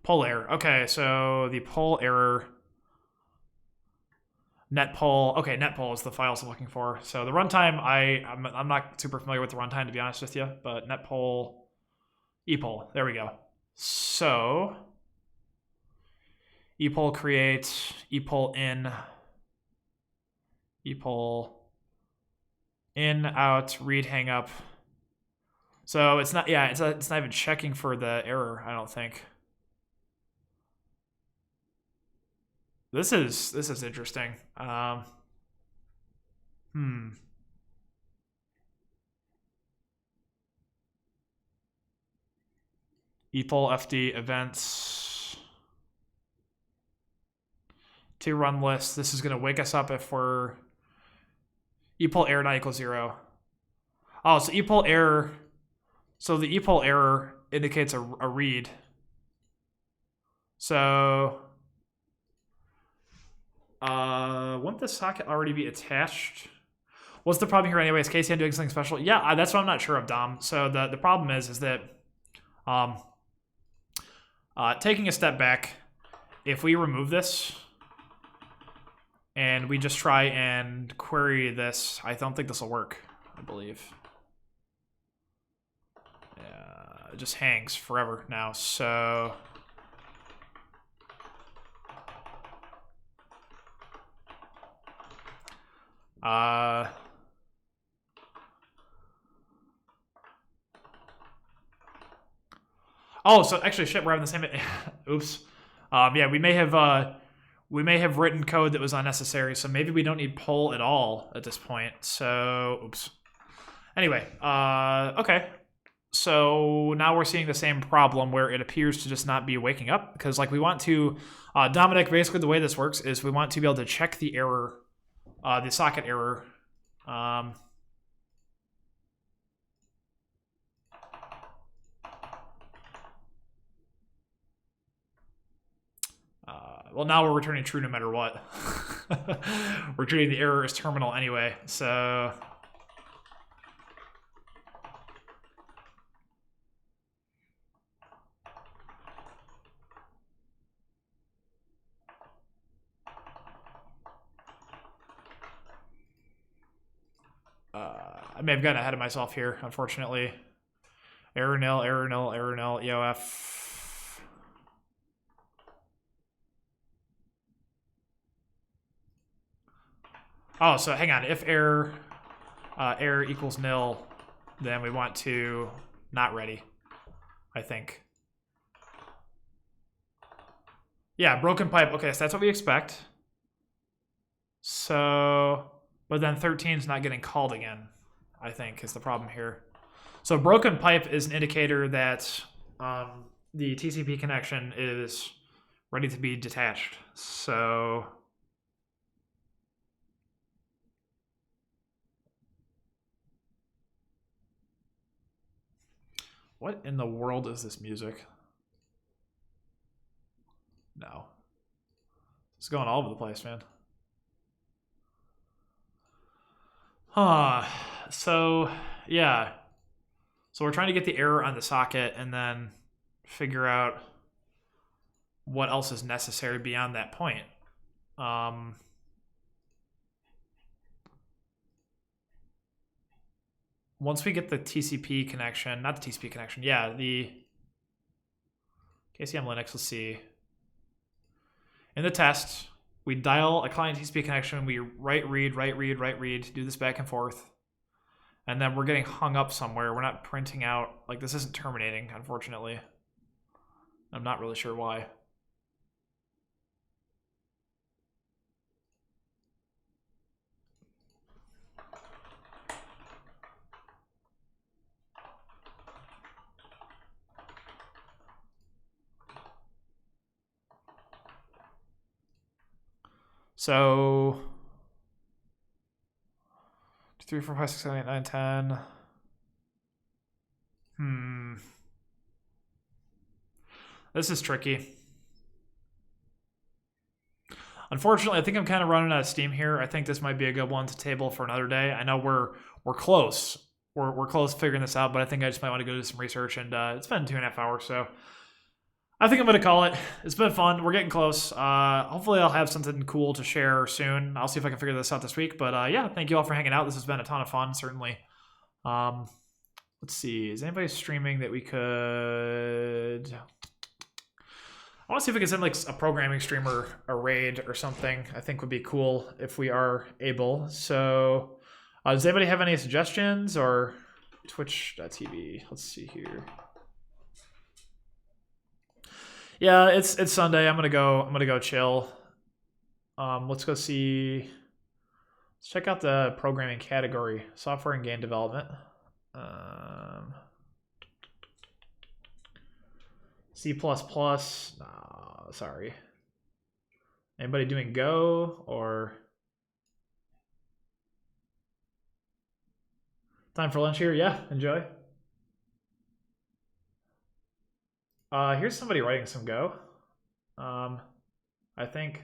Poll error. Okay, so the poll error. Net poll. Okay, net poll is the files I'm looking for. So the runtime, I'm not super familiar with the runtime, to be honest with you, but net poll, epoll. There we go. So epoll create, epoll in, out, read, hang up. So it's not, yeah, it's not even checking for the error, I don't think. This is interesting. Epoll FD events to run list. This is going to wake us up if we're epoll error not equals 0. Oh, so epoll error. So the epoll error indicates a read. So wouldn't the socket already be attached? What's the problem here anyways? Casey, I'm doing something special. Yeah, that's what I'm not sure of, Dom. So the problem is that taking a step back, if we remove this and we just try and query this, I don't think this will work, I believe. Yeah, it just hangs forever now, so oh, so actually, shit, we're having the same. Oops. Yeah, we may have we may have written code that was unnecessary, so maybe we don't need poll at all at this point. So, oops. Anyway, okay. So now we're seeing the same problem where it appears to just not be waking up, because like we want to, Dominic, basically the way this works is we want to be able to check the error, the socket error. Well, now we're returning true no matter what. We're treating the error as terminal anyway, so... I may have gotten ahead of myself here, unfortunately. Error nil, error nil, error nil, EOF. Oh, so hang on. If error equals nil, then we want to not ready, I think. Yeah, broken pipe. Okay, so that's what we expect. So, but then 13 is not getting called again, I think, is the problem here. So broken pipe is an indicator that the TCP connection is ready to be detached. So what in the world is this music? No. It's going all over the place, man. So yeah. So we're trying to get the error on the socket and then figure out what else is necessary beyond that point. Once we get the TCP connection, not the TCP connection, yeah, the KCM Linux, let's see. In the test, we dial a client TCP connection, we write, read, do this back and forth. And then we're getting hung up somewhere. We're not printing out, like this isn't terminating, unfortunately. I'm not really sure why. So 3, 4, 5, 6, 7, 8, 9, 10. This is tricky. Unfortunately, I think I'm kind of running out of steam here. I think this might be a good one to table for another day. I know we're close. We're close to figuring this out, but I think I just might want to go do some research, and it's been 2.5 hours, so I think I'm going to call it. It's been fun. We're getting close. Hopefully I'll have something cool to share soon. I'll see if I can figure this out this week. But yeah, thank you all for hanging out. This has been a ton of fun, certainly. Let's see. Is anybody streaming that we could... I want to see if we can send like a programming streamer a raid or something. I think would be cool if we are able. So does anybody have any suggestions or twitch.tv? Let's see here. Yeah, it's Sunday. I'm gonna go chill. Let's go see. Let's check out the programming category: software and game development. C++. No, sorry. Anybody doing Go or time for lunch here? Yeah, enjoy. Here's somebody writing some Go. I think.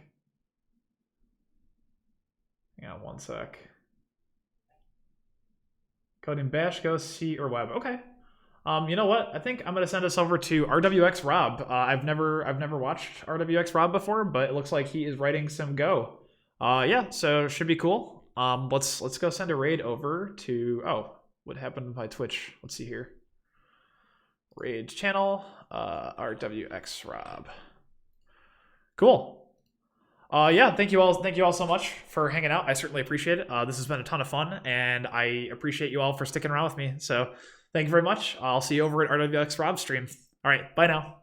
Hang on one sec. Coding Bash, Go, C, or Web. Okay. You know what? I think I'm gonna send this over to RWX Rob. I've never watched RWX Rob before, but it looks like he is writing some Go. Yeah, so it should be cool. Let's go send a raid over to. Oh, what happened to my Twitch? Let's see here. Raid channel, RWX Rob. Cool. Yeah, thank you all so much for hanging out. I certainly appreciate it. This has been a ton of fun, and I appreciate you all for sticking around with me. So thank you very much. I'll see you over at RWX Rob's stream. All right, bye now.